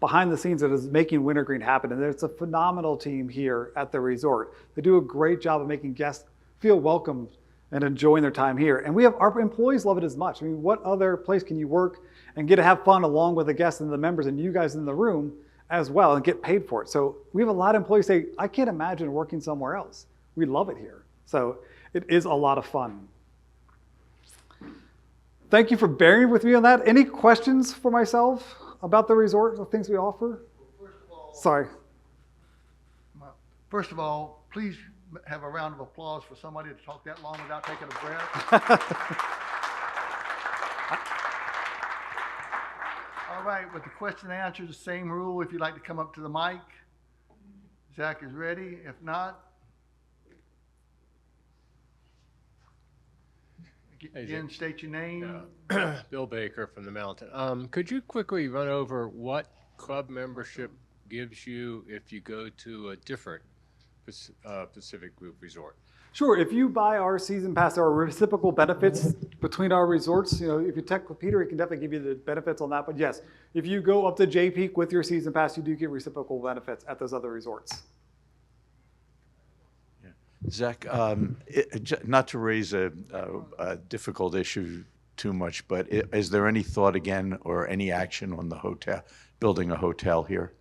behind the scenes that is making Wintergreen happen, and it's a phenomenal team here at the resort. They do a great job of making guests feel welcomed and enjoying their time here. And our employees love it as much. I mean, what other place can you work and get to have fun along with the guests and the members and you guys in the room as well and get paid for it? So we have a lot of employees say, I can't imagine working somewhere else. We love it here. So it is a lot of fun. Thank you for bearing with me on that. Any questions for myself about the resort, the things we offer? Sorry. First of all, please have a round of applause for somebody to talk that long without taking a breath. All right, with the question and answer, the same rule. If you'd like to come up to the mic, Zach is ready. If not, Jim. state your name. Bill Baker from the Mountain. Could you quickly run over what club membership gives you if you go to a different Pacific Group resort? Sure, if you buy our season pass, there are reciprocal benefits between our resorts. You know, if you check with Peter, he can definitely give you the benefits on that. But yes, if you go up to J Peak with your season pass, you do get reciprocal benefits at those other resorts. Zach, not to raise a difficult issue too much, but is there any thought again or any action on the hotel, building a hotel here?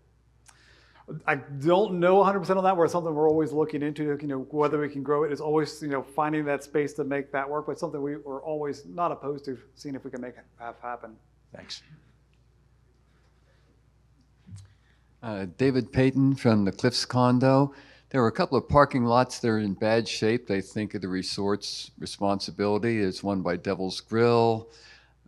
I don't know 100% on that. We're something we're always looking into, you know, whether we can grow it. It's always, you know, finding that space to make that work, but something we're always not opposed to seeing if we can make it happen. Thanks. David Payton from the Cliffs Condo. There were a couple of parking lots that are in bad shape. They think of the resort's responsibility. It's one by Devil's Grill.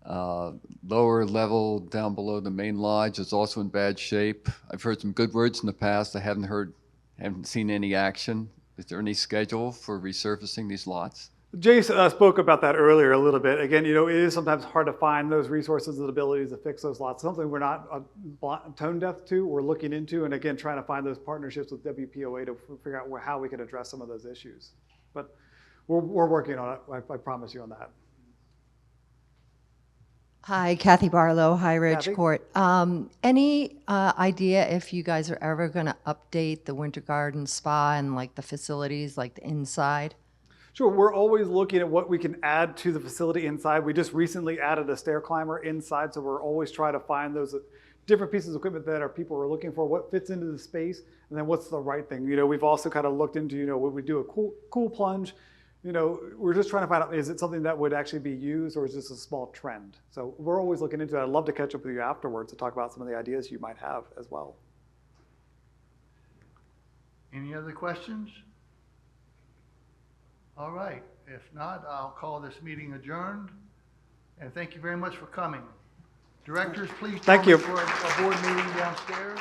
Lower level down below the main lodge is also in bad shape. I've heard some good words in the past. I haven't seen any action. Is there any schedule for resurfacing these lots? Jason spoke about that earlier a little bit. Again, you know, it is sometimes hard to find those resources and abilities to fix those lots. Something we're not tone deaf to, we're looking into, and again, trying to find those partnerships with WPOA to figure out how we can address some of those issues. But we're working on it, I promise you on that. Hi, Kathy Barlow, High Ridge Kathy? Court. Any idea if you guys are ever going to update the Winter Garden Spa and like the facilities, like the inside? Sure, we're always looking at what we can add to the facility inside. We just recently added a stair climber inside, so we're always trying to find those different pieces of equipment that our people are looking for, what fits into the space, and then what's the right thing. You know, we've also kind of looked into, you know, would we do a cool plunge? You know, we're just trying to find out, is it something that would actually be used or is this a small trend? So we're always looking into that. I'd love to catch up with you afterwards to talk about some of the ideas you might have as well. Any other questions? All right, if not, I'll call this meeting adjourned. And thank you very much for coming. Directors, please join Thank you. me for a board meeting downstairs.